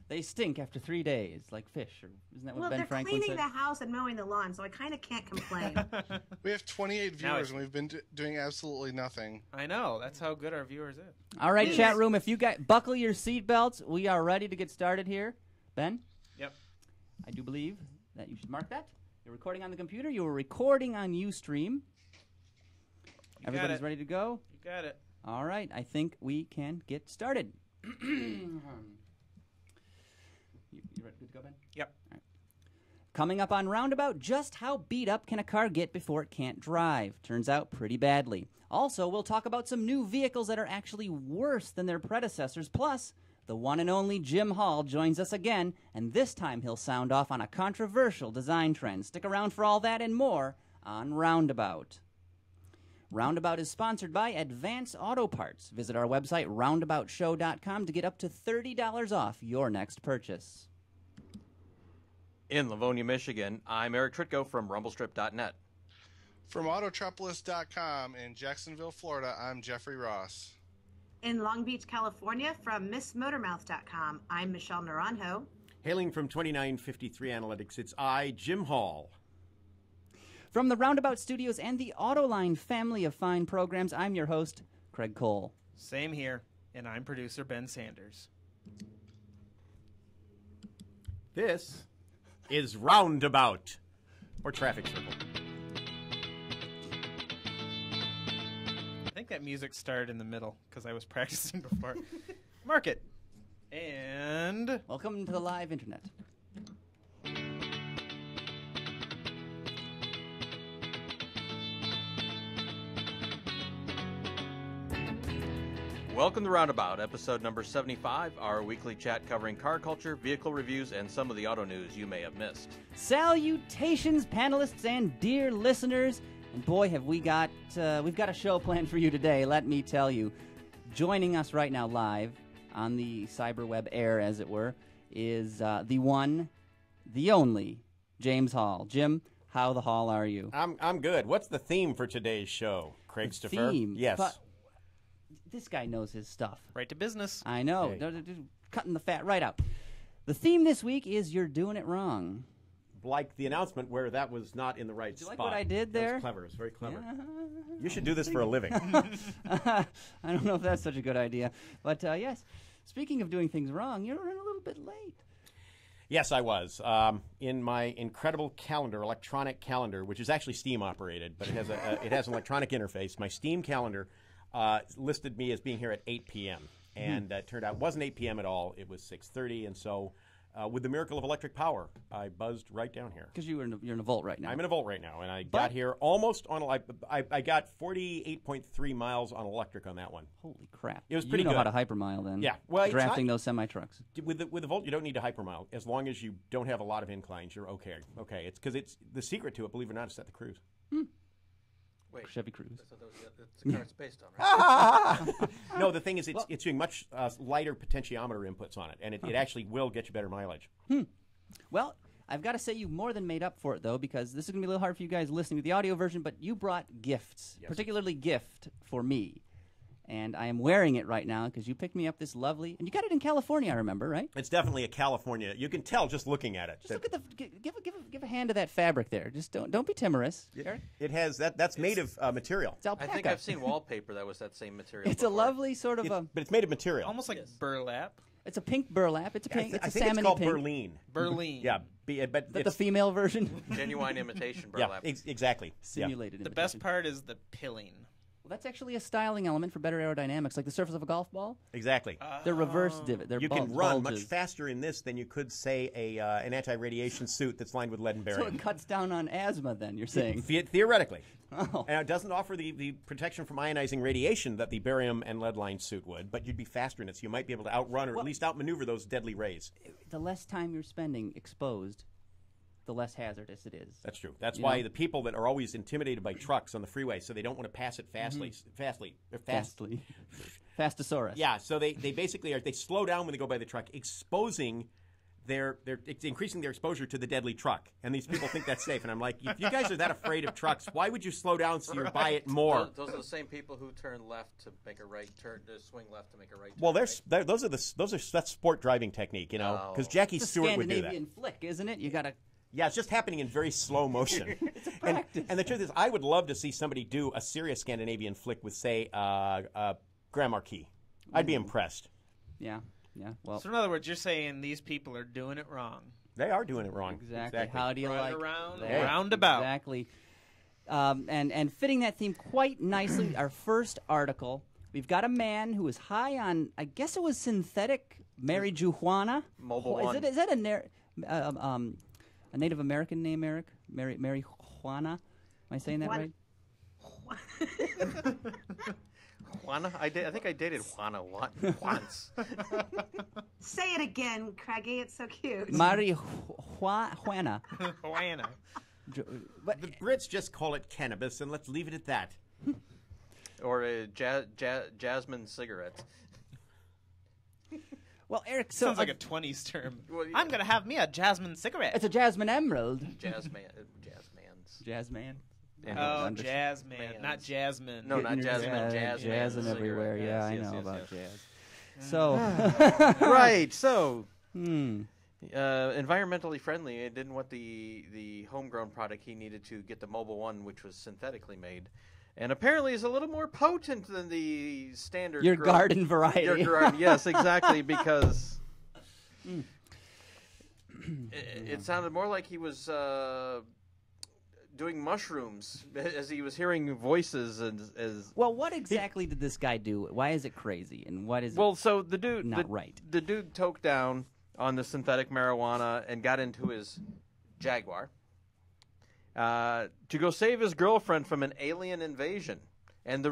They stink after 3 days, like fish. Or isn't that what Ben Franklin said? Well, they're cleaning the house and mowing the lawn, so I kind of can't complain. We have 28 viewers, and we've been doing absolutely nothing. I know. That's how good our viewers is. All right, chat room, if you guys buckle your seatbelts, we are ready to get started here. Ben? Yep. I do believe that you should mark that. You're recording on the computer. You were recording on Ustream. Everybody's ready to go? You got it. All right, I think we can get started. You ready to go, Ben? Yep. All right. Coming up on Roundabout, just how beat up can a car get before it can't drive? Turns out pretty badly. Also, we'll talk about some new vehicles that are actually worse than their predecessors. Plus, the one and only Jim Hall joins us again, and this time he'll sound off on a controversial design trend. Stick around for all that and more on Roundabout. Roundabout is sponsored by Advance Auto Parts. Visit our website, roundaboutshow.com, to get up to $30 off your next purchase. In Livonia, Michigan, I'm Eric Tritko from rumblestrip.net. From Autotropolis.com in Jacksonville, Florida, I'm Jeffrey Ross. In Long Beach, California, from MissMotormouth.com, I'm Michelle Naranjo. Hailing from 2953 Analytics, it's I, Jim Hall. From the Roundabout Studios and the Autoline family of fine programs, I'm your host, Craig Cole. Same here, and I'm producer Ben Sanders. This is Roundabout, or Traffic Circle. I think that music started in the middle because I was practicing before. Mark it. And welcome to the live internet. Welcome to Roundabout, episode number 75, our weekly chat covering car culture, vehicle reviews, and some of the auto news you may have missed. Salutations, panelists and dear listeners. And boy, have we've got a show planned for you today, let me tell you. Joining us right now live on the cyberweb air, as it were, is the one, the only, James Hall. Jim, how the hall are you? I'm good. What's the theme for today's show, Craig Staffer? Theme? Yes. But this guy knows his stuff. right to business. I know. Hey. Cutting the fat right out. The theme this week is You're Doing It Wrong. Like the announcement where that was not in the right Did you spot. like what I did there? That was clever. It was very clever. Yeah. You should do this for a living. I don't know if that's such a good idea. But yes, speaking of doing things wrong, you're running a little bit late. Yes, I was. In my incredible calendar, electronic calendar, which is actually Steam operated, but it has an electronic interface. My Steam calendar listed me as being here at 8 p.m. And it turned out it wasn't 8 p.m. at all. It was 6:30. And so with the miracle of electric power, I buzzed right down here. Because you're in a Volt right now. I'm in a Volt right now, and I got here almost on I got 48.3 miles on electric on that one. Holy crap. It was pretty You know good. how to hypermile then. Yeah. Well, drafting those semi-trucks. With the Volt, you don't need to hypermile. As long as you don't have a lot of inclines, you're okay. Okay, it's because it's the secret to it, believe it or not, is set the cruise. Wait, Chevy Cruze. that's the car it's based on, right? No, the thing is, it's doing much lighter potentiometer inputs on it, and it actually will get you better mileage. Well, I've got to say you more than made up for it, though, because this is going to be a little hard for you guys listening to the audio version, but you brought gifts, Yes. particularly gift for me. And I am wearing it right now because you picked me up this lovely, and you got it in California, I remember, right? It's definitely a California. You can tell just looking at it. Just look at the give a hand to that fabric there. Just don't be timorous. Eric. It has that's made of material. It's alpaca. I think I've seen wallpaper that was that same material. It's a before. lovely sort of a. But it's made of material. Almost like burlap. It's a pink burlap. It's a pink. I It's a think it's salmony called pink. Berlin. Berlin. Yeah, but Is that the it's, female version? Genuine imitation yeah, burlap. exactly. Simulated. The best part is the pilling. Well, that's actually a styling element for better aerodynamics, like the surface of a golf ball. Yeah, exactly. They're reverse divot. They're You can run much bulges. faster in this than you could, say, an anti-radiation suit that's lined with lead and So barium. it cuts down on asthma, then, you're saying? Theoretically. Oh. And it doesn't offer the protection from ionizing radiation that the barium and lead-lined suit would, but you'd be faster in it, so you might be able to outrun or at least outmaneuver those deadly rays. The less time you're spending exposed, the less hazardous it is. That's true. That's You why know? the people that are always intimidated by trucks on the freeway, so they don't want to pass it fastly. Fastly. Fastosaurus. Yeah, so they basically they slow down when they go by the truck, exposing it's increasing their exposure to the deadly truck, and these people think that's safe. And I'm like, if you guys are that afraid of trucks, why would you slow down so you buy it more? Those are the same people who turn left to make a right turn, to swing left to make a right turn. Well, that's sport driving technique, because Jackie It's a Stewart would do that. Scandinavian flick, isn't it? You got to. Yeah, it's just happening in very slow motion. It's a practice. And the truth is, I would love to see somebody do a serious Scandinavian flick with, say, Grand Marquis. I'd be impressed. Yeah. Well, So in other words, you're saying these people are doing it wrong. They are doing it wrong. exactly. How do you Right like around, that? roundabout. Exactly. And fitting that theme quite nicely, our first article. We've got a man who is high on, I guess it was synthetic marijuana. Mobile Is One. that a Native American name, Eric? Marijuana? Am I saying that What? right? Juana? I think I dated Juana once. Say it again, Craigie. It's so cute. Marijuana. Juana. But, The Brits just call it cannabis, and let's leave it at that. Or jasmine cigarettes. well, Eric, so Sounds like a 20s term. Well, yeah. I'm going to have me a jasmine cigarette. it's a jasmine emerald. Jazzmans. Jazz man. Oh, Under- jazz man, not Jasmine. No, not Getting your- Jasmine, jazz jazzing man everywhere. cigarette. Yeah, I Yes, know yes, about yes. jazz. So, Right, so hmm. environmentally friendly. It didn't want the homegrown product he needed to get the Mobile One, which was synthetically made, and apparently is a little more potent than the standard. Your garden variety. Your garden, yes, exactly, because it sounded more like he was doing mushrooms as he was hearing voices as. Well, what exactly did this guy do? Why is it crazy? And what is Well, so the dude, not right? The dude toked down on the synthetic marijuana and got into his Jaguar to go save his girlfriend from an alien invasion. And the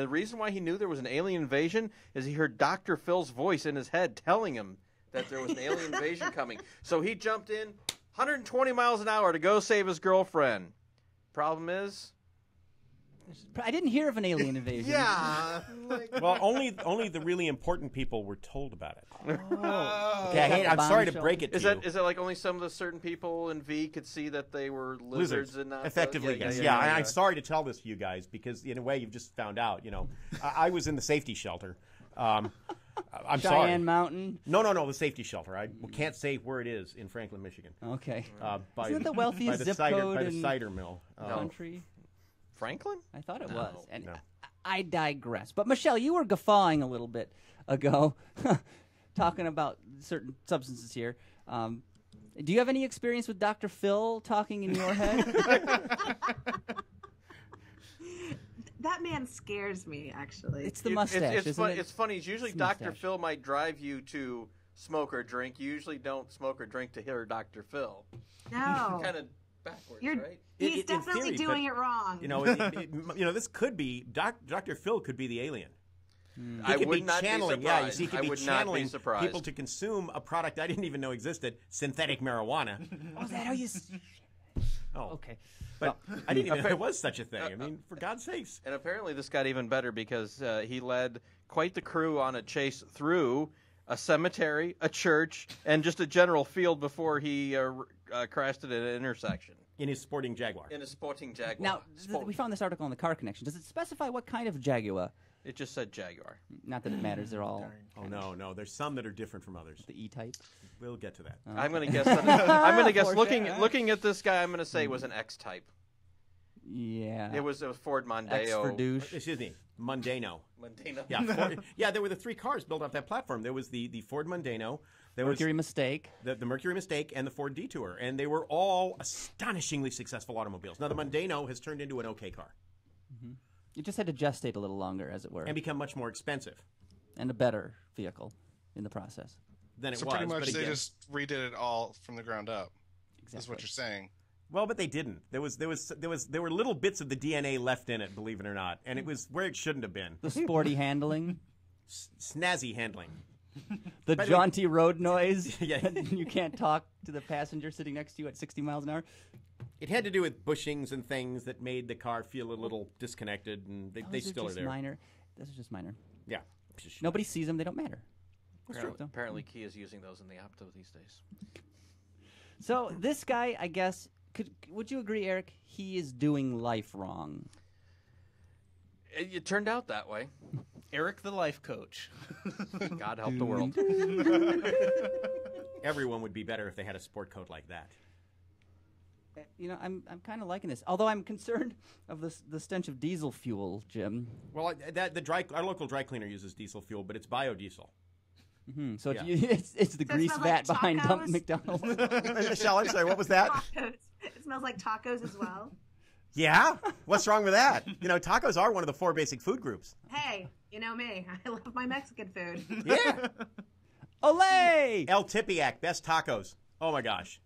reason why he knew there was an alien invasion is he heard Dr. Phil's voice in his head telling him that there was an alien invasion coming. So he jumped in 120 miles an hour to go save his girlfriend. Problem is, I didn't hear of an alien invasion. yeah. Well, only the really important people were told about it. Oh. Okay, I'm sorry to Bombshell. break it to Is you. that like only some of the certain people in V could see that they were lizards and not Effectively, yes. Yeah, I'm sorry to tell this to you guys because in a way you've just found out. I was in the safety shelter. I'm Cheyenne sorry. Mountain. No, the safety shelter. I can't say where it is in Franklin, Michigan. Okay. By, Isn't it the wealthiest by the zip cider, code by the in cider mill. the country? Franklin? I thought it was. And no. I digress. But Michelle, you were guffawing a little bit ago, talking about certain substances here. Do you have any experience with Dr. Phil talking in your head? That man scares me, actually. It's the mustache, isn't it? It's funny. It's usually It's Dr. mustache. Phil might drive you to smoke or drink. You usually don't smoke or drink to hear Dr. Phil. No. Kind of backwards, You're- right? He's in definitely theory, doing but, it wrong. This could be Dr. Phil could be the alien. I He could would be not be channeling. surprised. Yeah, you see, he could I be would not be channeling surprised. people to consume a product I didn't even know existed, synthetic marijuana. Oh, is that how you... Oh, Okay. but I didn't even know there was such a thing. I mean, for God's sakes. And apparently this got even better because he led quite the crew on a chase through a cemetery, a church, and just a general field before he crashed at an intersection In his sporting Jaguar. in a sporting Jaguar. Now, we found this article on the Car Connection. Does it specify what kind of Jaguar? It just said Jaguar. Not that it matters. They're all Oh no, there's some that are different from others. the E-type. We'll get to that. I'm going to guess. I'm going to guess. Foreshadow. Looking at this guy, I'm going to say it was an X type. Yeah. It was a Ford X Mondeo. for douche. Excuse me, Mundano. Mondeo. Yeah, there were the three cars built off that platform. There was the Ford Mundano, there Mercury was Mistake. the Mercury Mistake, and the Ford Detour, and they were all astonishingly successful automobiles. Now the Mundano has turned into an okay car You just had to gestate a little longer, as it were, and become much more expensive and a better vehicle in the process. than it So was. pretty much but they again, just redid it all from the ground up. Is Exactly. what you're saying. well, but they didn't. There were little bits of the DNA left in it, believe it or not, and it was where it shouldn't have been. The sporty handling, Snazzy handling. the By the way- jaunty road noise. Yeah. You can't talk to the passenger sitting next to you at 60 miles an hour. It had to do with bushings and things that made the car feel a little disconnected, and they Those still are just there. minor. Those are just minor. Yeah. Nobody sees them. They don't matter. Apparently, Kia is using those in the Opto these days. So this guy, I guess, would you agree, Eric? He is doing life wrong. It turned out that way. Eric the life coach. God help the world. Everyone would be better if they had a sport coat like that. You know, I'm kind of liking this, although I'm concerned of the stench of diesel fuel, Jim. Well, our local dry cleaner uses diesel fuel, but it's biodiesel. Mm-hmm. So Yeah. it's the So it grease smells vat like behind tacos? McDonald's. Michelle, I'm sorry, what was that? Tacos. It smells like tacos as well. Yeah? What's wrong with that? You know, tacos are one of the 4 basic food groups. Hey, you know me. I love my Mexican food. Yeah. Olay! El Tepeyac, best tacos. Oh my gosh.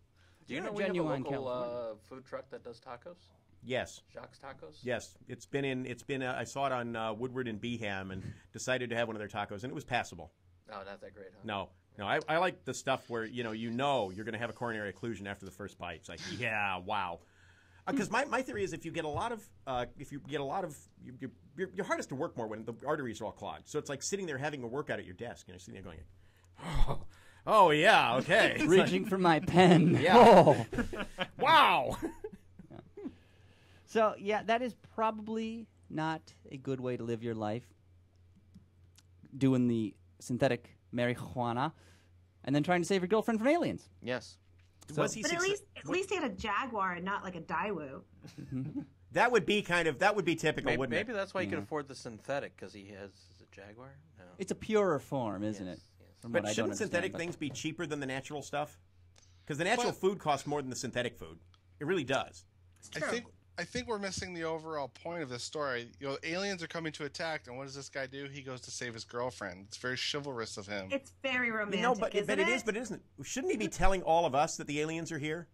Do you You're know a we have a genuine local Californian. food truck that does tacos? Yes. Jacques Tacos? Yes. I saw it on Woodward and Beeham and decided to have one of their tacos, and it was passable. Oh, not that great, huh? No, I like the stuff where you know you're going to have a coronary occlusion after the first bite. It's like, yeah, wow. Because my theory is if you get a lot of your heart has to work more when the arteries are all clogged. So it's like sitting there having a workout at your desk, and you're sitting there going, oh yeah, okay, Reaching for my pen. Yeah. Oh. wow. So, yeah, that is probably not a good way to live your life. Doing the synthetic marijuana and then trying to save your girlfriend from aliens. Yes. Was he But at success- least he had a Jaguar and not like a Daewoo. That would be typical, Maybe, wouldn't maybe it? that's why he can Yeah. afford the synthetic, because he has is it Jaguar? No. It's a purer form, isn't Yes, it? yes. From But what I don't shouldn't understand, synthetic but- things be cheaper than the natural stuff? Because the natural food costs more than the synthetic food. It really does. It's true. I think we're missing the overall point of this story. You know, aliens are coming to attack, and what does this guy do? He goes to save his girlfriend. It's very chivalrous of him. It's very romantic, You know, but isn't it is, but it isn't. Shouldn't he be telling all of us that the aliens are here?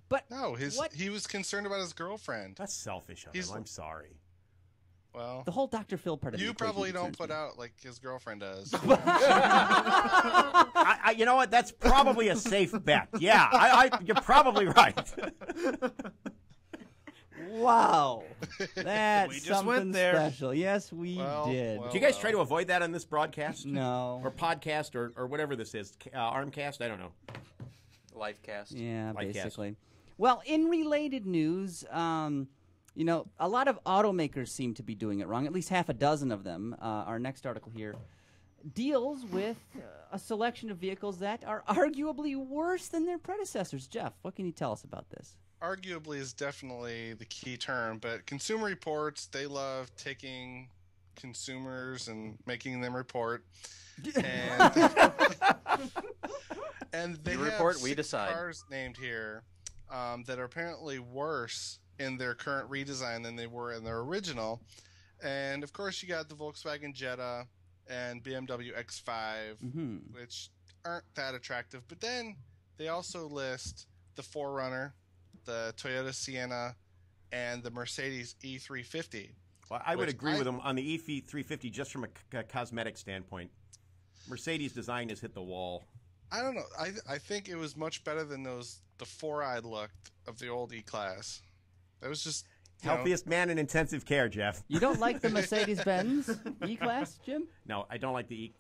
But No, what? he was concerned about his girlfriend. That's selfish of He's- him. I'm sorry. Well, The whole Dr. Phil part of the you equation probably don't concerns put me. out like his girlfriend does. You know what? That's probably a safe bet. Yeah, you're probably right. Wow. That's We just something went there. special. Yes, we Well, did. well. Do you guys try to avoid that on this broadcast? No. Or podcast or whatever this is? Armcast? I don't know. Lifecast. Yeah, Like yes. basically. Well, in related news, you know, a lot of automakers seem to be doing it wrong. At least half a dozen of them. Our next article here deals with a selection of vehicles that are arguably worse than their predecessors. Jeff, what can you tell us about this? Arguably is definitely the key term, but Consumer Reports, they love taking consumers and making them report. And, and they You have report, we 6 decide. cars named here that are apparently worse in their current redesign than they were in their original. And of course, you got the Volkswagen Jetta and BMW X5, which aren't that attractive. But then they also list the 4Runner, the Toyota Sienna, and the Mercedes E350. Well, I would Which agree with him on the E350 just from a cosmetic standpoint. Mercedes design has hit the wall. I don't know. I think it was much better than the four-eyed look of the old E-Class. That was just Healthiest man in intensive care, Jeff. You don't like the Mercedes-Benz E-Class, Jim? No, I don't like the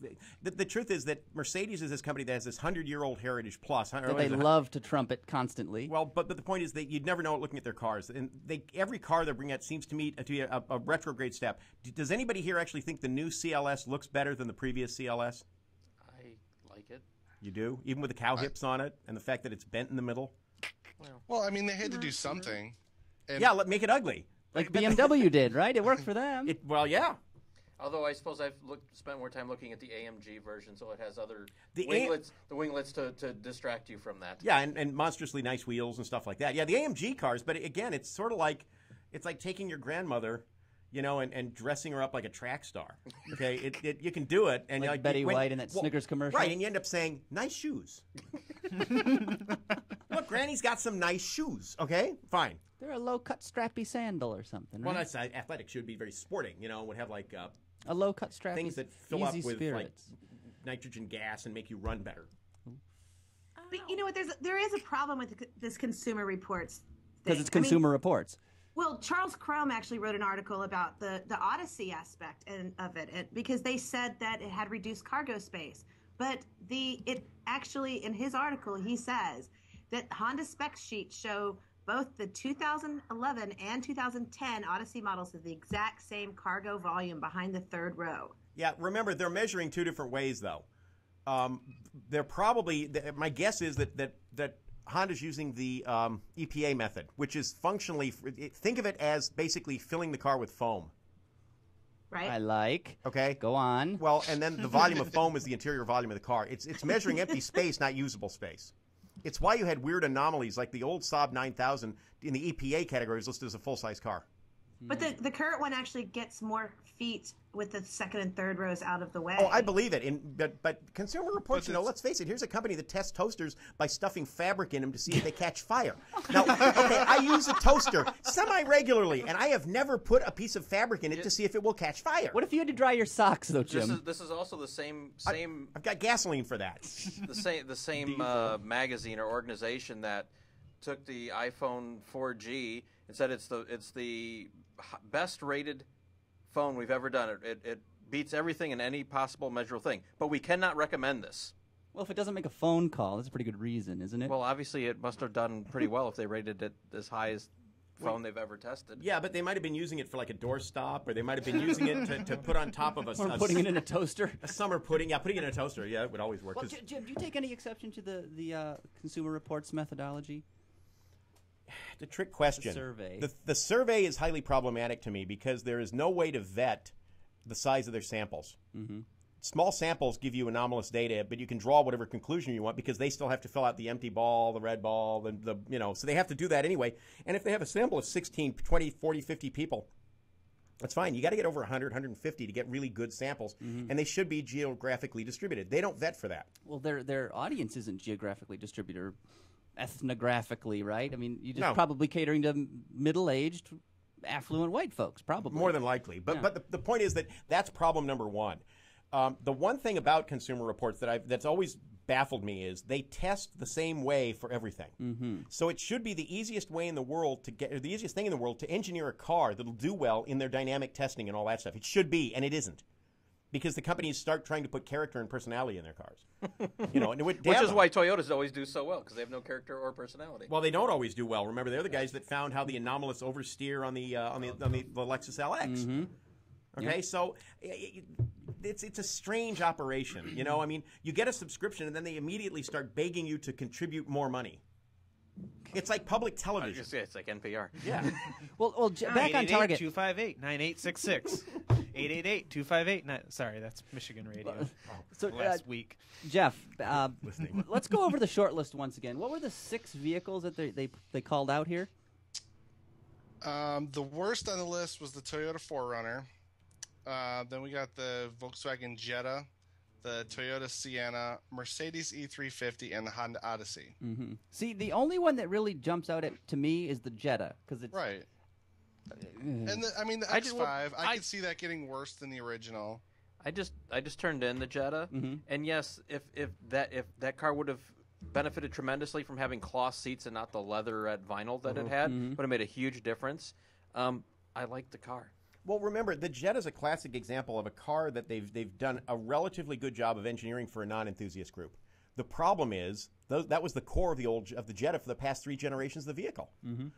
The truth is that Mercedes is this company that has this 100-year-old heritage plus. That they love to trumpet constantly. Well, but the point is that you'd never know it looking at their cars. And every car they bring out seems to me to be a retrograde step. Does anybody here actually think the new CLS looks better than the previous CLS? I like it. You do? Even with the cow hips on it and the fact that it's bent in the middle? Well, I mean, they had to do something. And Yeah, make it ugly. Like BMW did, right? It worked for them. Well, yeah. Although I suppose I've spent more time looking at the AMG version, so it has other The winglets to distract you from that. Yeah, and monstrously nice wheels and stuff like that. Yeah, the AMG cars, but again, it's sort of like taking your grandmother, and dressing her up like a track star. Okay, you can do it, and Like Betty White in that Snickers commercial. right? And you end up saying, "Nice shoes." Look, Granny's got some nice shoes. Okay, fine. They're a low-cut strappy sandal or something, right? Well, that's athletic shoe would be very sporting. Would have like A low-cut strappy things that fill up Easy with spirits. like nitrogen gas and make you run better. But you know what? There is a problem with this Consumer Reports thing. Because it's I mean, Consumer Reports. Well, Charles Crome actually wrote an article about the Odyssey aspect of it, because they said that it had reduced cargo space. But it actually, in his article, he says that Honda spec sheets show both the 2011 and 2010 Odyssey models with the exact same cargo volume behind the third row. Yeah, remember, they're measuring two different ways, though. They're probably, my guess is that Honda's using the EPA method, which is functionally, think of it as basically filling the car with foam. Right. I like. Okay. Go on. Well, and then the volume of foam is the interior volume of the car. It's measuring empty space, not usable space. It's why you had weird anomalies like the old Saab 9000 in the EPA category is listed as a full-size car. But the current one actually gets more feet with the second and third rows out of the way. Oh, I believe it. But Consumer Reports, let's face it, here's a company that tests toasters by stuffing fabric in them to see if they catch fire. Now, okay, I use a toaster semi-regularly, and I have never put a piece of fabric in it to see if it will catch fire. What if you had to dry your socks, though, Jim? This is also the same. I've got gasoline for that. The same magazine or organization that took the iPhone 4G and said it's the best rated phone we've ever done. It beats everything in any possible measurable thing. But we cannot recommend this. Well, if it doesn't make a phone call, that's a pretty good reason, isn't it? Well, obviously it must have done pretty well if they rated it as high as phone they've ever tested. Yeah, but they might have been using it for like a doorstop, or they might have been using it to put on top of or putting it in a toaster. A summer pudding. Yeah, putting it in a toaster. Yeah, it would always work. Well, Jim, do you take any exception to the Consumer Reports methodology? It's a trick question. The survey. The survey is highly problematic to me because there is no way to vet the size of their samples. Mm-hmm. Small samples give you anomalous data, but you can draw whatever conclusion you want because they still have to fill out the empty ball, the red ball, so they have to do that anyway. And if they have a sample of 16, 20, 40, 50 people, that's fine. You got to get over 100, 150 to get really good samples, and they should be geographically distributed. They don't vet for that. Well, their audience isn't geographically distributed, ethnographically, right? I mean, you're just probably catering to middle-aged, affluent white folks, probably. More than likely. But the point is that that's problem number one. The one thing about Consumer Reports that's always baffled me is they test the same way for everything. Mm-hmm. So it should be the easiest way in the world the easiest thing in the world to engineer a car that'll do well in their dynamic testing and all that stuff. It should be, and it isn't. Because the companies start trying to put character and personality in their cars. Which is why Toyotas always do so well, because they have no character or personality. Well, they don't always do well. Remember, they're the guys that found how the anomalous oversteer on the Lexus LX. Mm-hmm. Okay, so it's a strange operation. I mean, you get a subscription and then they immediately start begging you to contribute more money. It's like public television. It's like NPR. Yeah. well, back on target. 258-9866. 888-258. Sorry, that's Michigan radio. So last week. Jeff, let's go over the short list once again. What were the 6 vehicles that they called out here? The worst on the list was the Toyota 4Runner. Then we got the Volkswagen Jetta, the Toyota Sienna, Mercedes E350, and the Honda Odyssey. Mm-hmm. See, the only one that really jumps out to me is the Jetta, because it's right. And the X5, I could see that getting worse than the original. I just turned in the Jetta, and yes, if that car would have benefited tremendously from having cloth seats and not the leatherette vinyl that it had, would have made a huge difference. I liked the car. Well, remember, the Jetta is a classic example of a car that they've done a relatively good job of engineering for a non-enthusiast group. The problem is that was the core of the Jetta for the past 3 generations of the vehicle. Mm-hmm.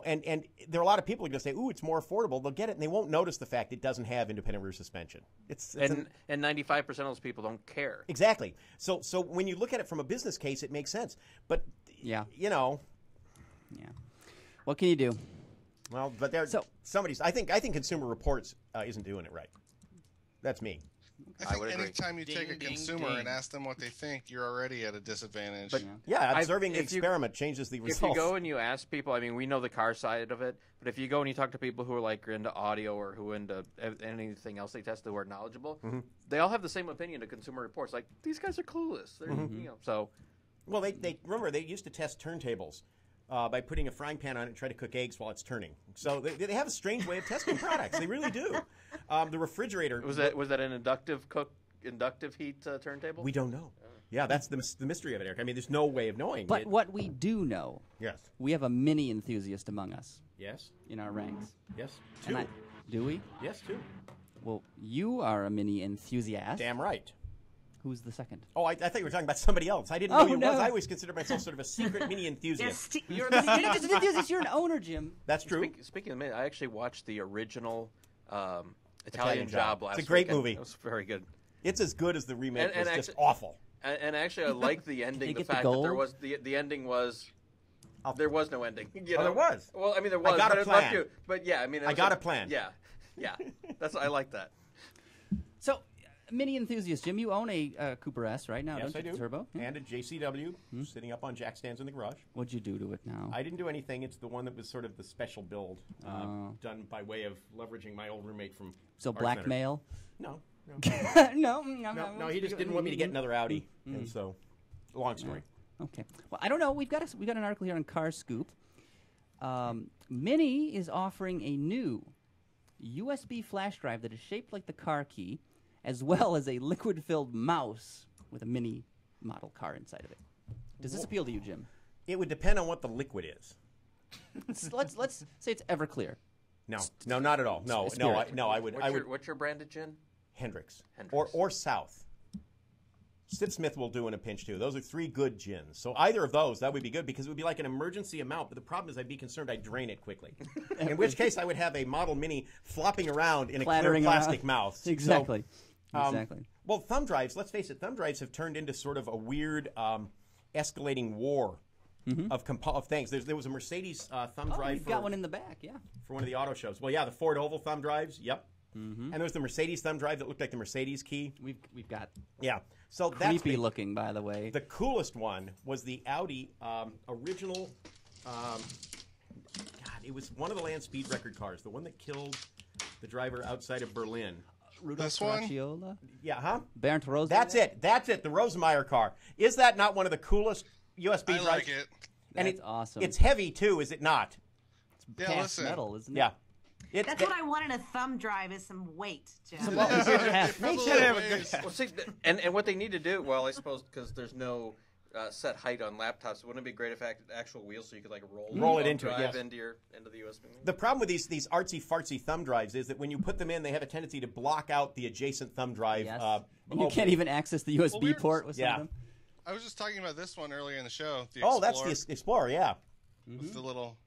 And there are a lot of people who are going to say, "Ooh, it's more affordable." They'll get it, and they won't notice the fact it doesn't have independent rear suspension. And 95% of those people don't care. Exactly. So when you look at it from a business case, it makes sense. But yeah. What can you do? Well, but I think Consumer Reports isn't doing it right. That's me. I think anytime you take a consumer and ask them what they think, you're already at a disadvantage. But observing the experiment changes the results. If you go and you ask people, I mean, we know the car side of it, but if you go and you talk to people who are like into audio or who are into anything else they test who are knowledgeable, they all have the same opinion of Consumer Reports. Like, these guys are clueless. They're, so. Well, they remember they used to test turntables. By putting a frying pan on it and try to cook eggs while it's turning. So they have a strange way of testing products. They really do. The refrigerator... Was that an inductive heat turntable? We don't know. Yeah, that's the mystery of it, Eric. I mean, there's no way of knowing. But what we do know, Yes. we have a Mini enthusiast among us Yes. in our ranks. Yes. And Two. do we? Yes, two. Well, you are a Mini enthusiast. Damn right. Who's the second? Oh, I thought you were talking about somebody else. I didn't Oh, know you no. was. I always considered myself sort of a secret mini enthusiast. You're not just an enthusiast. You're an owner, Jim. That's true. Speaking of Mini, I actually watched the original Italian Job last It's a great weekend. movie. It was very good. It's as good as the remake. And It's just actually- awful. And actually, I liked the ending. They The get the fact that there gold? was the ending was there was no ending. You Oh, know? there was. Well, I mean, there was. got a but it left plan. you- But yeah, I mean, it I was got a plan. Yeah, yeah. I like that. So, Mini enthusiast, Jim, you own a Cooper S right now, Yes, don't I you? do. Turbo. Yeah. And a JCW sitting up on jack stands in the garage. What'd you do to it now? I didn't do anything. It's the one that was sort of the special build done by way of leveraging my old roommate from So Arts Center. blackmail? No. No, He just didn't want me to get another Audi. And so, long story. Okay. Well, I don't know. We've got an article here on Car Scoop. Mini is offering a new USB flash drive that is shaped like the car key, as well as a liquid-filled mouse with a Mini model car inside of it. Does this appeal to you, Jim? It would depend on what the liquid is. let's say it's Everclear. No, not at all. No, Spirit. I would. What's your branded gin? Hendrix. Hendrix. Or South. Sid Smith will do in a pinch too. Those are three good gins. So either of those, that would be good because it would be like an emergency amount. But the problem is I'd be concerned I'd drain it quickly. In which case I would have a Model Mini flopping around in a clear Clattering plastic around. mouth. Exactly. So, Exactly. Well, thumb drives, let's face it, thumb drives have turned into sort of a weird escalating war of things. There was a Mercedes thumb Oh, drive you've got one in the back, yeah. for one of the auto shows. Well, yeah, the Ford Oval thumb drives, yep. And there was the Mercedes thumb drive that looked like the Mercedes key. We've got Yeah. So that's creepy looking, by the way. the coolest one was the Audi original. God, it was one of the land speed record cars, the one that killed the driver outside of Berlin. Rudolph This one? Caracciolo? Yeah, huh? Bernd Rose. That's it. That's it. The Rosemeyer car. Is that not one of the coolest USB I drives? like it. And That's awesome. It's heavy too, is it not? Yeah, cast listen. metal, isn't it? Yeah. It's That's what I want in a thumb drive is some weight, Jim. Well, see, and what they need to do, well, I suppose because there's no set height on laptops, wouldn't it be great if actual wheels so you could like roll it the into it, drive yes. into the USB? The problem with these artsy fartsy thumb drives is that when you put them in, they have a tendency to block out the adjacent thumb drive. Yes. And you can't even access the USB we're- port with some Yeah. of them. I was just talking about this one earlier in the show. The Oh, that's Explorer the Explorer, yeah. with the little.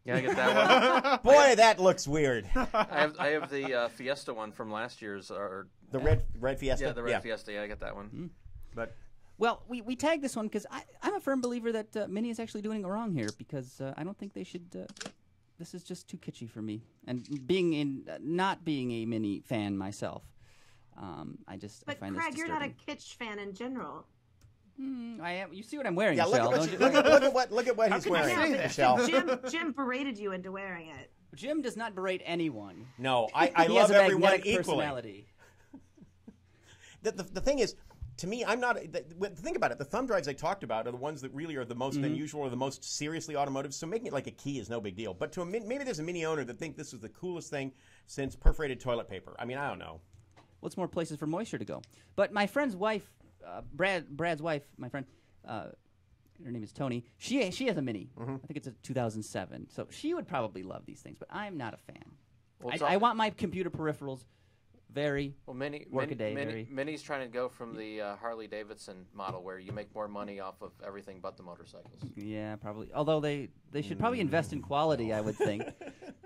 Yeah, I get that one. Boy, that looks weird. I have the Fiesta one from last year's, or The red Fiesta. yeah, the red Fiesta. Yeah, I get that one. But Well, we tagged this one because I'm a firm believer that Mini is actually doing it wrong here because I don't think they should. This is just too kitschy for me. And not being a Mini fan myself, I But find Craig, this you're not a disturbing. kitsch fan in general. I am. You see what I'm wearing, yeah, Michelle? look at what he's can you wearing, say that? Michelle. Jim berated you into wearing it. Jim does not berate anyone. No, I He love has a everyone magnetic equally. personality. The thing is, to me, I'm not. Think about it. The thumb drives I talked about are the ones that really are the most unusual or the most seriously automotive. So making it like a key is no big deal. But maybe there's a Mini owner that think this is the coolest thing since perforated toilet paper. I mean, I don't know. What's more places for moisture to go? But my friend's wife, Brad's wife, my friend, her name is Tony. She has a Mini. I think it's a 2007. So she would probably love these things. But I'm not a fan. Well, it's I want my computer peripherals very workaday. very. Mini's trying to go from the Harley Davidson model where you make more money off of everything but the motorcycles. Yeah, probably. Although they should probably invest in quality, I would think,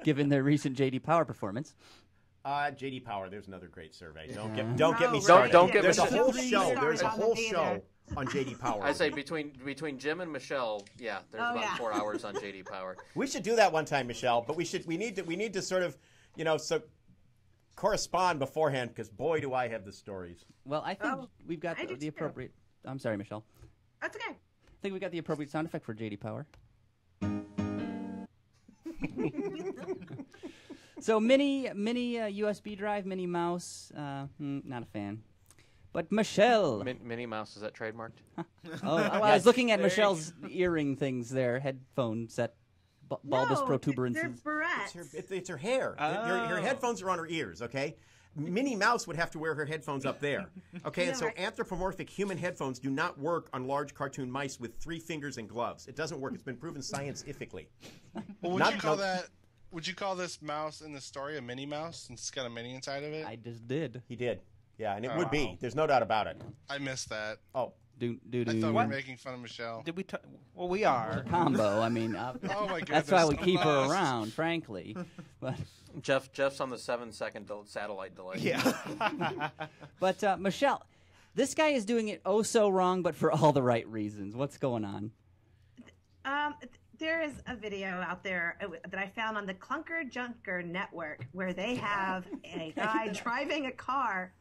given their recent JD Power performance. JD Power, there's another great survey. Don't Yeah. get me Oh, started. Don't get me There's a started. whole Please show. start There's a on the whole theater. show on JD Power. I say between Jim and Michelle, yeah, there's Oh, about yeah. 4 hours on JD Power. We should do that one time, Michelle. But we need to sort of, correspond beforehand because boy, do I have the stories. Well, I think Oh, we've got I do the too. appropriate. I'm sorry, Michelle. That's okay. I think we got the appropriate sound effect for JD Power. So mini USB drive, mini mouse. Not a fan. But Michelle. Minnie Mouse, is that trademarked? I was looking at Michelle's earring things there, headphone set, bulbous No, protuberances. They're barrettes. It's her hair. Her headphones are on her ears. Okay. Minnie Mouse would have to wear her headphones up there. Okay, and so anthropomorphic human headphones do not work on large cartoon mice with 3 fingers and gloves. It doesn't work. It's been proven scientifically. Well, would you call this mouse in the story a Minnie Mouse since it's got a Minnie inside of it? I just did. He did. Yeah, and it would be. There's no doubt about it. I missed that. Oh. I thought we were making fun of Michelle. Did we? Well, we are. Combo. I mean, Oh my goodness. that's why we keep her Lost. around, frankly. But Jeff's on the 7-second satellite delay. Yeah. but Michelle, this guy is doing it oh so wrong, but for all the right reasons. What's going on? There is a video out there that I found on the Clunker Junker network where they have a guy driving a car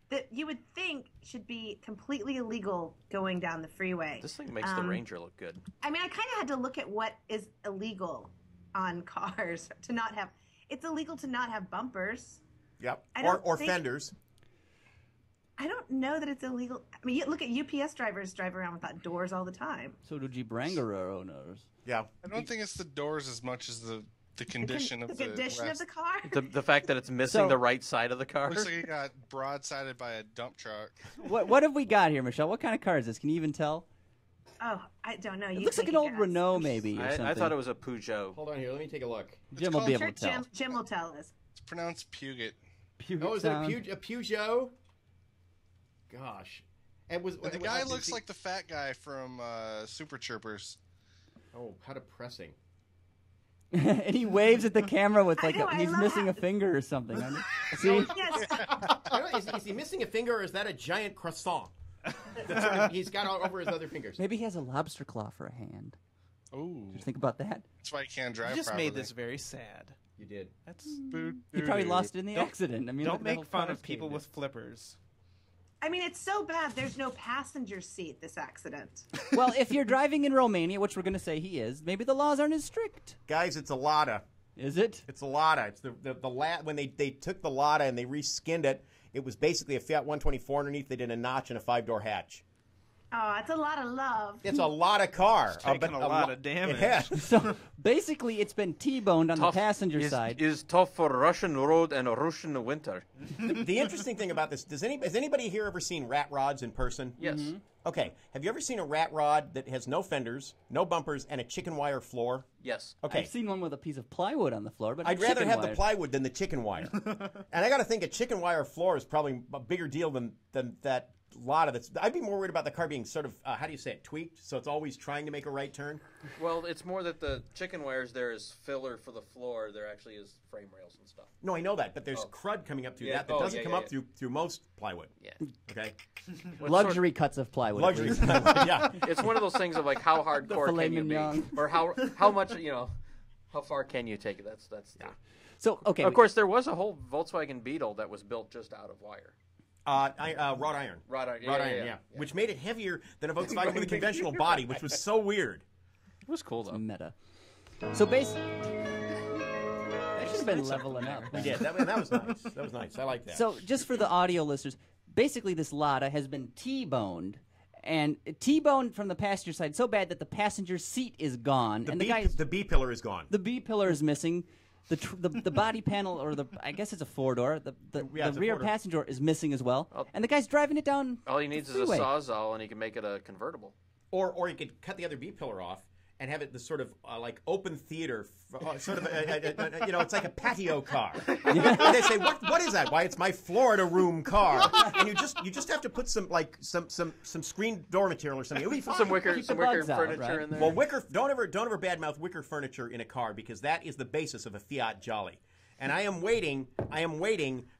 that you would think should be completely illegal going down the freeway. This thing makes the Ranger look good. I mean, I kind of had to look at what is illegal on cars to not have. It's illegal to not have bumpers. Yep. I Or think- fenders. I don't know that it's illegal. I mean, you look at UPS drivers drive around without doors all the time. So do Jeep Wrangler owners. Yeah. I don't think it's the doors as much as the condition of the condition of rest. the car. The fact that it's missing So- the right side of the car. Looks like it got broadsided by a dump truck. What have we got here, Michelle? What kind of car is this? Can you even tell? Oh, I don't know. It looks like an old Renault, maybe. Or something. I thought it was a Peugeot. Hold on here. Let me take a look. Jim will be able Sure, to tell. Jim will tell us. It's pronounced Puget. Oh, is that a Peugeot? Gosh. And The guy looks like the fat guy from Super Chirpers. Oh, how depressing. And he waves at the camera with like I he's love missing how- a finger or something. See? Yes. Is he missing a finger, or is that a giant croissant? He's got all over his other fingers. Maybe he has a lobster claw for a hand. Ooh, Did you think about that? that's why he can't drive. You just properly. made this very sad. You did. That's He probably lost it in the Don't- accident. I mean, don't look, the make whole fun car's of people caved with flippers. I mean, it's so bad. There's no passenger seat. This accident. in. Well, if you're driving in Romania, which we're going to say he is, maybe the laws aren't as strict. Guys, it's a Lada. Is it? It's a Lada. It's the when they took the Lada and they reskinned it, it was basically a Fiat 124 underneath. They did a notch and a 5-door hatch. Oh, it's a lot of love. It's a Lada car. taking a lot of damage. It has. So basically, it's been T-boned on the passenger side. Is tough for Russian road and Russian winter. The interesting thing about this, has anybody here ever seen rat rods in person? Yes. Okay. Have you ever seen a rat rod that has no fenders, no bumpers, and a chicken wire floor? Yes. Okay. I've seen one with a piece of plywood on the floor, but I'd rather chicken have wire. the plywood than the chicken wire. And I got to think a chicken wire floor is probably a bigger deal than that Lada. I'd be more worried about the car being sort of, how do you say it, tweaked, so it's always trying to make a right turn. Well, it's more that the chicken wires there is filler for the floor. There actually is frame rails and stuff. No, I know that, but there's crud coming up through Yeah. that Oh, doesn't yeah, come yeah, up through most plywood. Yeah. Okay. Luxury cuts of plywood. Luxury please. plywood. Yeah. It's one of those things of like how hardcore filet can you be, mignon. or how much how far can you take it? That's So okay, Of course, there was a whole Volkswagen Beetle that was built just out of wire. Wrought iron. Wrought iron, Wrought iron, yeah. Which made it heavier than a Volkswagen with a conventional body, which was so weird. It was cool though. meta. So basically, that should have been leveling up. We did. That was nice. That was nice. I like that. So just for the audio listeners, basically this Lada has been T-boned. And T-boned from the passenger side so bad that the passenger seat is gone, and the B pillar is gone. the B pillar is missing. The body panel, or I guess it's a 4-door. The Yeah, it's a rear 4-door. passenger is missing as well, and the guy's driving it down. All he needs the is a freeway. sawzall, and he can make it a convertible. Or you could cut the other B pillar off and have it the sort of like open theater, sort of it's like a patio car. And they say, what is that? Why, it's my Florida room car. And you just have to put some screen door material or something. It'll be fine. Some wicker Keep the bugs out, furniture right? in there. Well, wicker. Don't ever badmouth wicker furniture in a car, because that is the basis of a Fiat Jolly. And I am waiting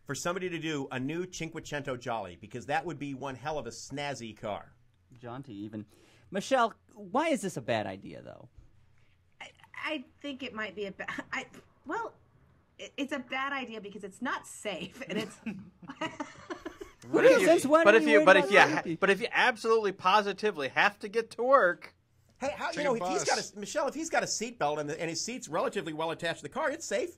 for somebody to do a new Cinquecento Jolly, because that would be one hell of a snazzy car. Jaunty even. Michelle, why is this a bad idea though? I think it might be a bad. It's a bad idea because it's not safe, and it's. Since when but are if you you worried but about if you safety? but if you absolutely positively have to get to work, Hey, Take a if he's bus. got Michelle, if he's got a seatbelt and his seat's relatively well attached to the car, it's safe.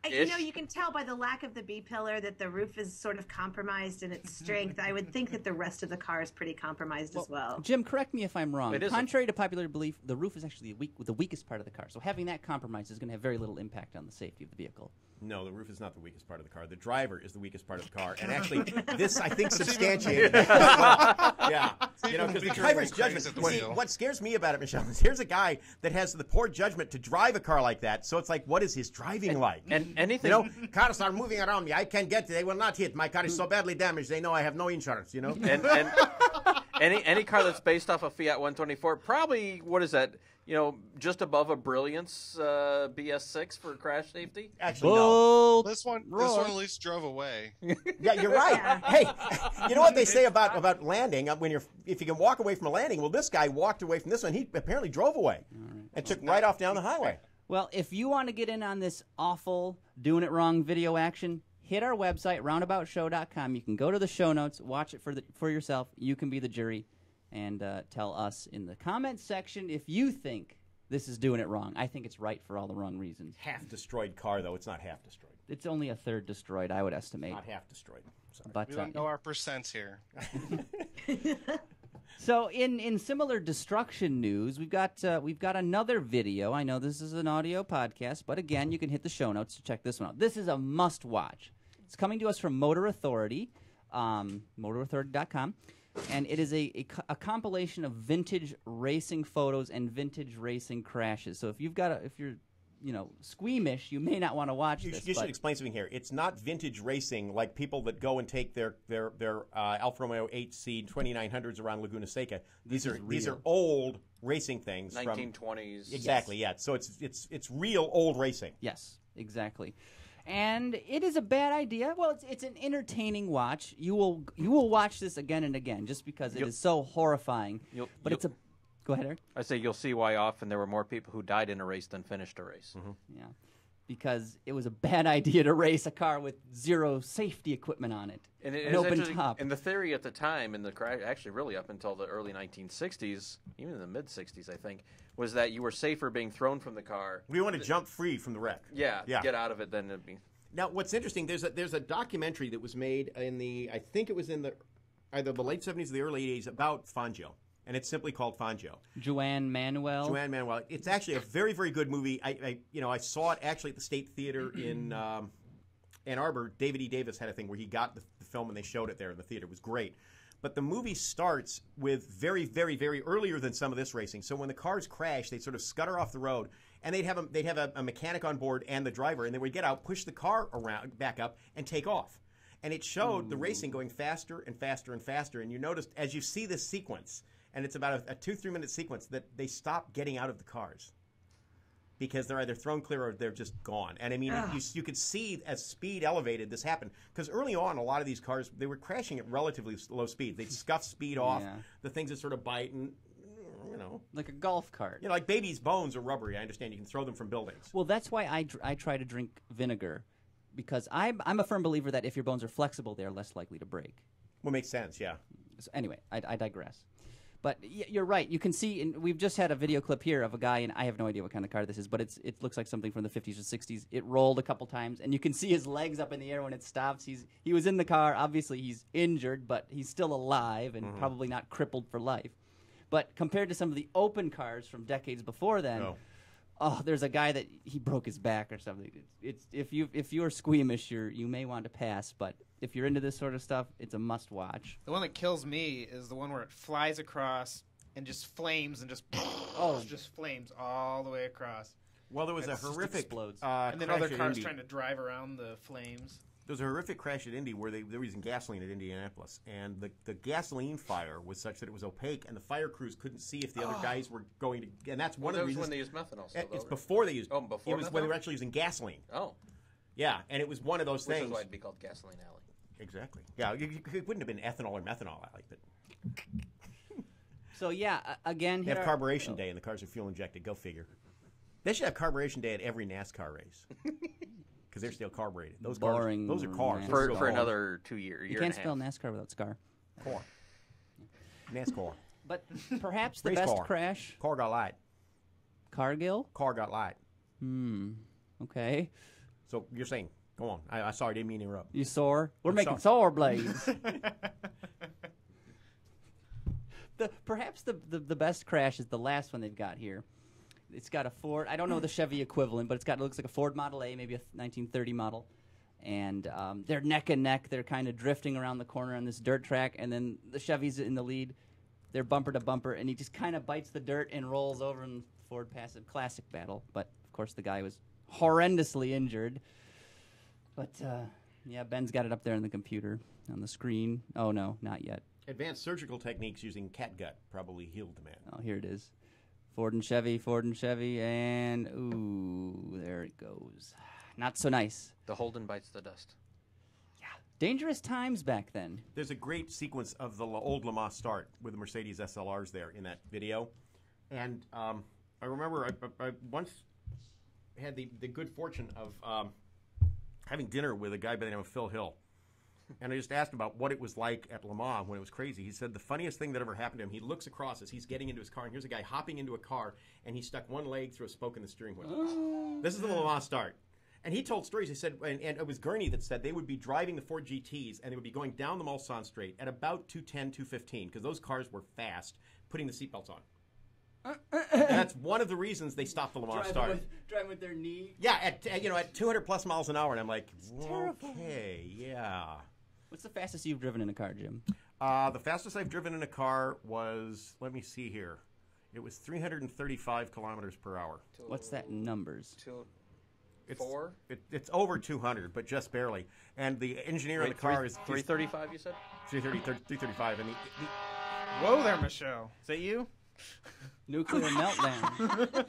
You can tell by the lack of the B pillar that the roof is sort of compromised in its strength. I would think that the rest of the car is pretty compromised as well. Jim, correct me if I'm wrong. It is Contrary to popular belief, the roof is actually the weakest part of the car. So having that compromised is going to have very little impact on the safety of the vehicle. No, the roof is not the weakest part of the car. The driver is the weakest part of the car. And actually, this, I think, substantiated that. Yeah. You know, because the driver's judgment, what scares me about it, Michelle, is here's a guy that has the poor judgment to drive a car like that. So it's like, what is his driving like? And anything... You know, cars are moving around me. I can't get it. They will not hit. My car is so badly damaged. They know I have no insurance, you know? And any car that's based off a Fiat 124, probably, what is that? You know, just above a Brilliance BS6 for crash safety. Actually, no. This one at least drove away. Yeah, you're right. Hey, you know what they say about landing? If you can walk away from a landing, well, this guy walked away from this one. He apparently drove away and took right off down the highway. Well, if you want to get in on this awful doing it wrong video action, hit our website, roundaboutshow.com. You can go to the show notes, watch it for yourself. You can be the jury. And tell us in the comments section if you think this is doing it wrong. I think it's right for all the wrong reasons. Half-destroyed car, though. It's not half-destroyed. It's only a third destroyed, I would estimate. Not half-destroyed. Sorry. But, We don't know our percents here. So in similar destruction news, we've got another video. I know this is an audio podcast, but again, you can hit the show notes to check this one out. This is a must-watch. It's coming to us from Motor Authority, motorauthority.com. And it is a compilation of vintage racing photos and vintage racing crashes. So if you're squeamish, you may not want to watch this. You should explain something here. It's not vintage racing like people that go and take their Alfa Romeo 8C 2900s around Laguna Seca. These are old racing things 1920s. Exactly. Yeah. So it's real old racing. Yes, exactly. And it is a bad idea. Well, it's an entertaining watch. You will watch this again and again just because it is so horrifying. Go ahead, Eric. I say you'll see why often there were more people who died in a race than finished a race. Mm-hmm. Yeah, because it was a bad idea to race a car with zero safety equipment on it. And an open top. And the theory at the time, in the crash, actually really up until the early 1960s, even in the mid-60s, I think, was that you were safer being thrown from the car. We want to jump free from the wreck. Yeah, get out of it than it'd be. Now, what's interesting, there's a documentary that was made I think it was in either the late 70s or the early 80s about Fangio. And it's simply called Fangio. Joanne Manuel. It's actually a very, very good movie. I saw it actually at the State Theater in Ann Arbor. David E. Davis had a thing where he got the film and they showed it there in the theater. It was great. But the movie starts with very, very, very earlier than some of this racing. So when the cars crash, they sort of scutter off the road, and they'd have a mechanic on board and the driver, and they would get out, push the car around, back up, and take off. And it showed the racing going faster and faster and faster. And you noticed as you see this sequence, and it's about a 2-3 minute sequence, that they stop getting out of the cars because they're either thrown clear or they're just gone. And I mean, you could see as speed elevated this happened. Because early on, a lot of these cars, they were crashing at relatively low speed. They'd scuff speed off, the things that sort of bite and, like a golf cart. Like babies' bones are rubbery. I understand you can throw them from buildings. Well, that's why I try to drink vinegar, because I'm a firm believer that if your bones are flexible, they're less likely to break. Well, makes sense, yeah. So anyway, I digress. But you're right. You can see, and we've just had a video clip here of a guy, and I have no idea what kind of car this is, but it looks like something from the 50s or 60s. It rolled a couple times, and you can see his legs up in the air when it stops. He was in the car. Obviously, he's injured, but he's still alive and probably not crippled for life. But compared to some of the open cars from decades before then, there's a guy that he broke his back or something. If you're squeamish, you may want to pass, but if you're into this sort of stuff, it's a must-watch. The one that kills me is the one where it flies across and just flames and just just flames all the way across. Well, there was a horrific explodes. And then other cars trying to drive around the flames. There was a horrific crash at Indy where they were using gasoline at Indianapolis, and the gasoline fire was such that it was opaque, and the fire crews couldn't see if the other guys were going to. And that's one of the reasons. When they used methanol. It's before they used. Oh, before it was when they were actually using gasoline. Oh, yeah, and it was one of those which things. is why it'd be called Gasoline Alley. Exactly. Yeah, it wouldn't have been ethanol or methanol alley, but. So yeah, again, they have carburation day, and the cars are fuel injected. Go figure. They should have carburation day at every NASCAR race. Because they're still carbureted. Those boring. Those are cars. For another 2 years. You can't spell NASCAR without scar. Car. NASCAR. But perhaps the best crash. Car got light. Cargill? Car got light. Okay. So you're saying, go on. I sorry, I didn't mean to interrupt. You sore? We're making sore blades. Perhaps the best crash is the last one they've got here. It's got a Ford. I don't know the Chevy equivalent, but it looks like a Ford Model A, maybe a 1930 model. And they're neck and neck. They're kind of drifting around the corner on this dirt track, and then the Chevy's in the lead. They're bumper to bumper, and he just kind of bites the dirt and rolls over, and Ford passes. Classic battle. But, of course, the guy was horrendously injured. But, yeah, Ben's got it up there on the computer, on the screen. Oh, no, not yet. Advanced surgical techniques using catgut probably healed the man. Oh, here it is. Ford and Chevy, and ooh, there it goes. Not so nice. The Holden bites the dust. Yeah. Dangerous times back then. There's a great sequence of the old Le Mans start with the Mercedes SLRs there in that video. And I remember I once had the good fortune of having dinner with a guy by the name of Phil Hill. And I just asked him about what it was like at Le Mans when it was crazy. He said the funniest thing that ever happened to him, he looks across as he's getting into his car, and here's a guy hopping into a car, and he stuck one leg through a spoke in the steering wheel. This is the Le Mans start. And he told stories. He said, and it was Gurney that said they would be driving the Ford GTs, and they would be going down the Mulsanne Straight at about 210, 215, because those cars were fast, putting the seatbelts on. And that's one of the reasons they stopped the Le Mans start. Driving with their knee. Yeah, at 200 plus miles an hour, and I'm like, terrifying. okay, yeah. What's the fastest you've driven in a car, Jim? The fastest I've driven in a car was, let me see here, it was 335 kilometers per hour. What's that in numbers? It's over 200, but just barely. And the engineer in the car is 335. You said 335, and Whoa there, Michelle. Is that you? Nuclear meltdown.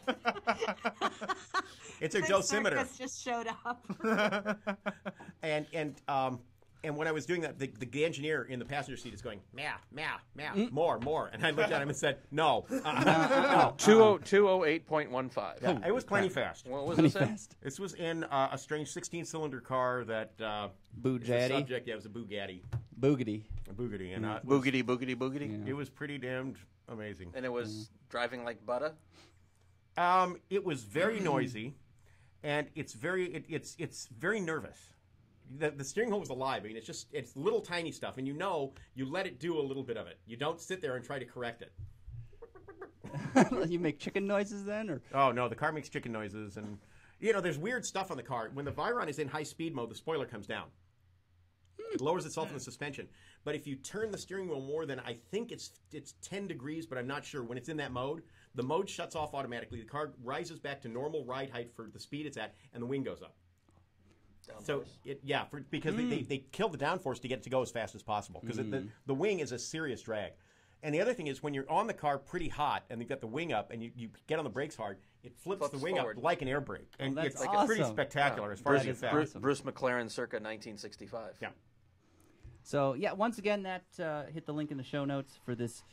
it's a The dosimeter. circus just showed up. And when I was doing that, the engineer in the passenger seat is going, meow, more. And I looked at him and said, no. 208.15. Yeah, it was plenty fast. What was Plenty this in? fast. This was in a strange 16-cylinder car that Bugatti. subject. Yeah, it was a Bugatti. Boogity. A Bugatti. And Boogity. Yeah. it was pretty damned amazing. And it was driving like butter. It was very noisy, and it's very nervous. The steering wheel was alive. I mean, it's little tiny stuff, and you let it do a little bit of it. You don't sit there and try to correct it. You make chicken noises then, or? Oh no, the car makes chicken noises, and there's weird stuff on the car. When the Veyron is in high speed mode, the spoiler comes down. It lowers itself in the suspension. But if you turn the steering wheel more than, I think it's 10 degrees, but I'm not sure. When it's in that mode, the mode shuts off automatically. The car rises back to normal ride height for the speed it's at, and the wing goes up. So because they kill the downforce to get it to go as fast as possible, because the wing is a serious drag. And the other thing is, when you're on the car pretty hot and you've got the wing up and you get on the brakes hard, it flips the wing forward. up like an air brake. And that's it's awesome. pretty spectacular as far as you fast. awesome. Bruce McLaren circa 1965. Yeah. So, yeah, once again, that hit the link in the show notes for this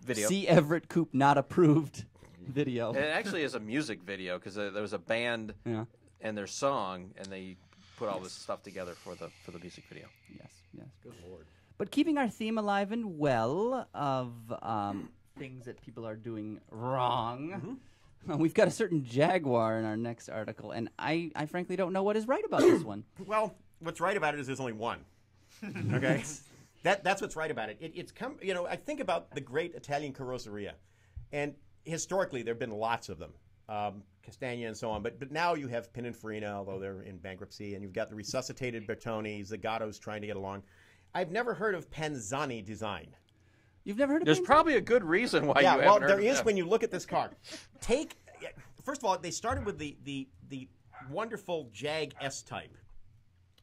Video. C. Everett Coupe not approved video. And it actually is a music video, because there was a band Yeah. and their song, and they put all this stuff together for the music video. Yes. Good Lord. But keeping our theme alive and well of things that people are doing wrong, we've got a certain Jaguar in our next article, and I frankly don't know what is right about this one. Well, what's right about it is there's only one. Okay? That's what's right about it. It's come. I think about the great Italian carrozzeria, and historically there have been lots of them, Castagna and so on. But now you have Pininfarina, although they're in bankruptcy, and you've got the resuscitated Bertoni, Zagato's trying to get along. I've never heard of Panzani design. You've never heard of There's Panzani? probably a good reason why you haven't heard there of is them. when you look at this car. First of all, they started with the wonderful Jag S-Type.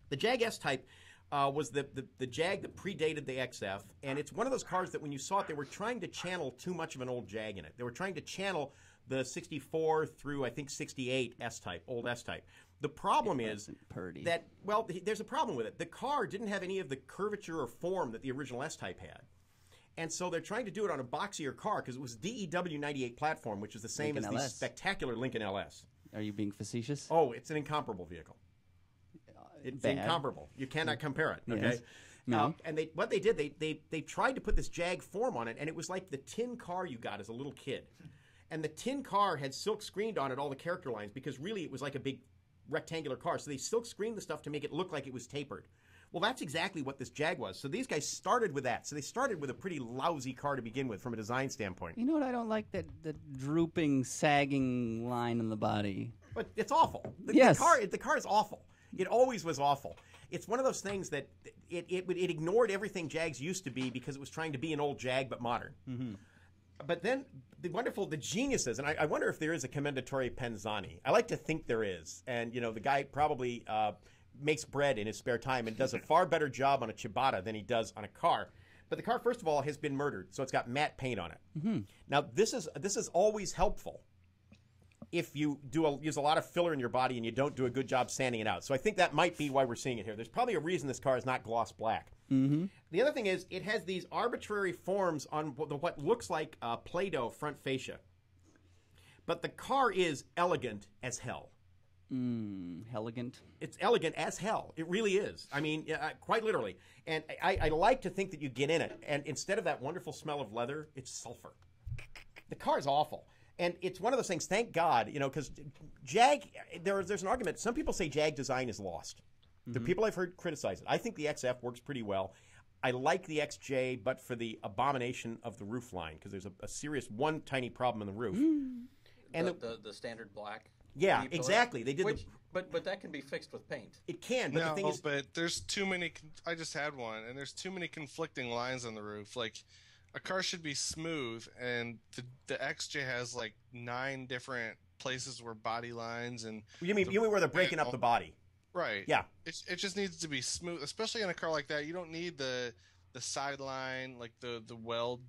The Jag S-Type was the Jag that predated the XF, and it's one of those cars that when you saw it, they were trying to channel too much of an old Jag in it. They were trying to channel the 64 through, I think, 68 S-Type, old S-Type. The problem is that, there's a problem with it. The car didn't have any of the curvature or form that the original S-Type had. And so they're trying to do it on a boxier car, because it was DEW 98 platform, which is the same Lincoln as the LS. Spectacular Lincoln LS. Are you being facetious? Oh, it's an incomparable vehicle. It's Bad. incomparable. You cannot compare it. Okay. Yes. No. And they tried to put this Jag form on it, and it was like the tin car you got as a little kid. And the tin car had silk screened on it all the character lines, because really it was like a big rectangular car. So they silk screened the stuff to make it look like it was tapered. Well, that's exactly what this Jag was. So these guys started with that. So they started with a pretty lousy car to begin with from a design standpoint. You know what I don't like? That the drooping, sagging line in the body. But it's awful. Yes. The car is awful. It always was awful. It's one of those things that it ignored everything Jags used to be because it was trying to be an old Jag but modern. Mm-hmm. But then the geniuses, and I wonder if there is a Commendatore Panzani. I like to think there is. And, the guy probably makes bread in his spare time and does a far better job on a ciabatta than he does on a car. But the car, first of all, has been murdered, so it's got matte paint on it. Mm-hmm. Now, this is always helpful if you use a lot of filler in your body and you don't do a good job sanding it out. So I think that might be why we're seeing it here. There's probably a reason this car is not gloss black. Mm-hmm. The other thing is it has these arbitrary forms on what looks like Play-Doh front fascia. But the car is elegant as hell. Elegant. It's elegant as hell. It really is. I mean, quite literally. And I like to think that you get in it, and instead of that wonderful smell of leather, it's sulfur. The car is awful. And it's one of those things, thank God, because Jag, there's an argument. Some people say Jag design is lost. The people I've heard criticize it. I think the XF works pretty well. I like the XJ, but for the abomination of the roof line, because there's a serious one tiny problem in the roof. And the standard black. Yeah, exactly. They did but that can be fixed with paint. It can, but the thing is, but there's too many. I just had one, and there's too many conflicting lines on the roof. Like, a car should be smooth, and the XJ has like 9 different places where body lines and. You mean where they're breaking up the body? Right. Yeah. It just needs to be smooth, especially in a car like that. You don't need the sideline, like the weld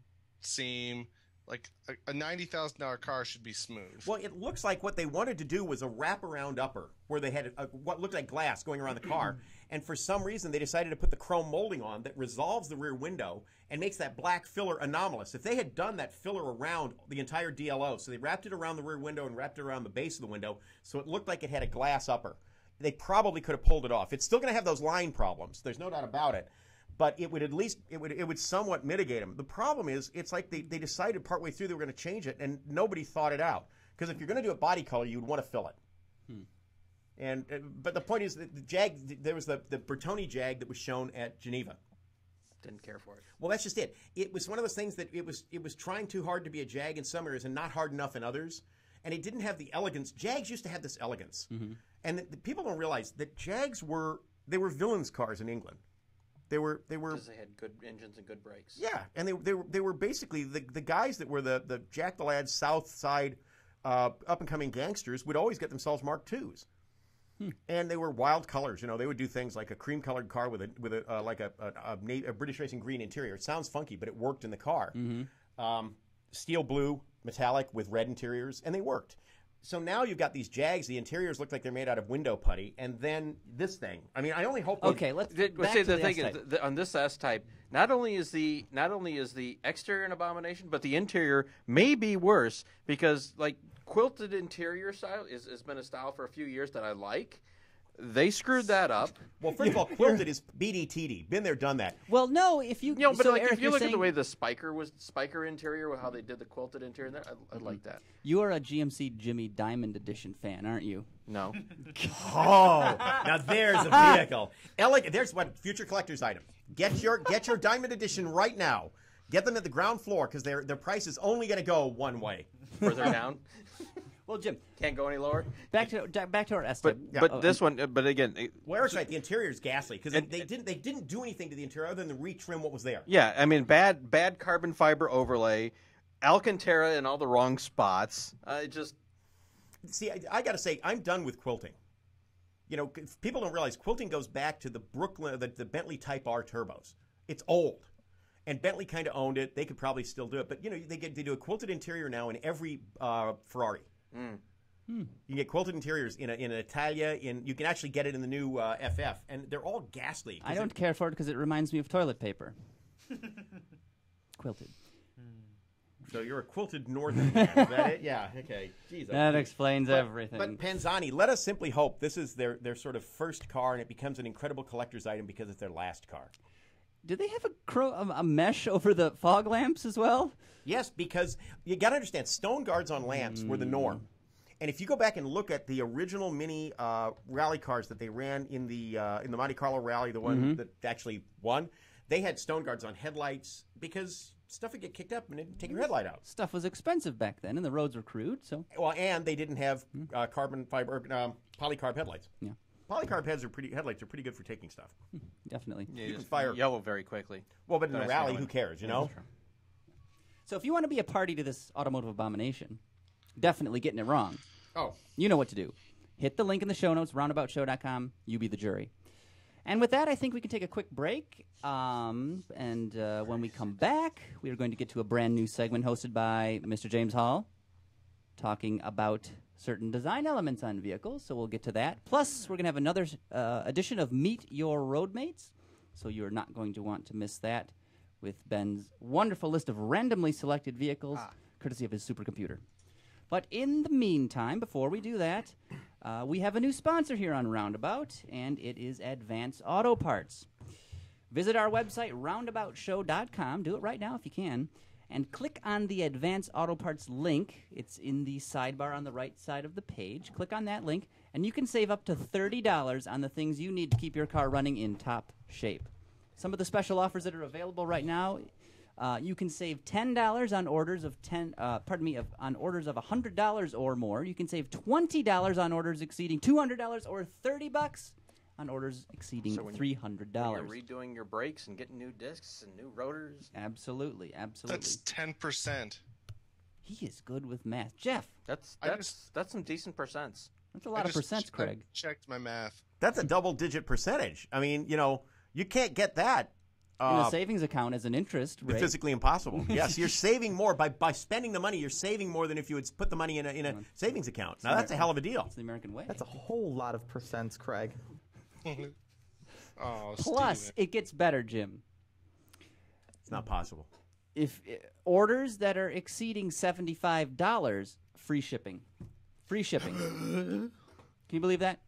seam. Like a $90,000 car should be smooth. Well, it looks like what they wanted to do was a wraparound upper where they had what looked like glass going around the car. And for some reason, they decided to put the chrome molding on that resolves the rear window and makes that black filler anomalous. If they had done that filler around the entire DLO, so they wrapped it around the rear window and wrapped it around the base of the window, so it looked like it had a glass upper, they probably could have pulled it off. It's still going to have those line problems. There's no doubt about it. But it would at least it would somewhat mitigate them. The problem is it's like they decided partway through they were going to change it, and nobody thought it out. Because if you're going to do a body color, you would want to fill it. But the point is that the Jag, there was the Bertoni Jag that was shown at Geneva. Didn't care for it. Well, that's just it. It was one of those things that it was trying too hard to be a Jag in some areas and not hard enough in others. And it didn't have the elegance. Jags used to have this elegance, and the people don't realize that Jags were villains' cars in England. They were because they had good engines and good brakes. Yeah, and they were basically the guys that were the Jack the Lad's South Side up and coming gangsters would always get themselves Mark IIs, and they were wild colors. They would do things like a cream colored car with a British racing green interior. It sounds funky, but it worked in the car. Steel blue metallic with red interiors, and they worked. So now you've got these Jags. The interiors look like they're made out of window putty, and then this thing. I mean, I only hope. Okay, let's say the thing is on this S type. Not only is the exterior an abomination, but the interior may be worse because like quilted interior style has been a style for a few years that I like. They screwed that up. Well, first of all, quilted is BDTD. Been there, done that. Well, no, if you but so like, Eric, if you look saying, at the way the Spiker interior, how they did the quilted interior, there, I like that. You are a GMC Jimmy Diamond Edition fan, aren't you? No. Oh, now there's a vehicle. Elegant. There's what future collector's item. Get your Diamond Edition right now. Get them at the ground floor because their price is only going to go one way. Further down. Well, Jim, can't go any lower. Back to our estimate. But this one, but again, well, Eric's right. The interior is ghastly because they didn't do anything to the interior other than retrim what was there. Yeah, I mean, bad carbon fiber overlay, Alcantara in all the wrong spots. See, I got to say, I'm done with quilting. People don't realize quilting goes back to the Bentley Type R turbos. It's old. And Bentley kind of owned it. They could probably still do it. But, they do a quilted interior now in every Ferrari. You can get quilted interiors in an Italia. You can actually get it in the new FF. And they're all ghastly. I don't care for it because it reminds me of toilet paper. Quilted. So you're a quilted northern man. Is that it? Yeah, okay. Jeez, that explains everything. But Panzani, let us simply hope this is their sort of first car and it becomes an incredible collector's item because it's their last car. Do they have a mesh over the fog lamps as well? Yes, because you got to understand, stone guards on lamps were the norm. And if you go back and look at the original Mini rally cars that they ran in the Monte Carlo Rally, the one that actually won, they had stone guards on headlights because stuff would get kicked up and it'd take your headlight out. Stuff was expensive back then, and the roads were crude. So well, and they didn't have carbon fiber polycarb headlights. Yeah. Polycarb headlights are pretty good for taking stuff. Definitely. Yeah, You just can fire yellow very quickly. Well, but in a Nice rally, going. who cares? You know. So if you want to be a party to this automotive abomination, definitely getting it wrong. Oh. You know what to do. Hit the link in the show notes, roundaboutshow.com. You be the jury. And with that, I think we can take a quick break. And when we come back, we are going to get to a brand new segment hosted by Mr. James Hall, talking about certain design elements on vehicles. So we'll get to that. Plus, we're going to have another edition of Meet Your Roadmates. So you're not going to want to miss that with Ben's wonderful list of randomly selected vehicles, courtesy of his supercomputer. But in the meantime, before we do that, we have a new sponsor here on Roundabout, and it is Advance Auto Parts. Visit our website, roundaboutshow.com. Do it right now if you can. And click on the Advance Auto Parts link. It's in the sidebar on the right side of the page. Click on that link, and you can save up to $30 on the things you need to keep your car running in top shape. Some of the special offers that are available right now, you can save $10 on orders of on orders of $100 or more. You can save $20 on orders exceeding $200 or $30 on orders exceeding $300. When you're redoing your brakes and getting new discs and new rotors. Absolutely. That's 10%. He is good with math. Jeff, That's some decent percents. that's a lot of percents, Craig. Checked my math. That's a double-digit percentage. I mean, you can't get that. In a savings account as an interest rate. Physically impossible. Yes, you're saving more by spending the money. You're saving more than if you had put the money in a savings account. Now that's a hell of a deal. It's the American way. That's a whole lot of percents, Craig. Oh, Plus, Steven. it gets better, Jim. It's not possible. If orders that are exceeding $75, free shipping. Free shipping. Can you believe that?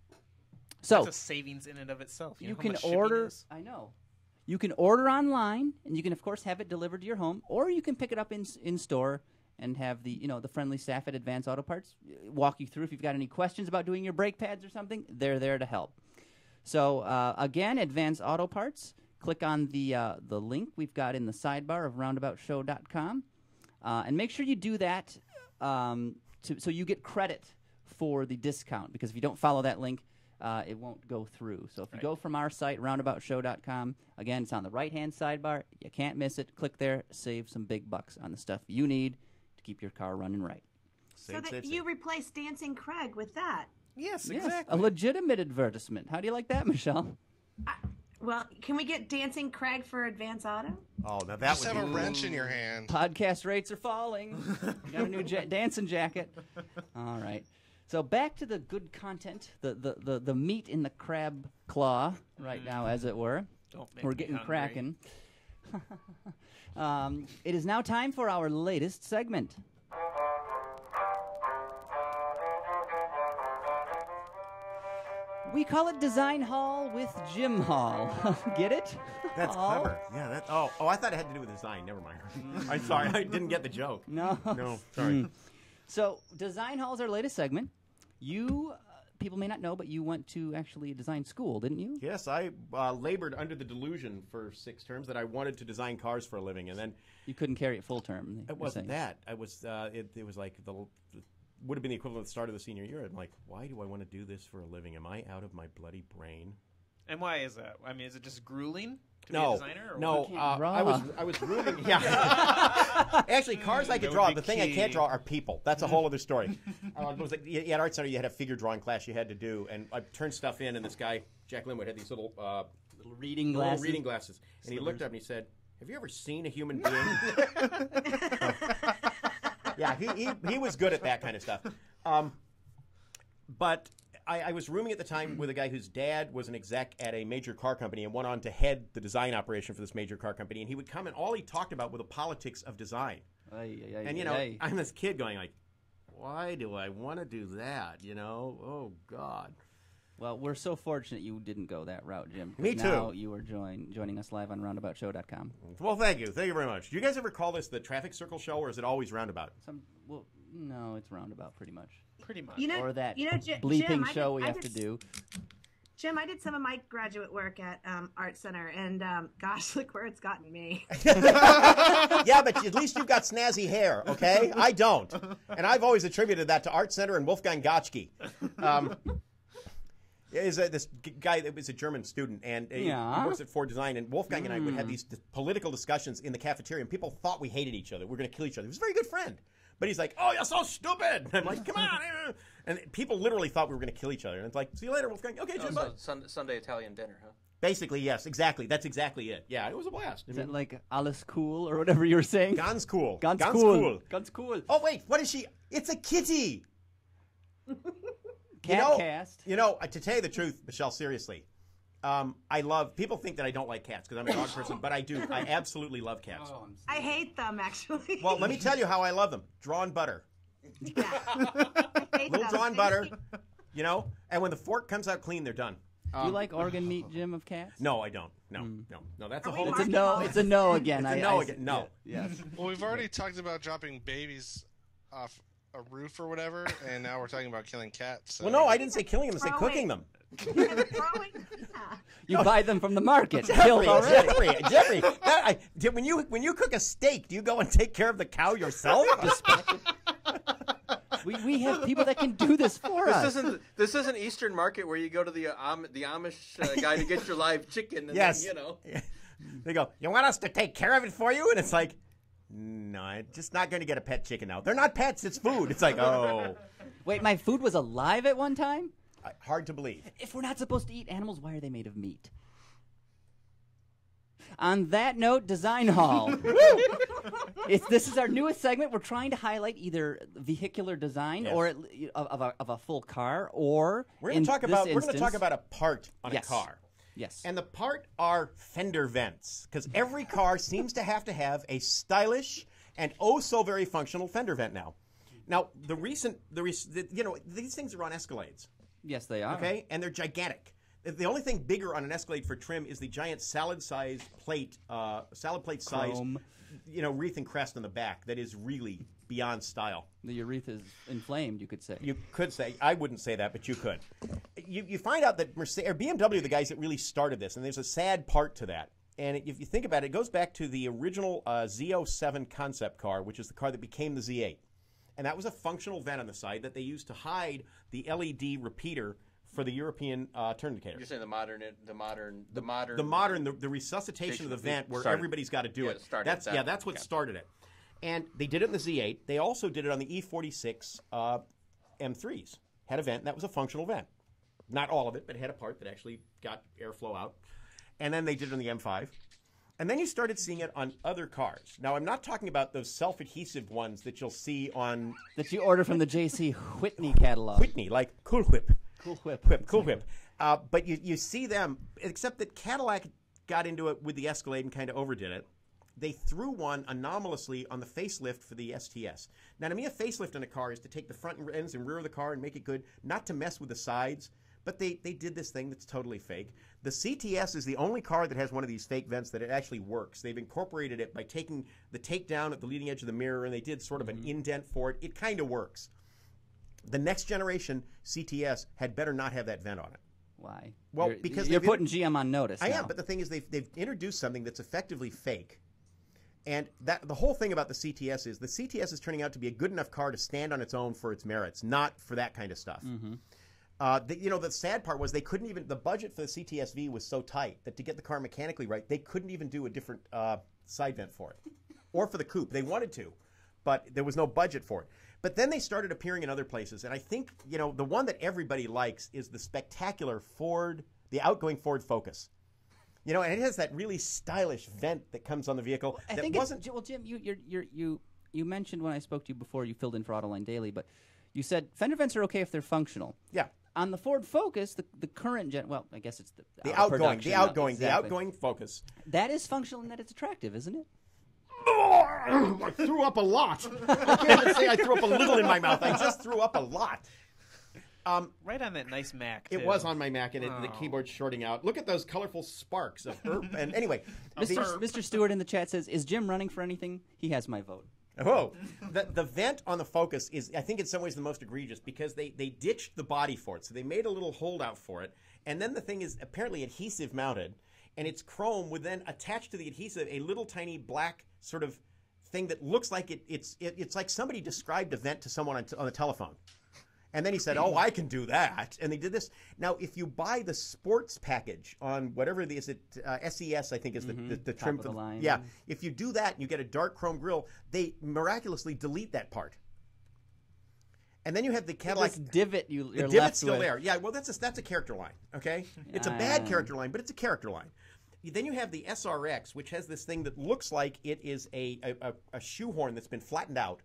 So That's a savings in and of itself. You know how can much shipping order. is? I know. You can order online, and you can of course have it delivered to your home, or you can pick it up in store and have the the friendly staff at Advance Auto Parts walk you through. If you've got any questions about doing your brake pads or something, they're there to help. So again, Advance Auto Parts. Click on the link we've got in the sidebar of roundaboutshow.com, and make sure you do that so you get credit for the discount. Because if you don't follow that link, it won't go through. So if you go from our site, roundaboutshow.com, again, it's on the right-hand sidebar. You can't miss it. Click there. Save some big bucks on the stuff you need to keep your car running right. So that you replace Dancing Craig with that. Yes, Yes, exactly. a legitimate advertisement. How do you like that, Michelle? Well, can we get Dancing Craig for Advance Auto? Oh, now that Just would have be a wrench in your hand. Podcast rates are falling. You got a new dancing jacket. All right. So back to the good content, the meat in the crab claw right now, as it were. Don't make We're me getting hungry. cracking. It is now time for our latest segment. We call it Design Hall with Jim Hall. Get it? That's Hall? clever. Yeah. That. Oh, I thought it had to do with design. Never mind. I'm sorry. I didn't get the joke. No. No. Sorry. So Design Hall is our latest segment. You, people may not know, but you went to actually a design school, didn't you? Yes, I labored under the delusion for 6 terms that I wanted to design cars for a living, and then You couldn't carry it full term. it wasn't that. I was. It was like the would have been the equivalent of the start of the senior year. I'm like, why do I want to do this for a living? Am I out of my bloody brain? And why is that? I mean, is it just grueling to No, be a designer? Or no. what? can't draw. I was rooming. Yeah. Actually, cars I could That draw. would be The thing I key. can't draw are people. That's a whole other story. It was like you had Art Center. You had a figure drawing class you had to do, and I turned stuff in, and this guy Jack Linwood had these little Reading little glasses. reading glasses, and he looked up and he said, "Have you ever seen a human being?" Yeah, he was good at that kind of stuff. But I was rooming at the time with a guy whose dad was an exec at a major car company and went on to head the design operation for this major car company. And he would come and all he talked about were the politics of design. And, I'm this kid going like, why do I want to do that? Oh, God. Well, we're so fortunate you didn't go that route, Jim. 'cause Me too. Now you are joining us live on roundaboutshow.com. Well, thank you. Thank you very much. Do you guys ever call this the traffic circle show, or is it always roundabout? No, it's Roundabout pretty much. Pretty much. Or that Jim, bleeping I show did- we I have did to do. Jim, I did some of my graduate work at Art Center, and gosh, look where it's gotten me. Yeah, but at least you've got snazzy hair, okay? I don't. And I've always attributed that to Art Center and Wolfgang Gotschke. This guy that was a German student, and he works at Ford Design, and Wolfgang and I would have these political discussions in the cafeteria, and people thought we hated each other. We were going to kill each other. He was a very good friend. But he's like, oh, you're so stupid. And I'm like, come on. And people literally thought we were going to kill each other. And it's like, see you later, Wolfgang. Okay, Jim, bye. Sunday Italian dinner, huh? Basically, yes, exactly. That's exactly it. Yeah, it was a blast. Is that like alles cool or whatever you were saying? Ganz cool. Ganz cool. Ganz cool. Oh, wait, what is she? It's a kitty. Catcast. To tell you the truth, Michelle, seriously, people think that I don't like cats because I'm a dog person, but I do. I absolutely love cats. I hate them, actually. Well, let me tell you how I love them. Drawn butter. Yeah. I hate Little them. drawn butter, and when the fork comes out clean, they're done. Do you like organ meat, Jim, of cats? No, I don't. No, that's a Are we whole... It's a no. It's a no again. It's a no again. No. Yes. Well, we've already talked about dropping babies off a roof or whatever, and now we're talking about killing cats. So. Well, no, I didn't say killing them. I said cooking them. You buy them from the market. Killed already. Jeffrey, when you cook a steak, do you go and take care of the cow yourself? We have people that can do this for us. This isn't Eastern Market where you go to the Amish guy to get your live chicken. And Yes. Then, They go, you want us to take care of it for you? And it's like, no, I'm just not going to get a pet chicken now. They're not pets. It's food. It's like, oh. Wait, my food was alive at one time? Hard to believe. If we're not supposed to eat animals, why are they made of meat? On that note, Design Hall. This is our newest segment. We're trying to highlight either vehicular design or of a full car, or we're going to talk about a part on a car. Yes. And the part are fender vents, because every car seems to have a stylish and oh so very functional fender vent now. Now, these things are on Escalades. Yes, they are. Okay, and they're gigantic. The only thing bigger on an Escalade for trim is the giant salad plate size, wreath and crest on the back. That is really beyond style. The wreath is inflamed, you could say. You could say. I wouldn't say that, but you could. You find out that BMW are the guys that really started this, and there's a sad part to that. And if you think about it, it goes back to the original Z07 concept car, which is the car that became the Z8. And that was a functional vent on the side that they used to hide the LED repeater for the European turn indicator. You're saying the resuscitation of the vent where everybody's got to do it. That's what started it. And they did it in the Z8. They also did it on the E46 M3s. Had a vent, and that was a functional vent. Not all of it, but it had a part that actually got airflow out. And then they did it on the M5. And then you started seeing it on other cars. Now, I'm not talking about those self-adhesive ones that you'll see on... That you order from the J.C. Whitney catalog. Whitney, like Cool Whip. Cool Whip. Cool Whip. But you see them, except that Cadillac got into it with the Escalade and kind of overdid it. They threw one anomalously on the facelift for the STS. Now, to me, a facelift in a car is to take the front ends and rear of the car and make it good, not to mess with the sides. But they did this thing that's totally fake. The CTS is the only car that has one of these fake vents that it actually works. They've incorporated it by taking the takedown at the leading edge of the mirror, and they did sort of an indent for it. It kind of works. The next generation CTS had better not have that vent on it. Why? Well, because you're putting GM on notice. I am, but the thing is they've introduced something that's effectively fake. And the whole thing about the CTS is the CTS is turning out to be a good enough car to stand on its own for its merits, not for that kind of stuff. Mm-hmm. The sad part was they couldn't even, the budget for the CTS-V was so tight that to get the car mechanically right, they couldn't even do a different side vent for it. Or for the coupe. They wanted to, but there was no budget for it. But then they started appearing in other places. And I think, the one that everybody likes is the spectacular the outgoing Ford Focus. And it has that really stylish vent that comes on the vehicle. Well, Jim, you mentioned when I spoke to you before, you filled in for Autoline Daily, but you said fender vents are okay if they're functional. Yeah. On the Ford Focus, the current gen, well, I guess it's the outgoing Focus. That is functional and that it's attractive, isn't it? I threw up a lot. I can't even say I threw up a little in my mouth. I just threw up a lot. Right on that nice Mac. It was on my Mac, and the keyboard's shorting out. Look at those colorful sparks of and anyway, Mr. Stewart in the chat says, "Is Jim running for anything? He has my vote." Whoa. The vent on the Focus is, I think, in some ways the most egregious because they ditched the body for it. So they made a little holdout for it. And then the thing is apparently adhesive mounted. And it's chrome with then attached to the adhesive a little tiny black sort of thing that looks like it's like somebody described a vent to someone on the telephone. And then he said, "Oh, I can do that." And they did this. Now, if you buy the sports package on whatever SES, I think is the trim of the line. Yeah, if you do that and you get a dark chrome grille, they miraculously delete that part. And then you have the Cadillac This divot you're the left divot's still with. there. Yeah, well, that's a character line. Okay, it's a bad character line, but it's a character line. Then you have the SRX, which has this thing that looks like it is a shoehorn that's been flattened out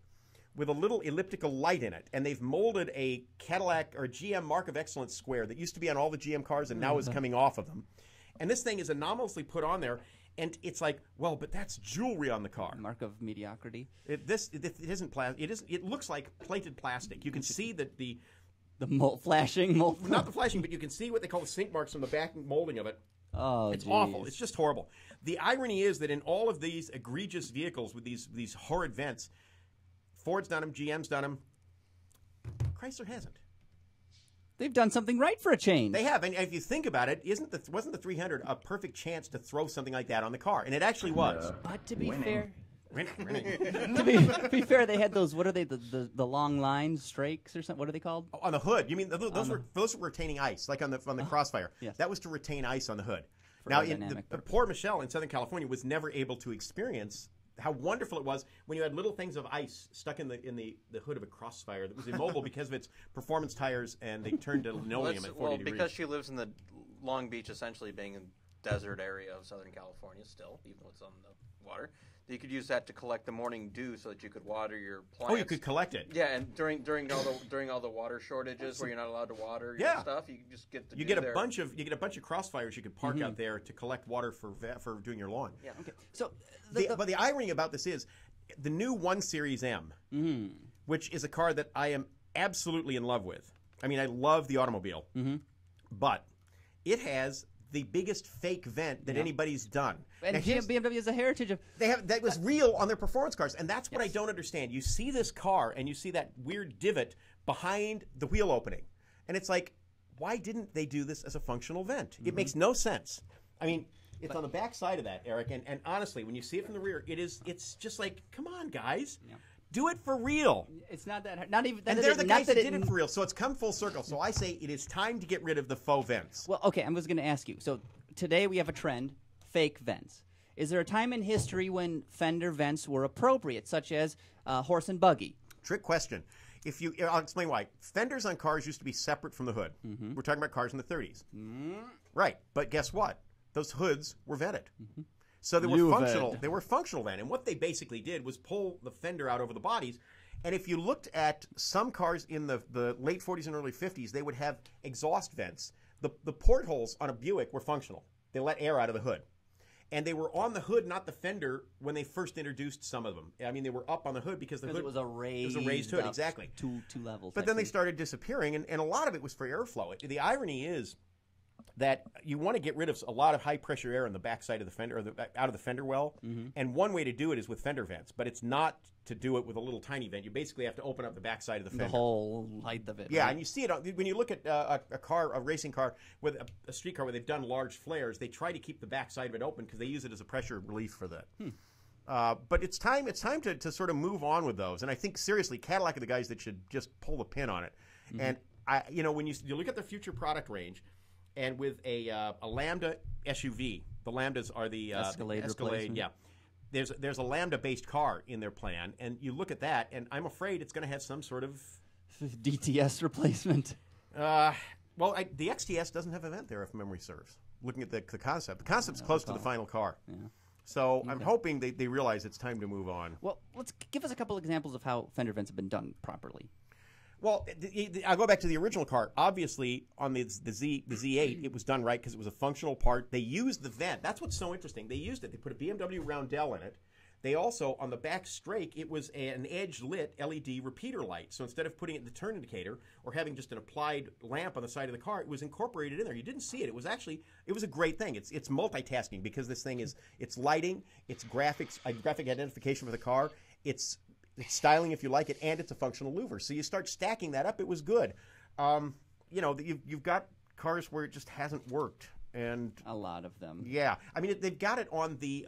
with a little elliptical light in it, and they've molded a Cadillac or GM Mark of Excellence square that used to be on all the GM cars and now is coming off of them. And this thing is anomalously put on there, and it's like, well, but that's jewelry on the car. Mark of mediocrity. It isn't plastic. It looks like plated plastic. You can see that the flashing mold. not the flashing, but you can see what they call the sink marks from the back molding of it. Oh, it's geez. awful. It's just horrible. The irony is that in all of these egregious vehicles with these horrid vents, Ford's done them, GM's done them. Chrysler hasn't. They've done something right for a change. They have, and if you think about it, wasn't the 300 a perfect chance to throw something like that on the car? And it actually was. But to be fair, Winning. to be fair, they had those. What are they? The long lines, strakes or something. What are they called? On the hood, you mean those were retaining ice, like on the Crossfire. Yes. That was to retain ice on the hood. For Now, aerodynamic the poor Michelle in Southern California was never able to experience how wonderful it was when you had little things of ice stuck in the hood of a Crossfire that was immobile because of its performance tires, and they turned to linoleum at 40 degrees. Because she lives in the Long Beach, essentially being a desert area of Southern California still, even with some of the water. You could use that to collect the morning dew so that you could water your plants. Oh, you could collect it. Yeah, and during all the water shortages where you're not allowed to water your stuff, you can just get the you get a bunch of Crossfires you could park out there to collect water for doing your lawn. Yeah. Okay. So, But the irony about this is the new 1 Series M, which is a car that I am absolutely in love with. I mean, I love the automobile, but it has the biggest fake vent that anybody's done. and Now, BMW has a heritage of. that was real on their performance cars, and that's what I don't understand. You see this car, and you see that weird divot behind the wheel opening, and it's like, why didn't they do this as a functional vent? It makes no sense. I mean, it's on the back side of that, Eric, and honestly, when you see it from the rear, it's just like, come on, guys. Yeah. Do it for real. It's not that hard. Not even. And they're the guys that did it for real, so it's come full circle. So I say it is time to get rid of the faux vents. Well, okay, I was going to ask you. So today we have a trend, fake vents. Is there a time in history when Fender vents were appropriate, such as horse and buggy? Trick question. I'll explain why. Fenders on cars used to be separate from the hood. We're talking about cars in the 30s. Right, but guess what? Those hoods were vented. So they were functional. They were functional then. And what they basically did was pull the fender out over the bodies. And if you looked at some cars in the late 40s and early 50s, they would have exhaust vents. The portholes on a Buick were functional. They let air out of the hood. And they were on the hood, not the fender, when they first introduced some of them. I mean, they were up on the hood because the hood it was a raised hood, exactly. Two levels. But then they started disappearing, and a lot of it was for airflow. The irony is that you want to get rid of a lot of high-pressure air in the backside of the fender, or out of the fender well, and one way to do it is with fender vents, but it's not to do it with a little tiny vent. You basically have to open up the backside of the fender. The whole height of it. Yeah, right? and you see it when you look at a racing car, with a street car where they've done large flares, they try to keep the backside of it open because they use it as a pressure relief for that. But it's time to sort of move on with those, and I think seriously, Cadillac are the guys that should just pull the pin on it. And when you look at their future product range, and with a Lambda SUV, the Lambdas are the Escalade. Yeah, there's a Lambda-based car in their plan, and you look at that, and I'm afraid it's going to have some sort of DTS replacement. The XTS doesn't have a vent there, if memory serves. Looking at the concept, the concept's close to the final car. Yeah. So I'm hoping they realize it's time to move on. Well, let's give us a couple examples of how fender vents have been done properly. Well, I'll go back to the original car. Obviously, on the Z8, it was done right because it was a functional part. They used the vent. That's what's so interesting. They used it. They put a BMW roundel in it. They also, on the back strake, it was an edge-lit LED repeater light. So instead of putting it in the turn indicator or having just an applied lamp on the side of the car, it was incorporated in there. You didn't see it. It was a great thing. It's multitasking because this thing it's lighting, it's graphics, graphic identification for the car. It's It's styling if you like it, and it's a functional louver. So you start stacking that up. It was good. You've got cars where it just hasn't worked, and a lot of them. Yeah, I mean they've got it on the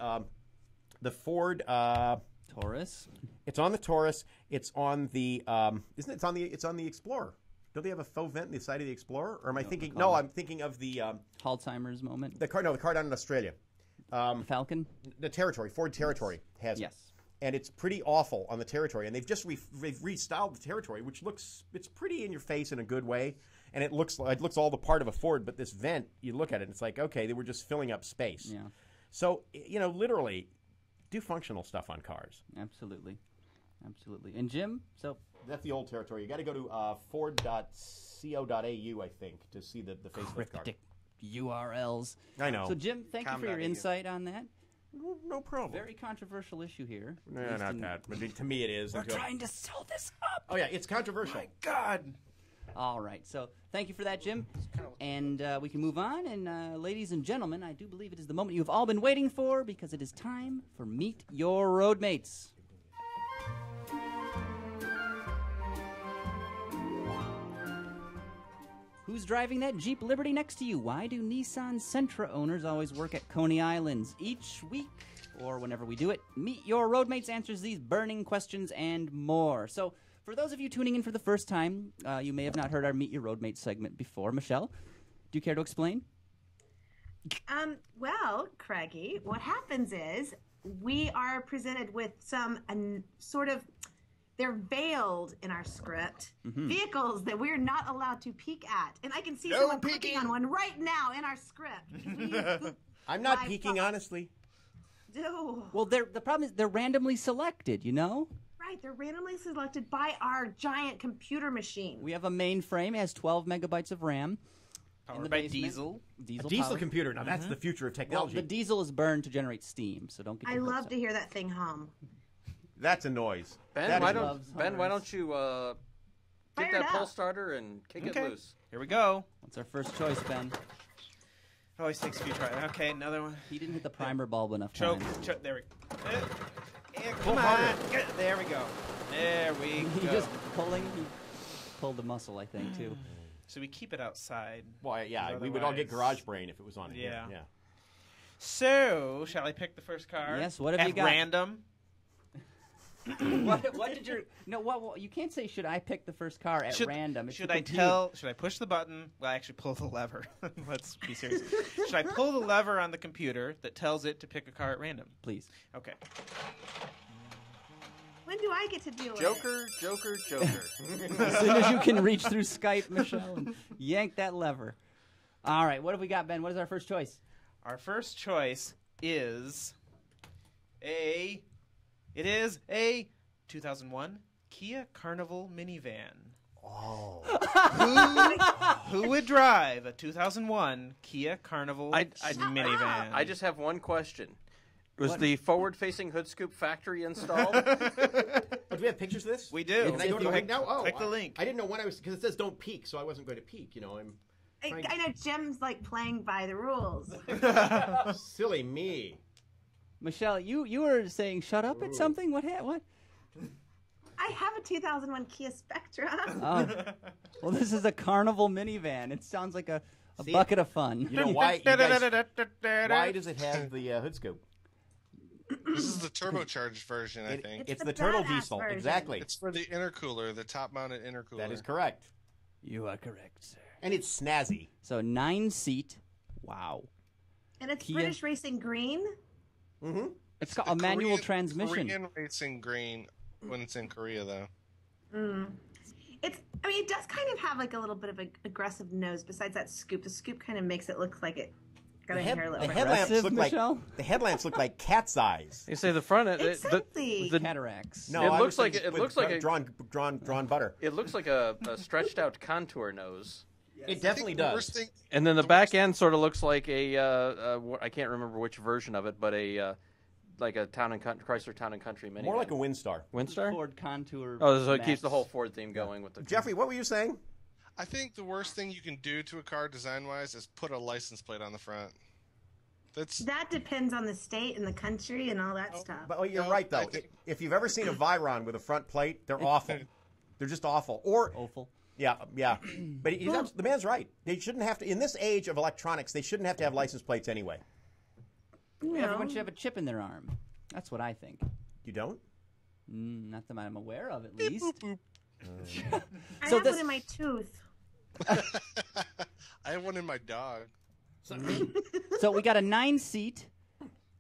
Ford Taurus. It's on the Taurus. It's on the isn't it? It's on the Explorer. Don't they have a faux vent on the side of the Explorer? Or am I thinking? No, I'm thinking of the Alzheimer's moment. The car down in Australia. The Falcon. The Territory, Ford Territory has it. And it's pretty awful on the Territory. And they've just they've restyled the Territory, which it's pretty in your face in a good way. And it looks all the part of a Ford, but this vent, you look at it, and it's like, okay, they were just filling up space. Yeah. So, literally, do functional stuff on cars. Absolutely. And Jim, so that's the old Territory. You got to go to ford.co.au, I think, to see the facelift car. URLs. I know. So Jim, thank you for your insight on that. No problem. Very controversial issue here. No, not that. But to me, it is. We're trying to sell this up. Oh yeah, it's controversial. My God. All right, so thank you for that, Jim. And we can move on. And ladies and gentlemen, I do believe it is the moment you've all been waiting for, because it is time for Meet Your Roadmates. Who's driving that Jeep Liberty next to you? Why do Nissan Sentra owners always work at Coney Islands? Each week, or whenever we do it, Meet Your Roadmates answers these burning questions and more. So, for those of you tuning in for the first time, you may have not heard our Meet Your Roadmates segment before. Michelle, do you care to explain? Well, Craigie, what happens is we are presented with some sort of, they're veiled in our script, vehicles that we're not allowed to peek at. And I can see someone clicking on one right now in our script. I'm not peeking, honestly. Well, the problem is they're randomly selected, Right, they're randomly selected by our giant computer machine. We have a mainframe. It has 12 megabytes of RAM. Powered by diesel. A diesel computer. Now, that's the future of technology. Well, the diesel is burned to generate steam, so don't get your I love hopes to hear that thing hum. That's a noise. Ben, why don't you get that pull starter and kick it loose? Here we go. That's our first choice, Ben. It always takes a few tries. Okay, another one. He didn't hit the primer bulb enough time. Choke. There we go. Come on. There we go. There we go. He pulled the muscle, I think, too. So we keep it outside. Well, yeah, we would all get garage brain if it was on it. Yeah. So, shall I pick the first car? Yes, what have you got? At random? What did your... No, what you can't say, should I pick the first car at random. Should I push the button? Well, actually pull the lever. Let's be serious. Should I pull the lever on the computer that tells it to pick a car at random? Please. Okay. When do I get to deal with Joker. As soon as you can reach through Skype, Michelle, and yank that lever. All right, what have we got, Ben? What is our first choice? Our first choice is a 2001 Kia Carnival minivan. Oh. Who would drive a 2001 Kia Carnival minivan? I just have one question. Was the forward-facing hood scoop factory installed? But do we have pictures of this? We do. Can I go to the link now? Oh, click the link. I didn't know when I was, because it says don't peek, so I wasn't going to peek. I know Jim's playing by the rules. Silly me. Michelle, you were saying shut up at something? What? I have a 2001 Kia Spectra. Oh. Well, this is a Carnival minivan. It sounds like a bucket of fun. You know why? Why does it have the hood scoop? This is the turbocharged version, I think. It's the turtle diesel. Version. Exactly. It's for the intercooler, the top-mounted intercooler. That is correct. You are correct, sir. And it's snazzy. So 9-seat. Wow. And it's Kia. British Racing Green. Mm-hmm. It's got a manual transmission. Korean Racing Green when it's in Korea, though. It does kind of have a little bit of an aggressive nose. Besides that scoop, the scoop kind of makes it look like it. The headlamps look like cat's eyes. You say the front exactly. the cataracts. No, it looks like a drawn butter. It looks like a stretched out contour nose. Yes. It definitely does. And then the back end sort of looks like a I can't remember which version of it, but like a Chrysler Town and Country minivan. More like a Windstar. Windstar? Ford Contour. Oh, so it keeps the whole Ford theme going with the. Jeffrey, what were you saying? I think the worst thing you can do to a car design-wise is put a license plate on the front. That depends on the state and the country and all that stuff. But you're right, though. If you've ever seen a Viron with a front plate, they're awful. They're just awful. Or Awful. Yeah. But the man's right. They shouldn't have to. In this age of electronics, they shouldn't have to have license plates anyway. Everyone should have a chip in their arm. That's what I think. You don't? Not that I'm aware of, at least. I So have this- one in my tooth. I have one in my dog. So we got a 9-seat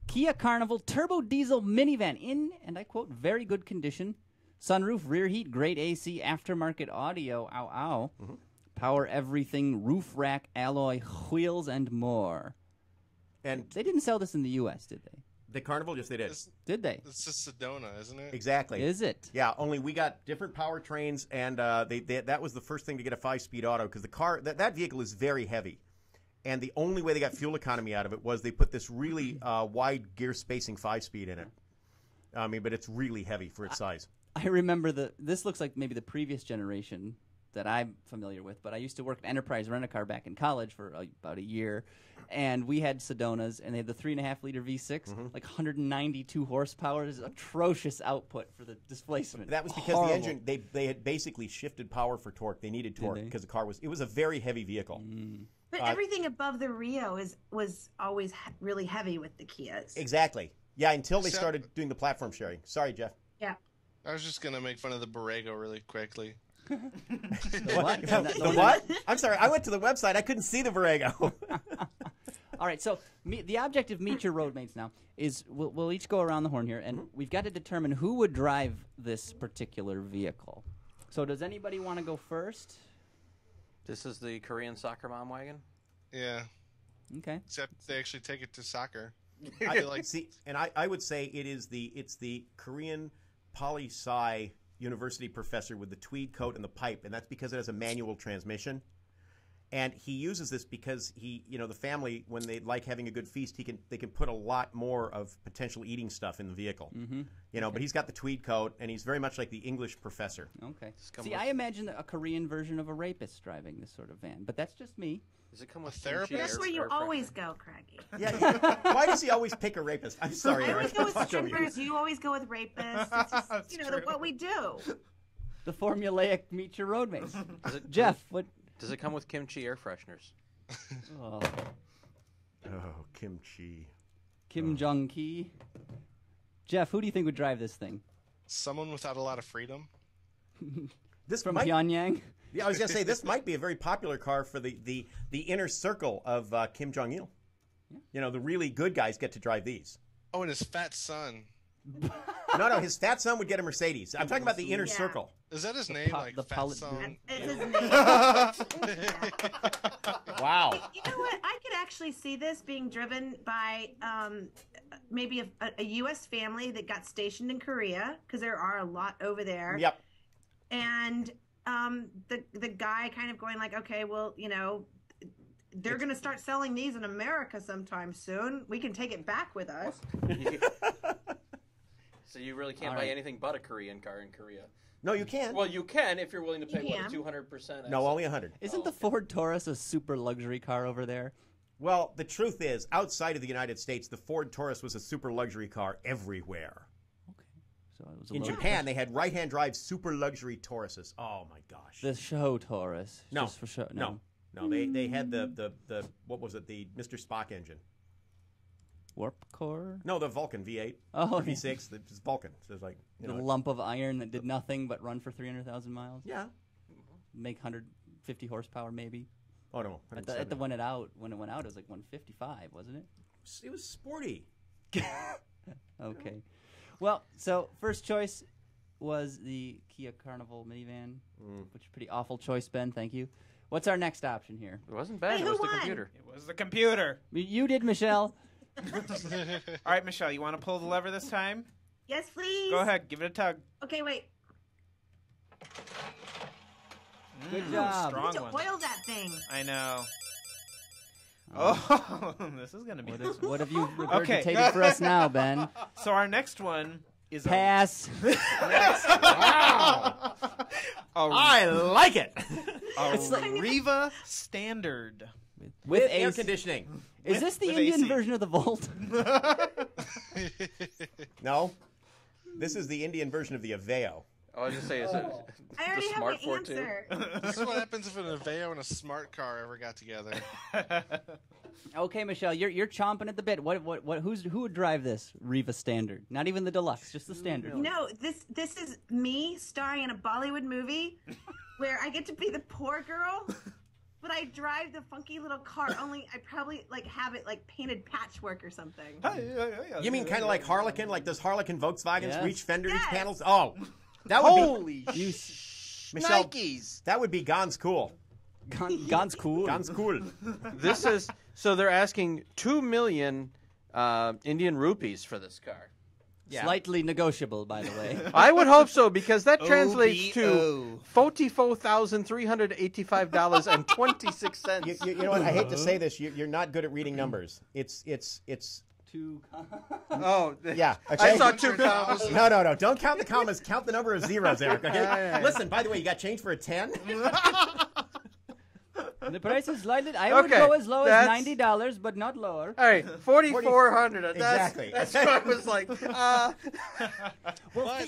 Kia Carnival turbo diesel minivan in, and I quote, very good condition. Sunroof, rear heat, great AC, aftermarket audio, ow, ow. Power everything, roof rack, alloy, wheels, and more. And They didn't sell this in the U.S., did they? the Carnival, yes, they did. Did they? It's just Sedona, isn't it? Exactly. Is it? Yeah, only we got different powertrains, and that was the first thing to get a 5-speed auto, because the car, that vehicle is very heavy. And the only way they got fuel economy out of it was they put this really wide gear spacing 5-speed in it. I mean, but it's really heavy for its size. I remember this looks like maybe the previous generation that I'm familiar with, but I used to work at Enterprise Rent-A-Car back in college for about a year, and we had Sedonas, and they had the 3.5-liter V6, like 192 horsepower. This is atrocious output for the displacement. That was because Horrible. the engine, they had basically shifted power for torque. They needed torque they? because the car was a very heavy vehicle. But everything above the Rio was always really heavy with the Kias. Exactly. Yeah, until they Except- started doing the platform sharing. Sorry, Jeff. Yeah. I was just gonna make fun of the Borrego really quickly. The what? The what? I'm sorry. I went to the website. I couldn't see the Borrego. All right, so the object of Meet Your Roadmates now is we'll each go around the horn here, and we've got to determine who would drive this particular vehicle. So does anybody want to go first? This is the Korean soccer mom wagon. Yeah, Okay. except they actually take it to soccer. I see, and I would say it's the Korean poli-sci university professor with the tweed coat and the pipe, and that's because it has a manual transmission. And he uses this because the family, when they like having a good feast, they can put a lot more of potential eating stuff in the vehicle. But he's got the tweed coat, and he's very much like the English professor. Okay. come See, with- I imagine a Korean version of a rapist driving this sort of van, but that's just me. Does it come with therapist? kimchi That's air- where you air always freshener? go, Craigie. Yeah. Why does he always pick a rapist? I'm sorry, I always Eric. go with Talk over you. strippers. You always go with rapists. It's just, what we do. The formulaic Meet Your Roadmates. Jeff, what? Does it come with kimchi air fresheners? Oh, Oh, kimchi. Kim Jong-ki. Jeff, who do you think would drive this thing? Someone without a lot of freedom. This From might, Pyongyang? Yeah, I was gonna say this might be a very popular car for the inner circle of Kim Jong Il. The really good guys get to drive these. Oh, and his fat son. No, his fat son would get a Mercedes. I'm talking about the inner Yeah. circle. Is that his name? Like the fat polit- son? It's his name. Wow. You know what? I could actually see this being driven by maybe a U.S. family that got stationed in Korea, because there are a lot over there. Yep. And the guy kind of going like, okay, well, they're going to start selling these in America sometime soon. We can take it back with us. So you really can't All buy right. anything but a Korean car in Korea. No, you can. Well, you can if you're willing to pay You can. 200%. No, only 100. Isn't the Ford Taurus a super luxury car over there? Well, the truth is, outside of the United States, the Ford Taurus was a super luxury car everywhere. So it was a In little- Japan, they had right-hand drive super luxury Tauruses. Oh my gosh. The show Taurus. No, Just for show. No, they had the what was it? The Mr. Spock engine. Warp core? No, the Vulcan V8. Oh, V6. It's Vulcan. So it's like The lump of iron that did nothing but run for 300,000 miles. Yeah. Make 150 horsepower maybe. Oh no. At the when it went out, it was like 155, wasn't it? It was sporty. Okay. Well, so first choice was the Kia Carnival minivan, which is a pretty awful choice, Ben. Thank you. What's our next option here? It wasn't bad. Hey, it was who the won? computer. It was the computer. You did, Michelle. All right, Michelle, you want to pull the lever this time? Yes, please. Go ahead, give it a tug. Okay, wait. Good job. Strong To one. oil that thing. I know. Oh, this is gonna be. What have you Okay. regurgitated for us now, Ben? So our next one is Pass. I like it. a Riva Standard. With air AC. conditioning. Is this the with Indian AC. version of the Volt? No, this is the Indian version of the Aveo. I was just say, is it I already the have my Smart 4 too? answer. This is what happens if an Aveo and a smart car ever got together. Okay, Michelle, you're chomping at the bit. Who would drive this Riva Standard? Not even the deluxe, just the standard. No, this is me starring in a Bollywood movie where I get to be the poor girl, but I drive the funky little car. Only I probably have it painted patchwork or something. You mean kind of like Harlequin? Like those Harlequin Volkswagens Yes. reach fender each Yes. panels? Oh, that would Holy be Michelle. Nikes! That would be Gon's cool. Gon's cool. Gon's cool. This is so they're asking 2 million Indian rupees for this car. Yeah. Slightly negotiable, by the way. I would hope so because that translates to OBO. $44,385.26. You know what? I hate to say this. You're not good at reading numbers. It's Two. Oh, yeah. Okay? I saw 2 commas. No. Don't count the commas. Count the number of zeros, Eric. Okay. Listen. By the way, you got change for a 10? The price is slightly. I would Okay, go as low as that's- $90, but not lower. All right, 4,400. Exactly. That's what I was like. But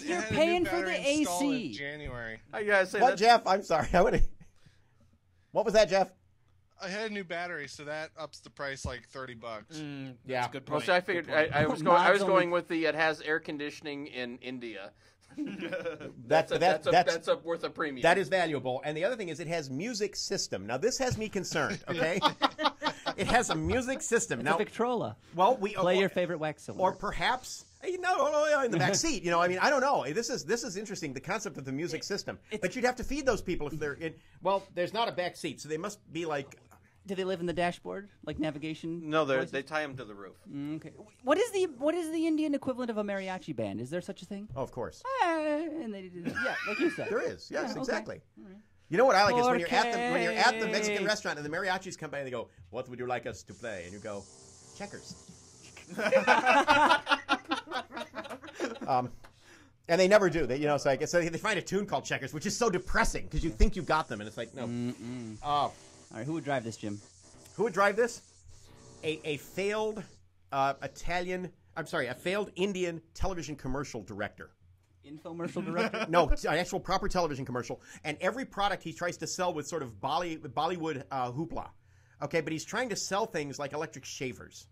you're it had a new paying for battery the installed in AC. January. I gotta say What, that. Jeff? I'm sorry. What was that, Jeff? I had a new battery, so that ups the price like $30. Yeah. That's a good Well, point. see, I figured Good point. I was going. I was Mine's going only- with the. It has air conditioning in India. That's Worth a premium. that is valuable. And the other thing is, it has music system. Now, this has me concerned. Okay. It has a music system. It's Now, a Victrola. well, we Play your favorite wax cylinder. or perhaps in the back seat. I mean, I don't know. This is interesting. The concept of the music system. But you'd have to feed those people if they're in. Well, there's not a back seat, so they must be like. Do they live in the dashboard, like navigation? no, voices? they tie them to the roof. Okay. What is the Indian equivalent of a mariachi band? Is there such a thing? Oh, of course. And they did, yeah, like you said. There is. Yes, okay. exactly. You know what I like is when you're at the Okay. Mexican restaurant and the mariachis come by and they go, "What would you like us to play?" And you go, "Checkers." And they never do. So they find a tune called Checkers, which is so depressing because you think you got them, and it's like, no. All right, who would drive this, Jim? Who would drive this? A failed a failed Indian television commercial director. Infomercial director? No, an actual proper television commercial. And every product he tries to sell with sort of Bollywood hoopla. Okay, but he's trying to sell things like electric shavers.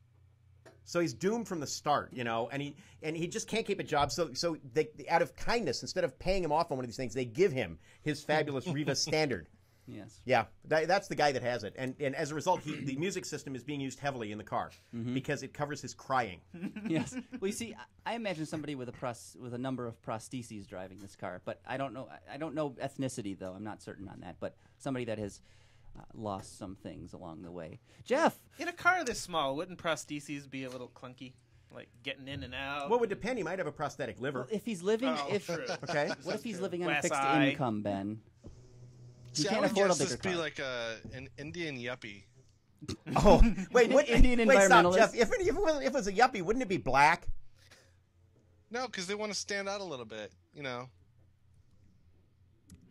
So he's doomed from the start, and he just can't keep a job. So they, out of kindness, instead of paying him off on one of these things, they give him his fabulous Riva Standard. Yes. Yeah, that's the guy that has it. And as a result, the music system is being used heavily in the car because it covers his crying. Yes. Well, you see, I imagine somebody with a number of prostheses driving this car, but I don't know ethnicity though. I'm not certain on that, but somebody that has lost some things along the way. Jeff, In a car this small, wouldn't prostheses be a little clunky? Like getting in and out? Well, it would depend. He might have a prosthetic liver. well, if he's living, True. Okay. what if he's living on a Glass fixed eye. income, Ben? He See, I can't would afford a guess bigger this be car. like an Indian yuppie. Oh, wait, Indian wait, stop, environmentalist. Jeff. If it was a yuppie, wouldn't it be black? No, because they want to stand out a little bit,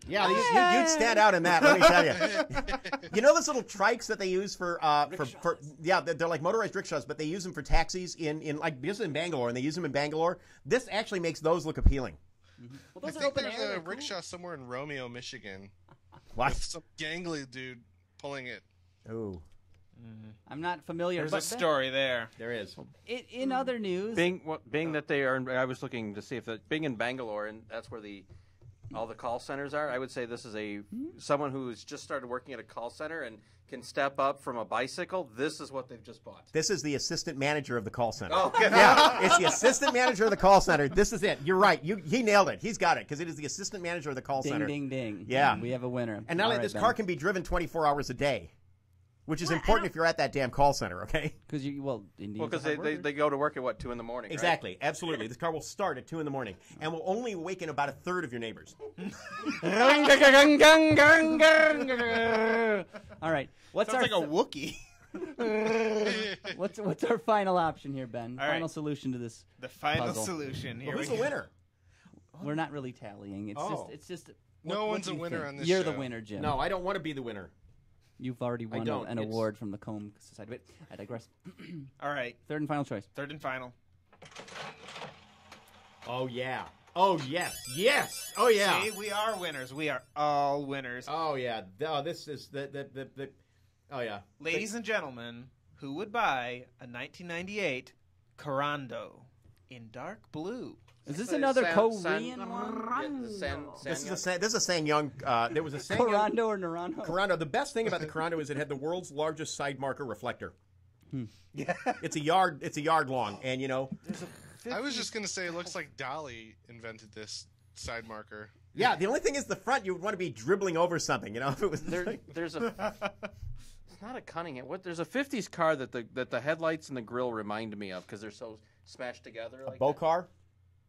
Yeah, you'd stand out in that. Let me tell you. You know those little trikes that they use for they're like motorized rickshaws, but they use them for taxis in Bangalore, and they use them in Bangalore. This actually makes those look appealing. Well, I those are think open there's air. a they're cool. rickshaw somewhere in Romeo, Michigan. What? With some gangly dude pulling it. Ooh, I'm not familiar. There's but a story there. there is. In other news, Being that they are, I was looking to see if being in Bangalore, and that's where all the call centers are. I would say this is someone who's just started working at a call center and can step up from a bicycle. This is what they've just bought. This is the assistant manager of the call center. Oh, okay. Yeah, it's the assistant manager of the call center. This is it. You're right. He nailed it. He's got it because it is the assistant manager of the call ding, center. ding, ding. Yeah. We have a winner. And not only this car can be driven 24 hours a day, which is important if you're at that damn call center. Okay. Because Indians Because are hard workers. they go to work at 2 in the morning. Right? Exactly. Absolutely. This car will start at 2 in the morning and will only awaken about a third of your neighbors. All right. What's Sounds our like a Wookiee. what's our final option here, Ben? All right. Final solution to this. The final Puzzle. solution. Here Well, who's we the go. winner? We're not really tallying. It's Oh. just. No what one's do a you winner think? on this You're show. the winner, Jim. No, I don't want to be the winner. You've already won don't. an It's- award from the Comb Society. Wait, I digress. All right. Third and final choice. Third and final. Oh yeah. Oh yes. Yes. Oh yeah. See, we are winners. We are all winners. Oh yeah. Oh, this is the. Oh yeah. Ladies and gentlemen, who would buy a 1998 Corando in dark blue? Is this another Korean one? This is a SsangYong. There was a SsangYong. Corando or Narano? Corando. The best thing about the Corando is it had the world's largest side marker reflector. Yeah. It's a yard long, and you know. I was just gonna say, it looks like Dolly invented this side marker. Yeah, the only thing is the front. You would want to be dribbling over something, you know. If it was There's a. It's not a Cunningham. There's a '50s car that the headlights and the grill remind me of because they're so smashed together. Like Bow car.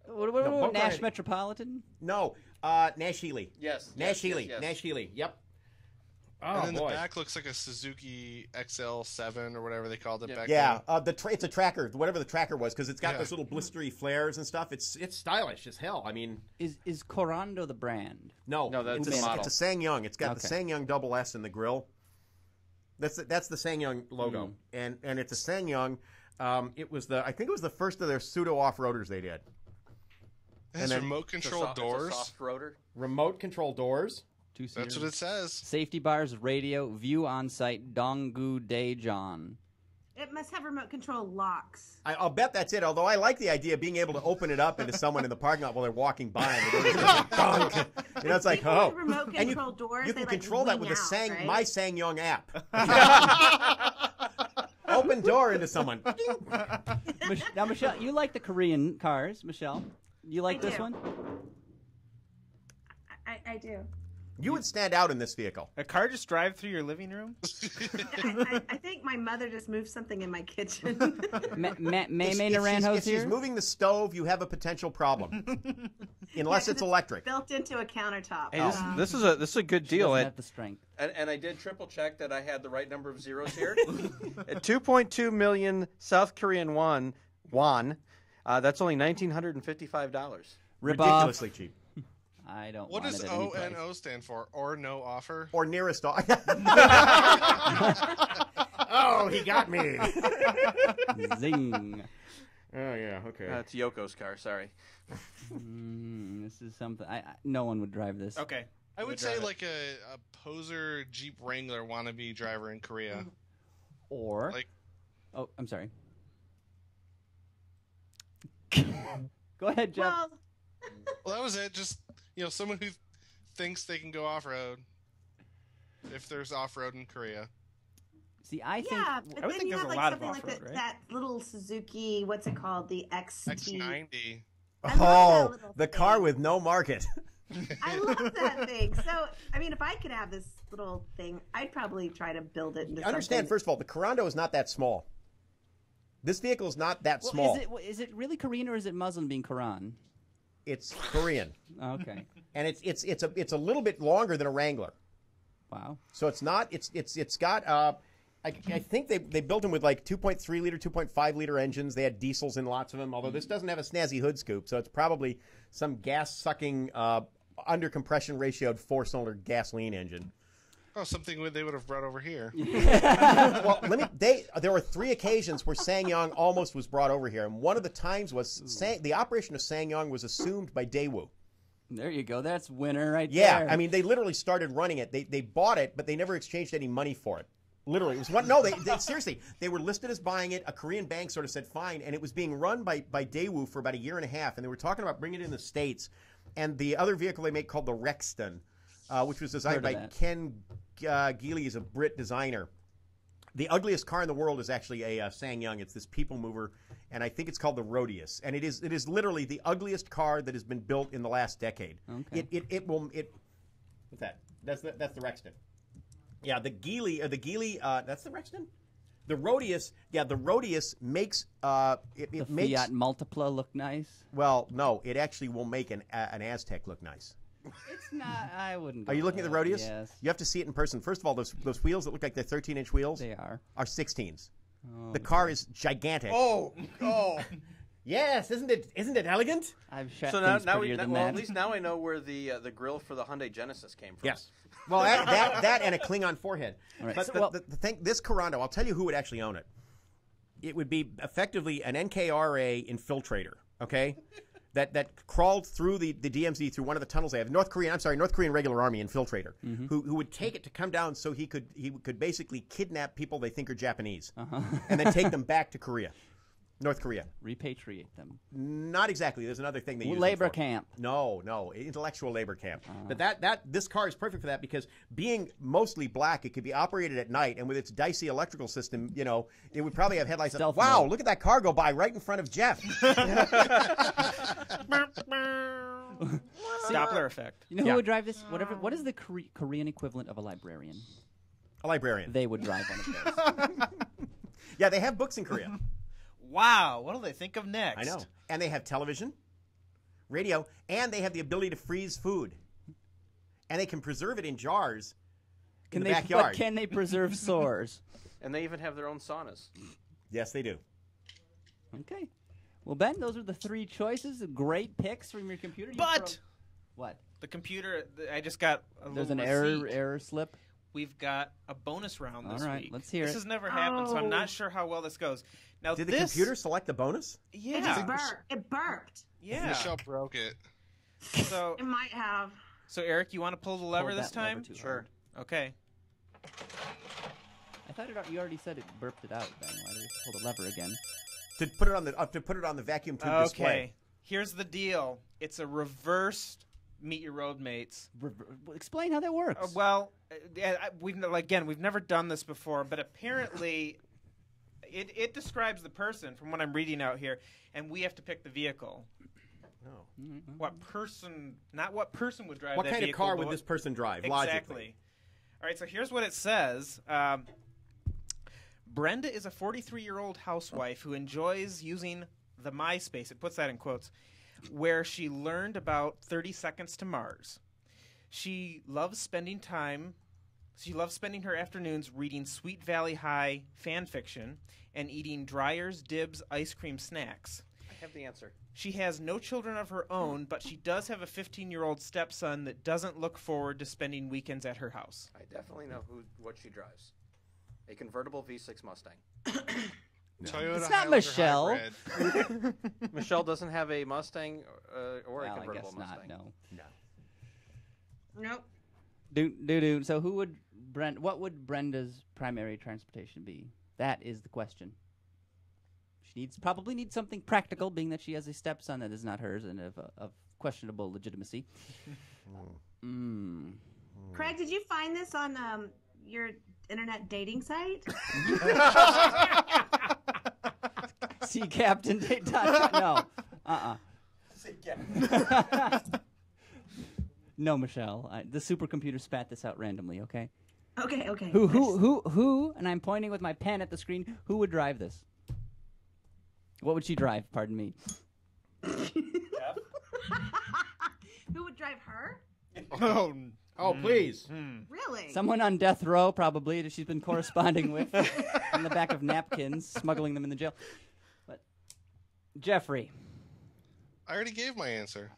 What, Boca Nash had- Metropolitan? No, Nash Healy. Yes. Nash Healy. Yes. Nash Healy. Yep. Oh And then boy. the back looks like a Suzuki XL7 or whatever they called it back Yeah, then. it's a tracker, whatever the tracker was, because it's got Yeah. those little blistery flares and stuff. It's stylish as hell. I mean, Is Corando the brand? no, that's it's the model. It's a SsangYong. It's got the Okay. SsangYong double S in the grill. That's the SsangYong logo, and it's a SsangYong. I think it was the first of their pseudo off-roaders they did. It has and then- remote control It's a doors. soft rotor. Remote control doors. Two-seater. That's what it says. Safety bars, radio, view on-site, Donggu Daejeon. It must have remote control locks. I'll bet that's it. Although I like the idea of being able to open it up into someone in the parking lot while they're walking by. And the doors just go dunk. You know, it's like, People oh. with remote And control doors, you they can like control that wing with the out, right? my SsangYong app. Open door into someone. Now, Michelle, you like the Korean cars. Michelle, you like I this do. one? I do. You would stand out in this vehicle. A car just drive through your living room? I think my mother just moved something in my kitchen. May If Naranjo's she's here? moving the stove, you have a potential problem. Unless Yeah, it's 'cause electric. built into a countertop. Hey, this is a good deal. Doesn't have the strength. And I did triple check that I had the right number of zeros here. At 2.2 million South Korean won. That's only $1,955. Rip off. Ridiculously cheap. I don't What want does it at any price. ONO stand for? Or no offer? Or nearest dog. Oh, he got me. Zing. Oh, yeah, okay. It's Yoko's car, sorry. This is something. No one would drive this. Okay. I would say like a poser Jeep Wrangler wannabe driver in Korea. Or. Like- Oh, I'm sorry. Go ahead, Jeff. Well, Well, that was it. Just, someone who thinks they can go off-road if there's off-road in Korea. See, I think. yeah, but I would then think you there's have a like lot of something like off-road, right? that little Suzuki, what's it called? The XT. X90. I love that Oh, little the thing. car with no market. I love that thing. So, I mean, if I could have this little thing, I'd probably try to build it into Understand, something. first of all, the Corando is not that small. This vehicle is not that Well, small. is it really Korean or is it Muslim being Quran? It's Korean. Okay. And it's a little bit longer than a Wrangler. Wow. So it's not. It's got. I think they built them with like 2.3 liter, 2.5 liter engines. They had diesels in lots of them. Although this doesn't have a snazzy hood scoop, so it's probably some gas sucking, under compression ratioed 4-cylinder gasoline engine. Oh, something they would have brought over here. Well, there were 3 occasions where SsangYong almost was brought over here, and one of the times was the operation of SsangYong was assumed by Daewoo. There you go. That's winner right Yeah, there. I mean, they literally started running it. They bought it, but they never exchanged any money for it. Literally, it was one. No, they seriously, they were listed as buying it. A Korean bank sort of said fine, and it was being run by Daewoo for about a year and a half, and they were talking about bringing it in the States. And the other vehicle they made called the Rexton, which was designed Heard by of that. Ken Geely, is a Brit designer. The ugliest car in the world is actually a SsangYong. It's this people mover, and I think it's called the Rodius. And it is literally the ugliest car that has been built in the last decade. Okay. What's that? That's the Rexton. Yeah, the Geely. That's the Rexton. The Rodius. Yeah, the Rodius makes the makes. Fiat Multipla look nice. Well, no, it actually will make an Aztec look nice. It's not. I wouldn't. Go Are you looking at the Rodius? Yes. You have to see it in person. First of all, those wheels that look like they're 13-inch wheels They are. 16s. Oh, The car is gigantic. Oh. Yes, isn't it elegant? I've shot So things now prettier than well, that. at least now I know where the grill for the Hyundai Genesis came from. Yes. Well, that and a Klingon forehead. All right, But so, the thing, this Corando, I'll tell you who would actually own it. It would be effectively an NKRA infiltrator, okay? That crawled through the DMZ through one of the tunnels they have. North Korean regular army infiltrator, who would take it to come down so he could basically kidnap people they think are Japanese, and then take them back to Korea. North Korea. Repatriate them. Not exactly. There's another thing they use. Labor them for. camp. No, intellectual labor camp. But this car is perfect for that because being mostly black, it could be operated at night, and with its dicey electrical system, it would probably have headlights. Stealth Wow, mode. look at that car go by right in front of Jeff. Doppler effect. You know who would drive this? What is the Korean equivalent of a librarian? A librarian. They would drive one of those. Yeah, they have books in Korea. Wow, what'll they think of next? I know. And they have television, radio, and they have the ability to freeze food. And they can preserve it in jars in the backyard. But can they preserve sores? And they even have their own saunas. Yes, they do. Okay. Well, Ben, those are the 3 choices. Great picks from your computer. What? The computer, I just got a There's little an receipt. error slip. We've got a bonus round this All right, week. let's hear this it. has never happened, so I'm not sure how well this goes. Now, Did the computer select the bonus? It just Yeah. burped. It burped. Yeah. Michelle broke it. So, It might have. Eric, you want to pull the lever Hold this that lever time? too Sure. hard. Okay. I thought you already said it burped it out, Ben. Why do we pull the lever again? To put it on the vacuum tube display. Okay. Here's the deal. It's a reversed Meet Your Roadmates. Explain how that works. We've never done this before, but apparently it describes the person from what I'm reading out here, and we have to pick the vehicle. Oh. Not what person would drive What that kind of vehicle, car but would this person drive, Exactly. logically? All right, so here's what it says. Brenda is a 43-year-old housewife who enjoys using the MySpace, it puts that in quotes, where she learned about 30 Seconds to Mars. She loves spending her afternoons reading Sweet Valley High fan fiction and eating Dreyer's Dibs ice cream snacks. I have the answer. She has no children of her own, but she does have a 15-year-old stepson that doesn't look forward to spending weekends at her house. I definitely know what she drives. A convertible V6 Mustang. Toyota It's not Highlander Michelle. Hybrid. Michelle doesn't have a Mustang or a Well, I convertible guess Mustang. not. Nope. No. So what would Brenda's primary transportation be? That is the question. She probably needs something practical, being that she has a stepson that is not hers and of questionable legitimacy. Craig, did you find this on your internet dating site? See Captain No. No, Michelle. The supercomputer spat this out randomly, okay? Okay. Who, and I'm pointing with my pen at the screen, who would drive this? What would she drive? Pardon me. Who would drive her? Oh, please. Really? Someone on death row, probably, that she's been corresponding with in the back of napkins, smuggling them in the jail. But Jeffrey. I already gave my answer.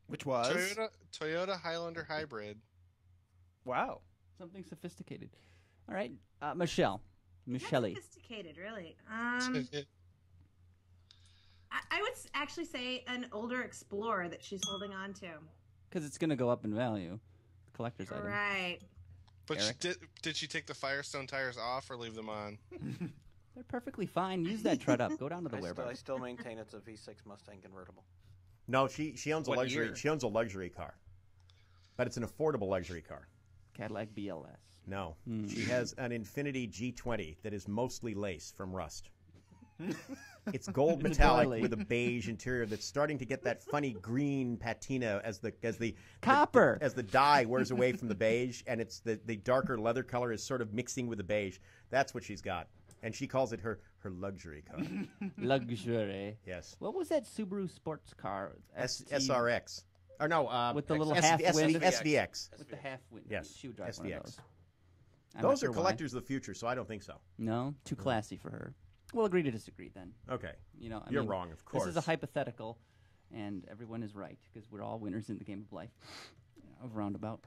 Which was? Toyota Highlander Hybrid. Wow. Something sophisticated. All right. Michelle. Not sophisticated, really. I would actually say an older Explorer that she's holding on to. Because it's going to go up in value. The collector's item. Right. But Eric? did she take the Firestone tires off or leave them on? They're perfectly fine. Use that tread up. Go down to the I warehouse. still maintain it's a V6 Mustang convertible. No, she owns a What luxury. year? She owns a luxury car, but it's an affordable luxury car. Cadillac BLS. No, she has an Infiniti G20 that is mostly lace from rust. It's gold The metallic doily. with a beige interior that's starting to get that funny green patina as the Copper. as the dye wears away from the beige, and it's the darker leather color is sort of mixing with the beige. That's what she's got, and she calls it her luxury car. Luxury. Yes, What was that Subaru sports car? SRX. Or no, With the little S- half S- wind. SVX. With the half wind. Yes, She would drive one of SVX. those. I'm not Those sure are why. collectors of the future, so I don't think so. No? Too classy for her. We'll agree to disagree then. Okay. You know, You're wrong, of course. This is a hypothetical, and everyone is right because we're all winners in the game of life of Roundabout.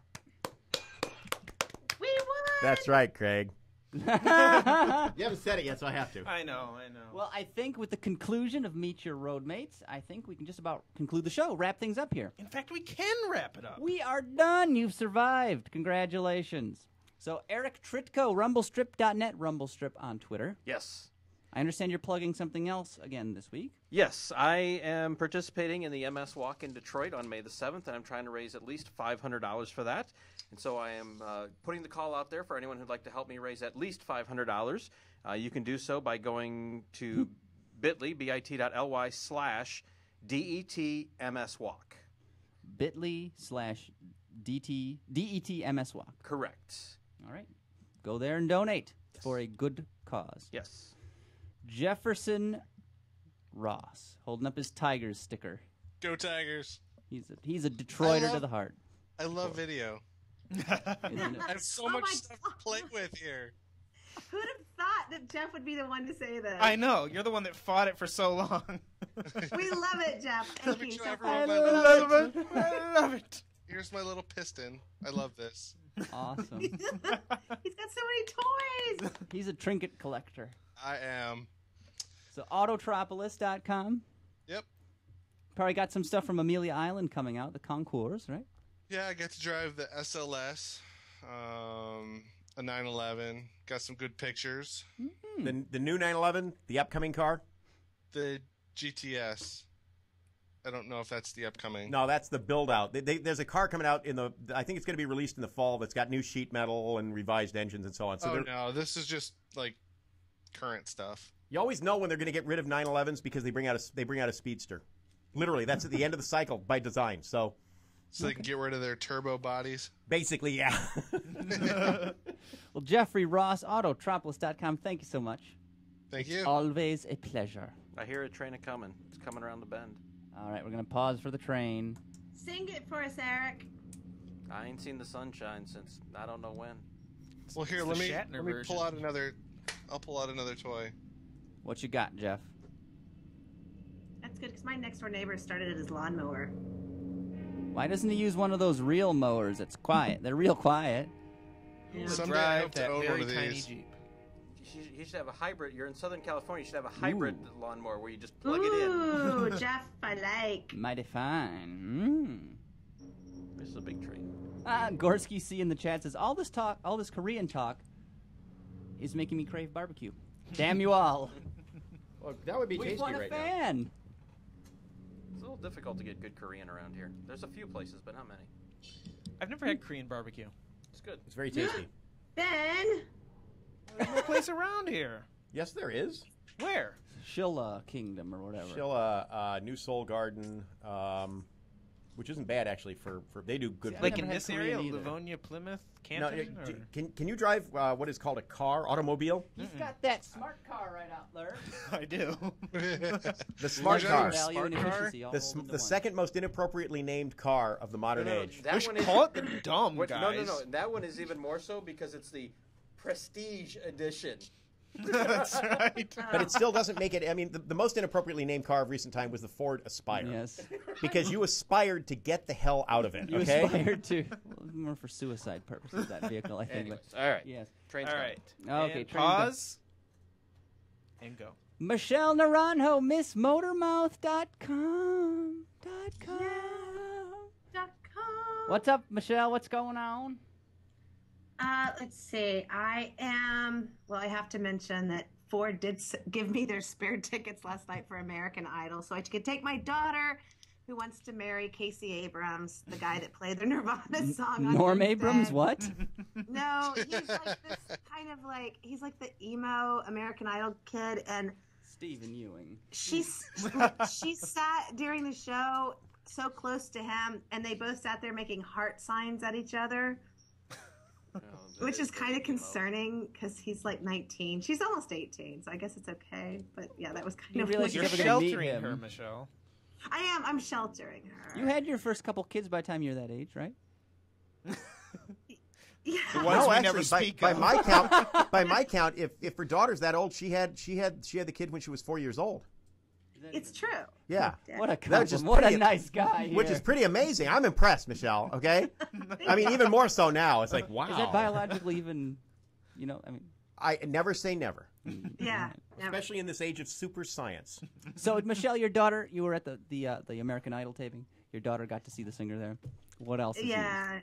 We won! That's right, Craig. You haven't said it yet, so I have to. I know. Well, I think with the conclusion of Meet Your Roadmates, I think we can just about conclude the show, wrap things up here. In fact, we can wrap it up. We are done. You've survived. Congratulations. So, Eric Tritko, Rumblestrip.net, Rumblestrip on Twitter. Yes. I understand you're plugging something else again this week. Yes, I am participating in the MS Walk in Detroit on May the 7th, and I'm trying to raise at least $500 for that. And so I am putting the call out there for anyone who'd like to help me raise at least $500. You can do so by going to bit.ly/DETMSWalk. bit.ly/DETMSWalk. Correct. All right. Go there and donate for a good cause. Yes. Jefferson Ross, holding up his Tigers sticker. Go Tigers! He's a Detroiter to the heart. I love video. Isn't it? I have so Oh much my stuff to play with here. Who'd have thought that Jeff would be the one to say this? I know. You're the one that fought it for so long. We love it, Jeff. Let Thank me you. show So everyone far. my little love piston. it. I love it. Here's my little piston. I love this. Awesome. He's got so many toys. He's a trinket collector. I am. So Autotropolis.com. Yep. Probably got some stuff from Amelia Island coming out, the Concours, right? Yeah, I get to drive the SLS, a 911. Got some good pictures. The new 911, the upcoming car? The GTS. I don't know if that's the upcoming. No, that's the build-out. There's a car coming out I think it's going to be released in the fall that's got new sheet metal and revised engines and so on. So no, this is just like current stuff. You always know when they're going to get rid of 911s because they bring out a speedster. Literally, that's at the end of the cycle by design. So they can get rid of their turbo bodies. basically, yeah. Well, Jeffrey Ross, Autotropolis.com, thank you so much. Thank you. Always a pleasure. I hear a train coming. It's coming around the bend. All right, we're going to pause for the train. Sing it for us, Eric. I ain't seen the sunshine since I don't know when. Well, here, It's let the me Shatner pull version. out another. I'll pull out another toy. What you got, Jeff? That's good because my next door neighbor started his lawnmower. Why doesn't he use one of those real mowers? It's quiet. They're real quiet. Yeah. Someday I Drive hope to that own very one of tiny these. Jeep. You should have a hybrid. You're in Southern California. You should have a hybrid lawnmower where you just plug it in. Ooh, Jeff, I like. Mighty fine. This is a big tree. Gorski C in the chat says, all this Korean talk is making me crave barbecue. Damn you all. Well, that would be We've tasty won a right now. fan. It's a little difficult to get good Korean around here. There's a few places, but not many. I've never had Korean barbecue. It's good. It's very tasty. Ben, There's no place around here. Yes, there is. Where? Shilla Kingdom or whatever. Shilla, New Soul Garden, which isn't bad actually. For they do good. See, I Like never in had this area, Korean either. Livonia, Plymouth, No, Canton? can you drive what is called a car, automobile? He's got that smart car right out there. I do. The smart You're car. driving a Value and smart car? efficiency all rolled into The one. second most inappropriately named car of the modern age. That We should one is call it the dumb, What- guys. No. That one is even more so because it's the Prestige Edition. That's right. But it still doesn't make it. I mean, the most inappropriately named car of recent time was the Ford Aspire. Yes. Because you aspired to get the hell out of it. You Okay. aspired to. Well, more for suicide purposes, that vehicle, I think. Anyways, all right. But yes. Train's All coming. right. Okay, And train pause. And go. Michelle Naranjo, MissMotormouth.com. .com. What's up, Michelle? What's going on? Let's see. I have to mention that Ford did give me their spare tickets last night for American Idol, so I could take my daughter, who wants to marry Casey Abrams, the guy that played the Nirvana song. On Norm Wednesday. Abrams, what? No, he's like this kind of like he's like the emo American Idol kid, and Stephen Ewing. she sat during the show so close to him, and they both sat there making heart signs at each other. Which is kind of concerning because he's like 19. She's almost 18, so I guess it's okay. But yeah, that was kind You of realize weird. You're You're never gonna meet sheltering him. her, Michelle. I'm sheltering her. You had your first couple kids by the time you're that age, right? Yeah. The ones No, we never actually, speak by of. my count, if her daughter's that old, she had the kid when she was 4 years old. It's true. Yeah. What a That was just compliment. What a pretty- nice guy. Which here. is pretty amazing. I'm impressed, Michelle. Okay. I mean, even more so now. It's like, wow. Is that biologically even? You know, I mean. I never say never. Yeah. Never. Especially in this age of super science. So, Michelle, your daughter, you were at the American Idol taping. Your daughter got to see the singer there. What else? Is Yeah.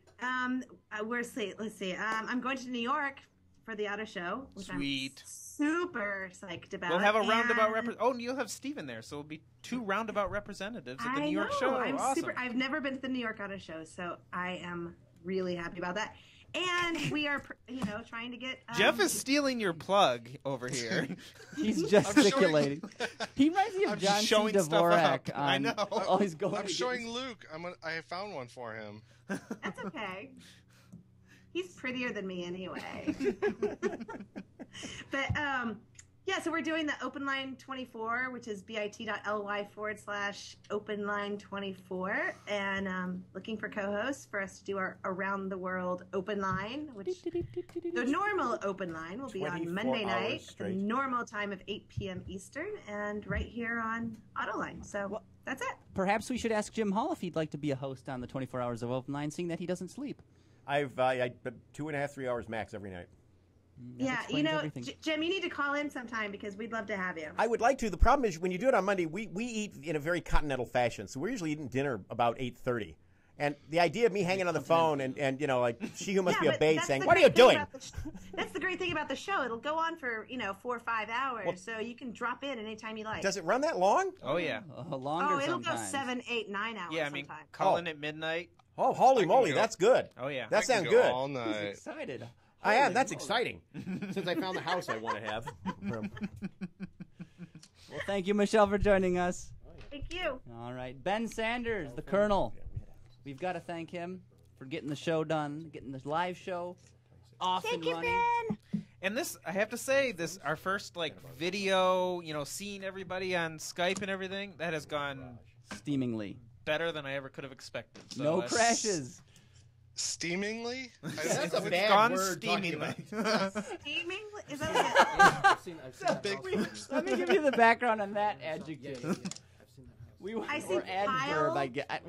Let's see. I'm going to New York for the auto show, which Sweet. I'm super psyched about. We'll have a And roundabout Oh, and you'll have Steven there, so it'll be 2 roundabout representatives at the I New York know. show. I'm Awesome. I've never been to the New York Auto Show, so I am really happy about that. And we are, trying to get. Jeff is stealing your plug over here. He's gesticulating. He reminds me of I'm John C. showing stuff Dvorak. up. I know. Oh, he's going. I'm to showing Luke. I found one for him. That's okay. He's prettier than me anyway. But yeah, so we're doing the Open Line 24, which is bit.ly/Open Line 24, and looking for co-hosts for us to do our Around the World Open Line, which the normal Open Line will be on 24 Monday hours night, the straight. normal time of 8 p.m. Eastern, and right here on Autoline. So that's it. Perhaps we should ask Jim Hall if he'd like to be a host on the 24 Hours of Open Line, seeing that he doesn't sleep. I've 2.5, 3 hours max every night. That Yeah, explains everything. Jim, you need to call in sometime because we'd love to have you. I would like to. The problem is when you do it on Monday, we eat in a very continental fashion. So we're usually eating dinner about 8:30. And the idea of me hanging on the phone and like she who must be Yeah, a but babe that's saying, the "What are you great thing doing?" about that's the great thing about the show. It'll go on for 4 or 5 hours, so you can drop in anytime you like. Does it run that long? Oh, yeah. Longer it'll go sometimes. 7, 8, 9 hours. Yeah, I mean, sometimes. call in at midnight. Oh, holy I can moly, go. that's good. Oh, yeah. That I can sounds go good. all He's night. excited. I am. Holy That's moly. exciting. Since I found the house I want to have. Well, thank you, Michelle, for joining us. Thank you. All right. Ben Sanders, the Colonel. We've got to thank him for getting the show done, getting the live show off Thank and you, running. Ben. And this, I have to say, our first video, seeing everybody on Skype and everything, that has gone Steamingly. better than I ever could have expected. So No that's- crashes. Steamingly? It's a bad gone word talking steamingly. Steaming? Is that Let me give you the background on that adjective. I see or adverb, pile. I get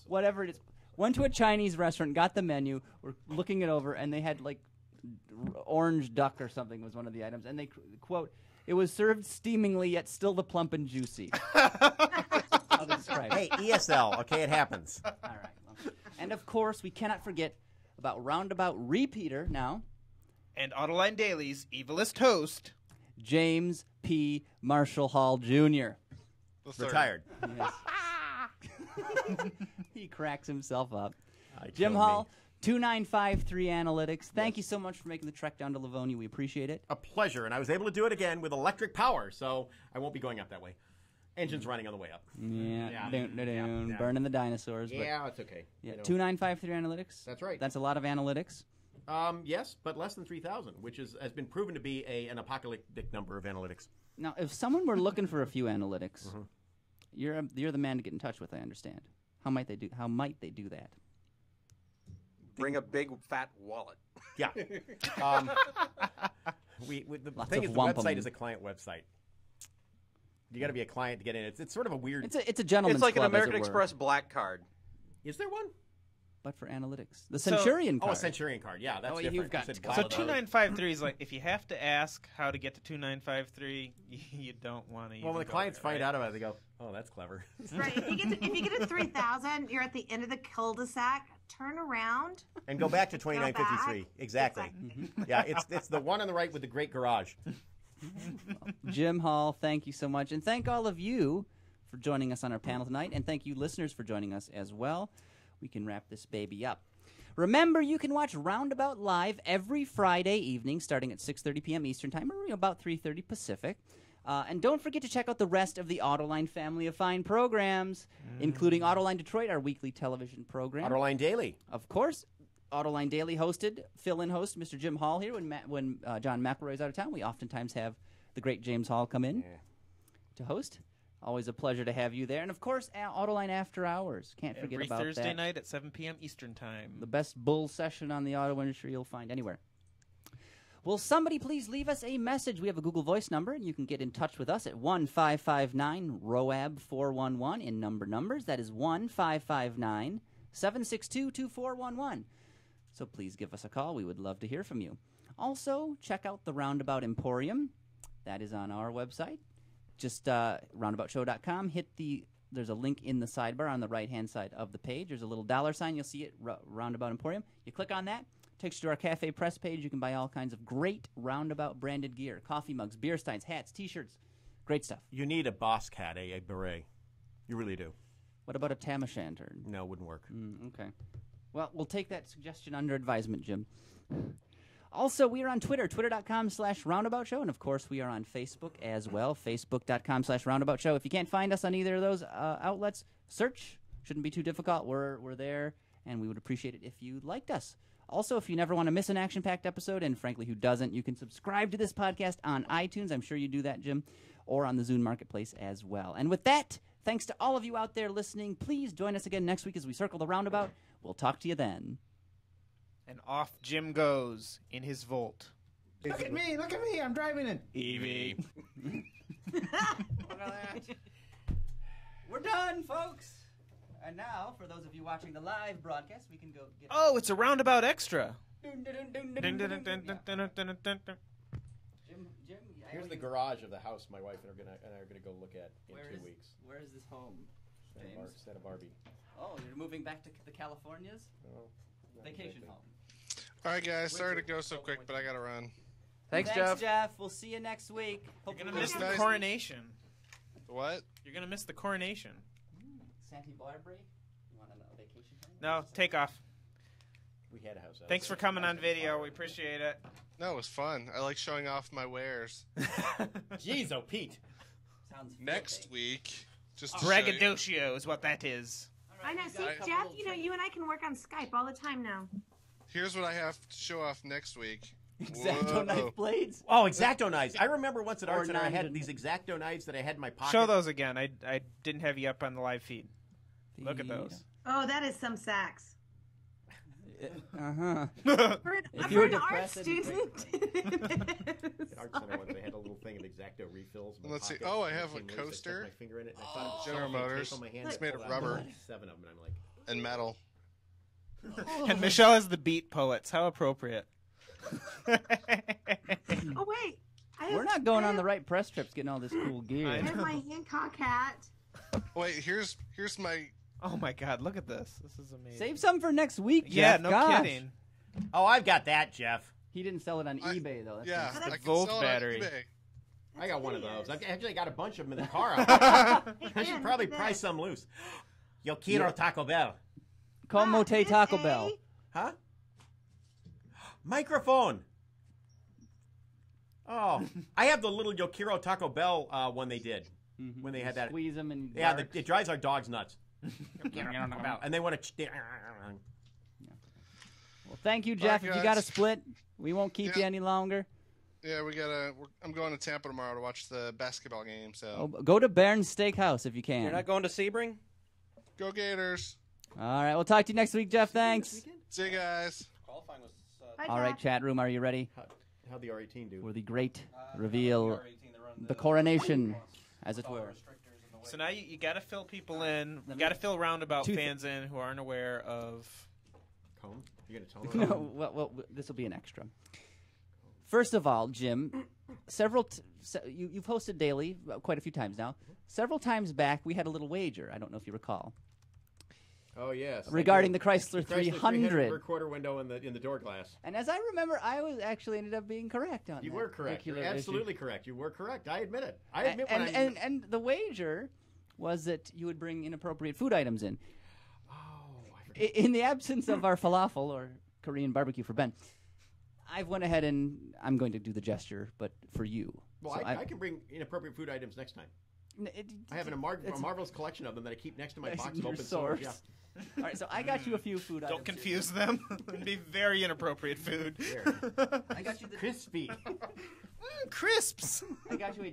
whatever it is. Went to a Chinese restaurant, got the menu, we're looking it over, and they had like orange duck or something was one of the items, and they quote, "It was served steamingly, yet still the plump and juicy." I'll describe it. Hey, ESL. Okay, it happens. All right. Well, and of course, we cannot forget about Roundabout repeater now, And Autoline Daily's evilest host. James P. Marshall Hall Jr. The third. Retired. Yes. He cracks himself up. Jim Jim Hall, 2953 Analytics. Thank you so much for making the trek down to Livonia. We appreciate it. A pleasure, and I was able to do it again with electric power, so I won't be going up that way. Engine's running on the way up. Yeah, Yeah. dun, dun, dun, Yeah. burning the dinosaurs. Yeah, it's okay. But, yeah, You know. 2953 Analytics. That's right. That's a lot of analytics. Yes, but less than 3,000, which has been proven to be an apocalyptic number of analytics. Now, if someone were looking for a few analytics, you're the man to get in touch with. I understand. How might they do that? Bring a big fat wallet. Yeah. The Lots thing of is, the wampum. website is a client website. You got to be a client to get in. It's sort of a weird. It's a gentleman's It's like an club, as American it were, Express black card. Is there one? but for analytics. The Centurion Oh, card. a Centurion card. Yeah, that's Oh, different. you've got You said to black So Follow card. 2953 is like, if you have to ask how to get to 2953, you don't want to. Well, when the clients find out about it, they go, "Oh, that's clever." Right. If you get to 3,000, you're at the end of the cul-de-sac. Turn around. And go back to 2953. back. Exactly. Yeah, it's the one on the right with the great garage. Jim Hall, thank you so much. And thank all of you for joining us on our panel tonight. And thank you, listeners, for joining us as well. We can wrap this baby up. Remember, you can watch Roundabout live every Friday evening starting at 6:30 p.m. Eastern Time, or about 3:30 Pacific. And don't forget to check out the rest of the Autoline family of fine programs, including Autoline Detroit, our weekly television program. Autoline Daily. Of course, Autoline Daily hosted, fill-in host, Mr. Jim Hall here. When John McElroy is out of town, we oftentimes have the great James Hall come in to host. Always a pleasure to have you there. And, of course, Autoline After Hours. Can't forget about that. Every Thursday night at 7 p.m. Eastern Time. The best bull session on the auto industry you'll find anywhere. Will somebody please leave us a message? We have a Google Voice number, and you can get in touch with us at 1-559-ROAB-411 in numbers. That is 1-559-762-2411. So please give us a call. We would love to hear from you. Also, check out the Roundabout Emporium. That is on our website. Just roundaboutshow.com. There's a link in the sidebar on the right-hand side of the page. There's a little $sign. You'll see it, Roundabout Emporium. You click on that. Takes you to our Cafe Press page. You can buy all kinds of great Roundabout branded gear. Coffee mugs, beer steins, hats, T-shirts. Great stuff. You need a boss cat, a beret. You really do. What about a tam o' shanter? No, it wouldn't work. Okay. Well, we'll take that suggestion under advisement, Jim. Also, we are on Twitter, twitter.com/Roundabout Show. And, of course, we are on Facebook as well, facebook.com/Roundabout Show. If you can't find us on either of those outlets, search. Shouldn't be too difficult. We're there, and we would appreciate it if you liked us. Also, if you never want to miss an action-packed episode, and frankly, who doesn't, you can subscribe to this podcast on iTunes. I'm sure you do that, Jim, or on the Zune Marketplace as well. And with that, thanks to all of you out there listening. Please join us again next week as we circle the roundabout. We'll talk to you then. And off Jim goes in his Volt. Look at me, I'm driving an EV. We're done, folks. And now, for those of you watching the live broadcast, we can go get... Oh, it's a Roundabout Extra. Jim, Here's the garage of the house my wife and I are gonna go look at in 2 weeks. Where is this home, James? Santa Barbie. Oh, you're moving back to the Californias? No, Vacation home. All right, guys. Sorry to go so quick, but I gotta run. Thanks, Jeff. We'll see you next week. You're going to miss the coronation. What? You're going to miss the coronation. Santa Barbara? You want a vacation home? No, take off. We had a house. Thanks for coming on video. We appreciate it. No, it was fun. I like showing off my wares. Jeez, oh, Pete. Sounds Next week, just to show you. Braggadocio is what that is. I know. See, Jeff, you and I can work on Skype all the time now. Here's what I have to show off next week. X-Acto knife blades? Oh, X-Acto knives. I remember once at Art Center I had these X-Acto knives that I had in my pocket. Show those again. I didn't have you up on the live feed. Look at those. Oh, that is some sax. Uh-huh. For an art depressed, student. At Art Center once they had a little thing of X-Acto refills. In my Let's see. pocket, Oh, I and it have a came loose. I coaster. stuck my finger in it, and I found General cellophane tape Motors. on my hand. It's I made pulled of out rubber. 7 of them, and I'm like, And metal. And Michelle has the Beat Poets. How appropriate. Oh, wait. We're not going on the right press trips getting all this cool gear. I have my Hancock hat. Wait, here's my... Oh, my God. Look at this. This is amazing. Save some for next week, Yeah, Jeff. no Gosh. kidding. oh, I've got that, Jeff. He didn't sell it on eBay, though. That's Yeah, nice. I a can Volt sell it on battery. eBay. I got one of hideous. those. I've actually got a bunch of them in the car. I should look probably at price this. some loose. Yo quiero Taco Bell. Como te Taco Hey. Bell. Huh? Microphone. Oh, I have the little Yo quiero Taco Bell one they did when they had that. Squeeze them and Yeah, bark. it drives our dogs nuts. And they want to. Well, thank you, Jeff. Bye, If you got a guys. split, we won't keep you Yeah. any longer. Yeah, I'm going to Tampa tomorrow to watch the basketball game, so... Oh, go to Barron's Steakhouse if you can. You're not going to Sebring? Go Gators. All right, we'll talk to you next week, Jeff. Thanks. See you guys. Qualifying was. Bye, All right, Jeff. chat room, are you ready How'd the R18 do? for the great reveal, the coronation, as it were? So now you got to fill people in. You got to fill Roundabout Two fans in who aren't aware of. Cone? You're going to tone it? No, well, this will be an extra. First of all, Jim, you've hosted daily quite a few times now. Several times back, we had a little wager. I don't know if you recall. Oh, yes. Regarding the Chrysler 300. recorder window in the door glass. And as I remember, I was actually ended up being correct on You that were correct. You're particular absolutely issue. correct. You were correct. I admit it. I admit when And the wager was that you would bring inappropriate food items in. Oh, I forgot. In the absence of our falafel or Korean barbecue for Ben, I've went ahead and I'm going to do the gesture, but for you. Well, So I can bring inappropriate food items next time. I have a marvelous collection of them that I keep next to my box of your open source. source. Yeah. All right, so I got you a few food items. Don't confuse them. It'd be very inappropriate food. Here. I got you the Crispy. Crisps. I got you a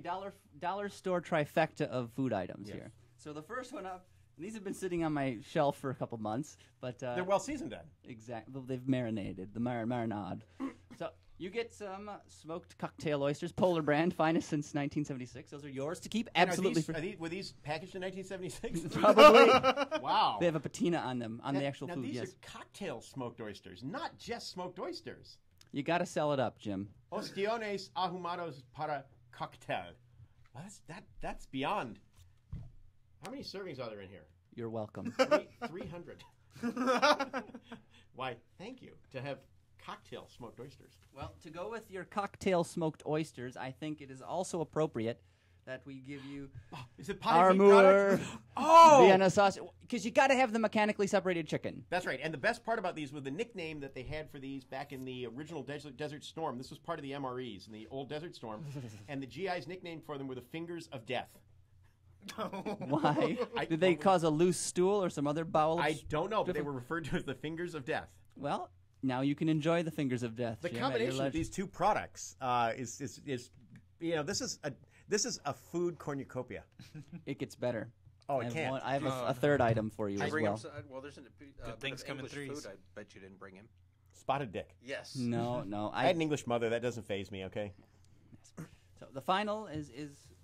dollar store trifecta of food items here. So the first one up, and these have been sitting on my shelf for a couple months, but They're well seasoned then. exactly. Well, they've marinated the marinade. So you get some smoked cocktail oysters, Polar brand, finest since 1976. Those are yours to keep absolutely free. Were these packaged in 1976? Probably. Wow. They have a patina on them on the actual now food. these Yes, are cocktail smoked oysters, not just smoked oysters. you got to sell it up, Jim. Ostiones ahumados para cocktail. Well, that's beyond. How many servings are there in here? You're welcome. 300. Why, thank you. To have cocktail smoked oysters. Well, to go with your cocktail smoked oysters, I think it is also appropriate that we give you Is it potted meat Armour product? Oh! Vienna sausage, because you got to have the mechanically separated chicken. That's right. And the best part about these was the nickname that they had for these back in the original Desert Storm. This was part of the MREs in the old Desert Storm. And the GI's nickname for them were the Fingers of Death. Why? Did they cause a loose stool or some other bowel? I don't know, but they were referred to as the Fingers of Death. Well, now you can enjoy the fingers of death. The Jim, at combination your of these two products is this is a food cornucopia. It gets better. Oh, it can't. I have a third item for you as Bring well. him well, there's Good things come in English threes. food. I bet you didn't bring him. Spotted dick. Yes. No. I had an English mother. That doesn't faze me, okay? So the final is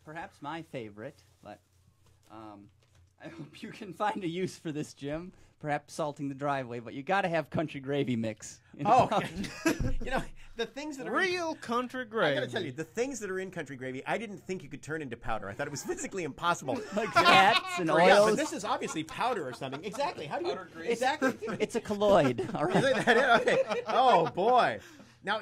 perhaps my favorite, but I hope you can find a use for this, Jim. Perhaps salting the driveway, but you got to have country gravy mix. Oh, you know, the things that are Real country gravy. I gotta tell you, the things that are in country gravy, I didn't think you could turn into powder. I thought it was physically impossible. Like fats and Yeah, oils. but this is obviously powder or something. Exactly. How do you? Exactly. It's a colloid. All Is right. it that it? Okay. Oh boy. Now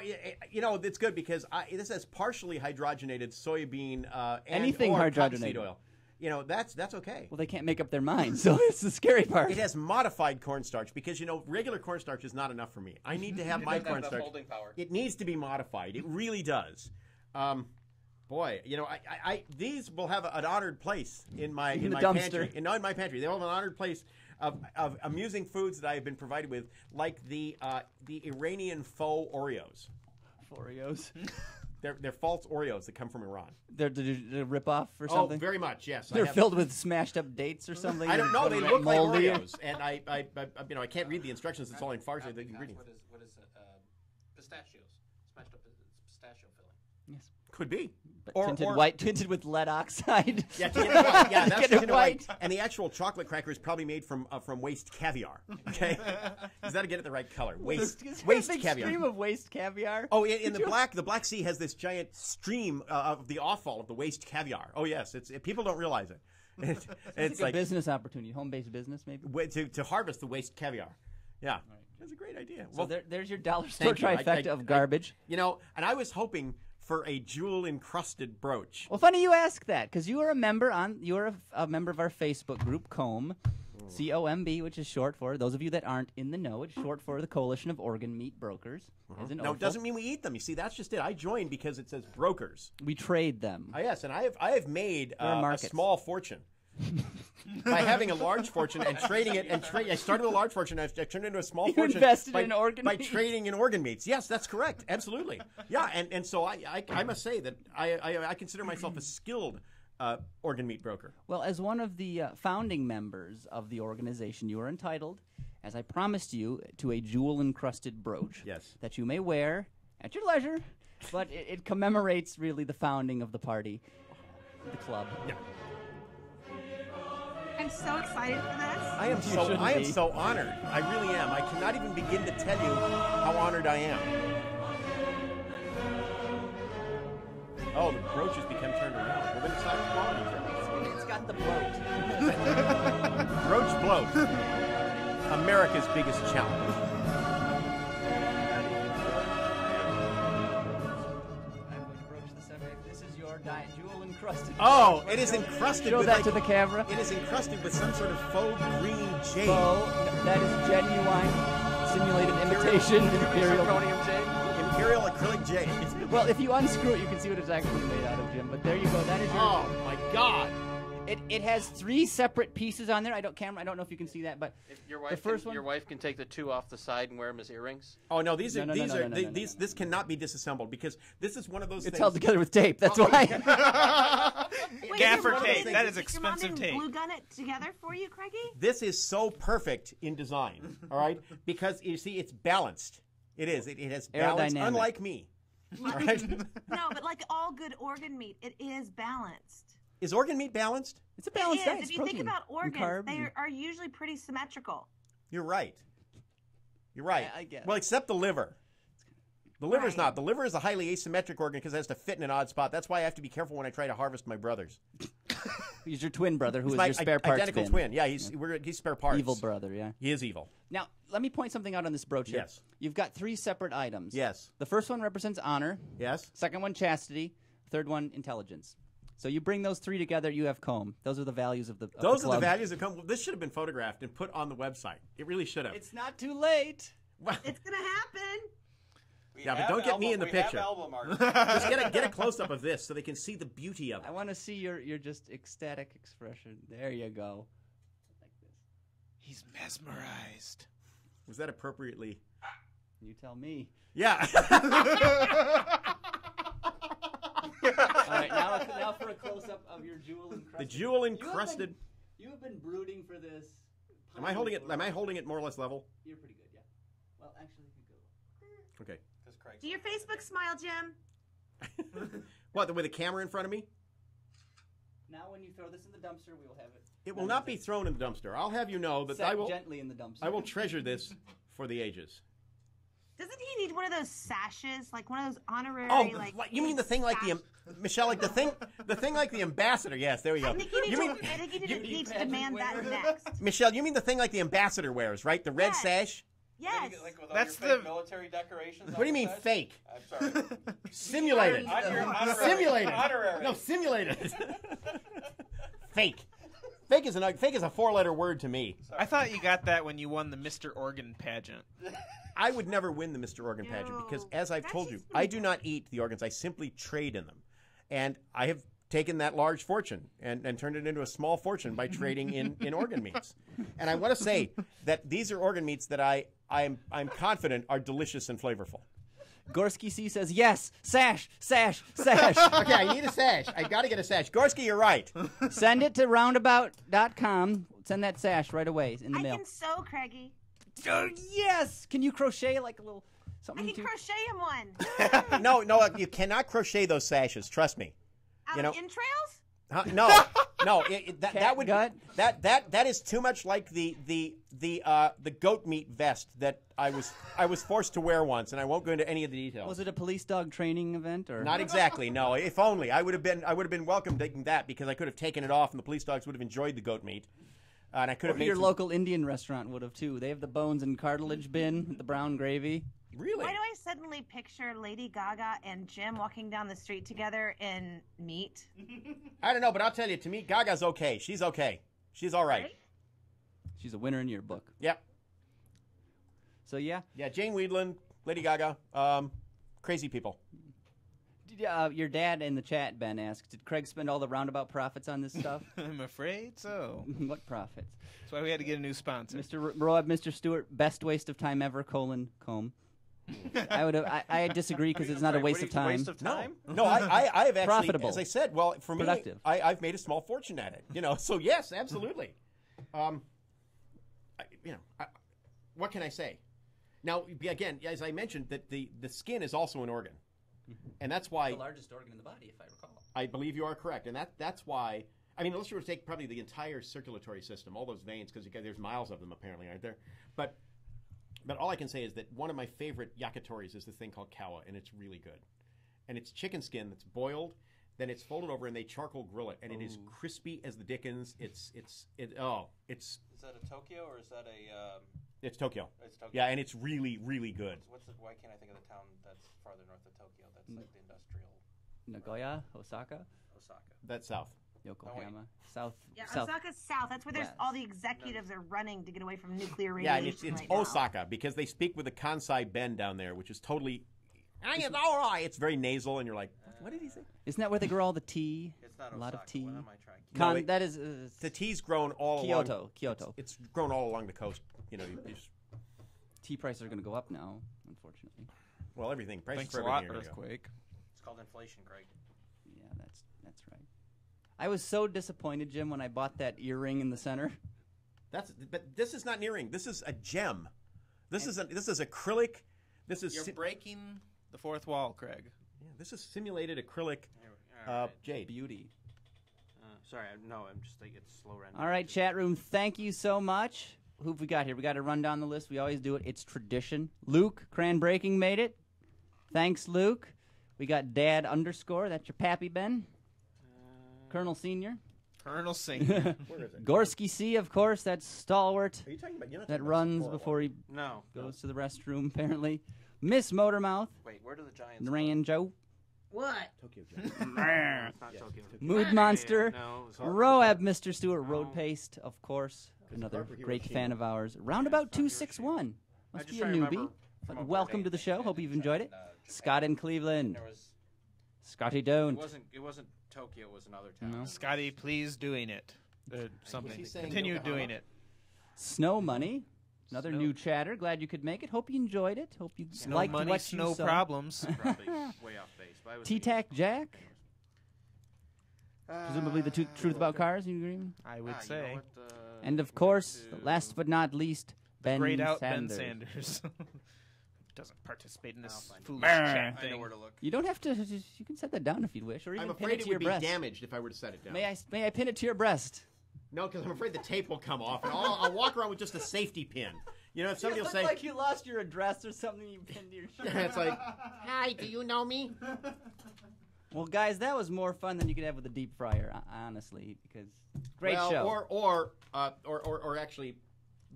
you know it's good because this has partially hydrogenated soybean Anything or hydrogenated. cottonseed oil. You know that's okay. Well, they can't make up their minds, so it's the scary part. It has modified cornstarch because regular cornstarch is not enough for me. I need to have my cornstarch. holding power. It needs to be modified. It really does. Boy, you know, I these will have an honored place in my the my dumpster. pantry. In my pantry, they will have an honored place of amusing foods that I have been provided with, like the Iranian faux Oreos. Oreos. They're false Oreos that come from Iran. They're rip-off or something? Oh, very much, yes. They're filled with smashed up dates or something? I don't know. They They're look like moldy. Oreos, and I can't read the instructions. It's all in Farsi. The ingredients What is pistachios? Smashed up pistachio filling. Yes. could be. But tinted with lead oxide. Yeah, tinted white. Yeah, that's Get it tinted white. And the actual chocolate cracker is probably made from waste caviar. Okay, is that to get it the right color? Waste Is there waste a big caviar. stream of waste caviar? Oh, in the Black Sea has this giant stream of the offal of the waste caviar. Oh yes, people don't realize it. It's like a business opportunity, home-based business maybe. To harvest the waste caviar. Yeah, that's a great idea. So Well, there's your dollar store thank you. trifecta of garbage. and I was hoping for a jewel-encrusted brooch. Well, funny you ask that because you are a member of our Facebook group, COMB, COMB, which is short for, those of you that aren't in the know, it's short for the Coalition of Organ Meat Brokers. As an No, it OFO. doesn't mean we eat them. You see, that's just it. I joined because it says brokers. We trade them. Yes, and I have made There are a markets. small fortune by having a large fortune and trading it. I started with a large fortune. I've turned it into a small You fortune invested by, in organ by meats. trading in organ meats. Yes, that's correct. Absolutely. Yeah, and so I must say that I consider myself a skilled organ meat broker. Well, as one of the founding members of the organization, you are entitled, as I promised you, to a jewel-encrusted brooch. Yes. That you may wear at your leisure, but it commemorates really the founding of the party, the club. Yeah. I'm so excited for this. I am so honored. I really am. I cannot even begin to tell you how honored I am. Oh, the brooch has become turned around. Well, then it's not a quality brooch. It's got the bloat. Brooch bloat. America's biggest challenge. This is your diet jewel-encrusted. Oh, it is encrusted Show with that to the camera. It is encrusted with some sort of faux green jade. That is genuine, simulated imitation imperial. Imperial acrylic jade. Well, if you unscrew it, you can see what it's actually made out of, Jim. But there you go. That is your. Oh my God! It has 3 separate pieces on there. I don't know if you can see that, but If your the first one. your wife can take the 2 off the side and wear them as earrings. Oh no, these are No, this cannot be disassembled because this is one of those It's things. held together with tape. That's why. Wait, Gaffer your mom tape. didn't- That is your mom expensive didn't tape. Glue gun it together for you, Craigie? This is so perfect in design, all right? Because you see, it's balanced. It is. It has balance, Aerodynamic. unlike me. All right? No, but like all good organ meat, it is balanced. Is organ meat balanced? It's a balanced It diet. is. It's If you think protein about and organs, carbs they and- are usually pretty symmetrical. You're right. You're right. I guess. Well, except the liver. The liver's Right. not. The liver is a highly asymmetric organ because it has to fit in an odd spot. That's why I have to be careful when I try to harvest my brothers. He's your twin brother, who He's is my your spare parts identical bin. twin. Yeah, he's spare parts. Evil brother, yeah. He is evil. Now, let me point something out on this brooch here. Yes. You've got 3 separate items. Yes. The first one represents honor. Yes. Second one, chastity. Third one, intelligence. So you bring those 3 together, you have comb. Those are the values of the of Those the are the club. values that come. This should have been photographed and put on the website. It really should have. It's not too late. It's gonna happen. Yeah, but don't get me in the picture. album art. Just get a close up of this so they can see the beauty of it. I want to see your just ecstatic expression. There you go. Like this. He's mesmerized. Was that appropriately? You tell me. Yeah. All right, now for a close up of your jewel encrusted. The jewel encrusted. You have been brooding for this. Am I holding it? Am I holding it more or less level? You're pretty good, yeah. Well, actually, you could go. Okay. Do your Facebook smile, Jim. What? With a camera in front of me? Now, when you throw this in the dumpster, we will have it. It will not be thrown in the dumpster. I'll have you know that Set I will. gently in the dumpster. I will treasure this for the ages. Doesn't he need one of those sashes, like one of those honorary? Oh, like you mean the thing like the Michelle, like the thing like the ambassador? Yes, there we go. I think you need You to, mean I think you you need to pageant demand that winner? next. Michelle? You mean the thing like the ambassador wears, right? The red Yes. sash. Yes. That's the- military decorations. What do you mean fake? I'm sorry. Simulated. Honorary. Simulated. Honorary. No, simulated. Fake. Fake is a 4-letter word to me. I thought you got that when you won the Mr. Organ pageant. I would never win the Mr. Organ pageant because, as I've told you, I do not eat the organs. I simply trade in them. And I have taken that large fortune and turned it into a small fortune by trading in organ meats. And I want to say that these are organ meats that I'm confident are delicious and flavorful. Gorski C says, yes, sash, sash, sash. Okay, I need a sash. I got to get a sash. Gorski, you're right. Send it to roundabout.com. Send that sash right away in the I mail. can sew, Craigie. Oh, yes! Can you crochet like a little I something? can crochet him one. No, you cannot crochet those sashes. Trust me. Out You know- of entrails? No. That would gut? that is too much like the goat meat vest that I was forced to wear once, and I won't go into any of the details. Was it a police dog training event or Not exactly. No. If only I would have been welcome taking that because I could have taken it off, and the police dogs would have enjoyed the goat meat, and I could have Or made your some- local Indian restaurant would have too. They have the bones and cartilage bin with the brown gravy. Really. Why do I suddenly picture Lady Gaga and Jim walking down the street together in meat? I don't know, but I'll tell you. To me, Gaga's okay. She's okay. She's all right. Right? She's a winner in your book. Yep. So yeah, Yeah. Jane Weedland, Lady Gaga, crazy people. your dad in the chat, Ben, asked, did Craig spend all the roundabout profits on this stuff? I'm afraid so. What profits? That's why we had to get a new sponsor. Mr. Roab, Mr. Stewart, best waste of time ever, comb. I disagree because it's not a waste of time. Waste of time? No, I have actually, Profitable. as I said, well, for me, Productive. I've made a small fortune at it. So yes, absolutely. What can I say? Now, again, as I mentioned, that the skin is also an organ, and that's why The largest organ in the body, if I recall. I believe you are correct, and that's why. I mean, unless you were to take probably the entire circulatory system, all those veins, because there's miles of them apparently, aren't there? But all I can say is that one of my favorite yakitoris is this thing called kawa, and it's really good. And it's chicken skin that's boiled, then it's folded over, and they charcoal grill it, and it is crispy as the dickens. It's Is that a Tokyo or is that a? It's Tokyo. It's Tokyo. Yeah, and it's really, really good. Why can't I think of the town that's farther north of Tokyo? That's like the industrial Nagoya, Osaka, Osaka. That's south. Yokohama, south. Yeah, south. Osaka's south. That's where there's West. all the executives are running to get away from nuclear Yeah, radiation. and it's right now. Osaka because they speak with a Kansai bend down there, which is totally all right. It's very nasal, and you're like, what did he say? Isn't that where they grow all the tea? It's not a lot of Osaka. tea. What am I trying? That is The tea's grown all Kyoto. along. Kyoto. It's grown all along the coast. You know, Tea prices are going to go up now, unfortunately. well, everything. Prices Thanks for a lot, everything are gonna go. earthquake. It's called inflation, Craig. Yeah, that's right. I was so disappointed, Jim, when I bought that earring in the center. But this is not an earring. This is a gem. This is acrylic. This is You're breaking the fourth wall, Craig. this is simulated acrylic All right. jade. Beauty. Sorry, I'm just like it's slow rendering. All right, chat room, thank you so much. Who have we got here? We got to run down the list. We always do it. It's tradition. Luke, Cran Breaking made it. Thanks, Luke. We got Dad _ That's your pappy, Ben. Colonel Senior. Colonel Senior. Where is it? Gorsky C, of course. That's Stalwart. Are you talking about? You're not That talking about runs Sapporo. before he No. goes to the restroom, apparently. Miss Motormouth. Wait, where do the Giants? Ranjo. What? Tokyo Giant. It's not Tokyo. Mood Monster. No. It's Roab, Mr. Stewart. Road Paste, of course. Another Harper Hero great Shield. fan of ours. Roundabout 261. I Must just be a try to newbie. remember from a Welcome board to the game show. that Hope I you've had enjoyed it. Japan. Scott in Cleveland. There was. Scotty It don't. wasn't Tokyo. It was another town. No. Scotty, please doing it. Something. he saying Continue Yokohama? doing it. Snow Money. Another Snow- new chatter. Glad you could make it. Hope you enjoyed it. Hope you No liked money, what you no saw. problems. Probably way off base. But I was T-Tac Jack. Presumably the truth about cars. You agree? I would say. And of course, last but not least, Ben Grayed out Sanders. Ben Sanders. Doesn't participate in this I'll find it. foolish chat I know thing. where to look. You don't have to. You can set that down if you wish, or even I'm pin afraid it it to your would be breast. damaged if I were to set it down. May I pin it to your breast? No, because I'm afraid the tape will come off, and I'll walk around with just a safety pin. You know, if somebody You will look say, like you lost your address or something you pinned to your shirt. it's like, hi, do you know me? Well, guys, that was more fun than you could have with a deep fryer, honestly, because great well, show. Or actually,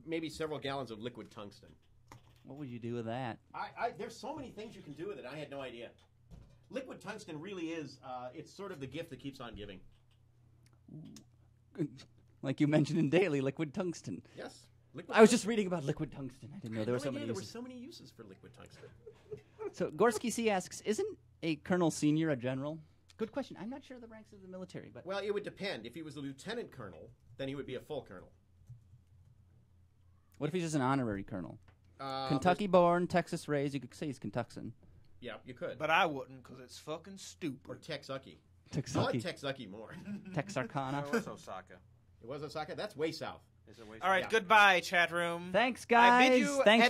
maybe several gallons of liquid tungsten. What would you do with that? There's so many things you can do with it. I had no idea. Liquid tungsten really is. It's sort of the gift that keeps on giving. Like you mentioned in Daily, liquid tungsten. Yes. Liquid I was just reading about liquid tungsten. I didn't know I had there were no so idea many there were uses. so many uses for liquid tungsten. So Gorsky C asks, isn't a colonel senior a general? Good question. I'm not sure the ranks of the military, but Well, it would depend. If he was a lieutenant colonel, then he would be a full colonel. what if he's just an honorary colonel? Uh, Kentucky born, Texas raised. You could say he's Kentuxan. Yeah, you could. But I wouldn't, because it's fucking Or stupid. Texucky. I like Texucky. Texucky more. Texarkana. It was Osaka. It was Osaka? That's way south. Is it way All right, Yeah. goodbye, chat room. Thanks, I bid guys. you Thank you.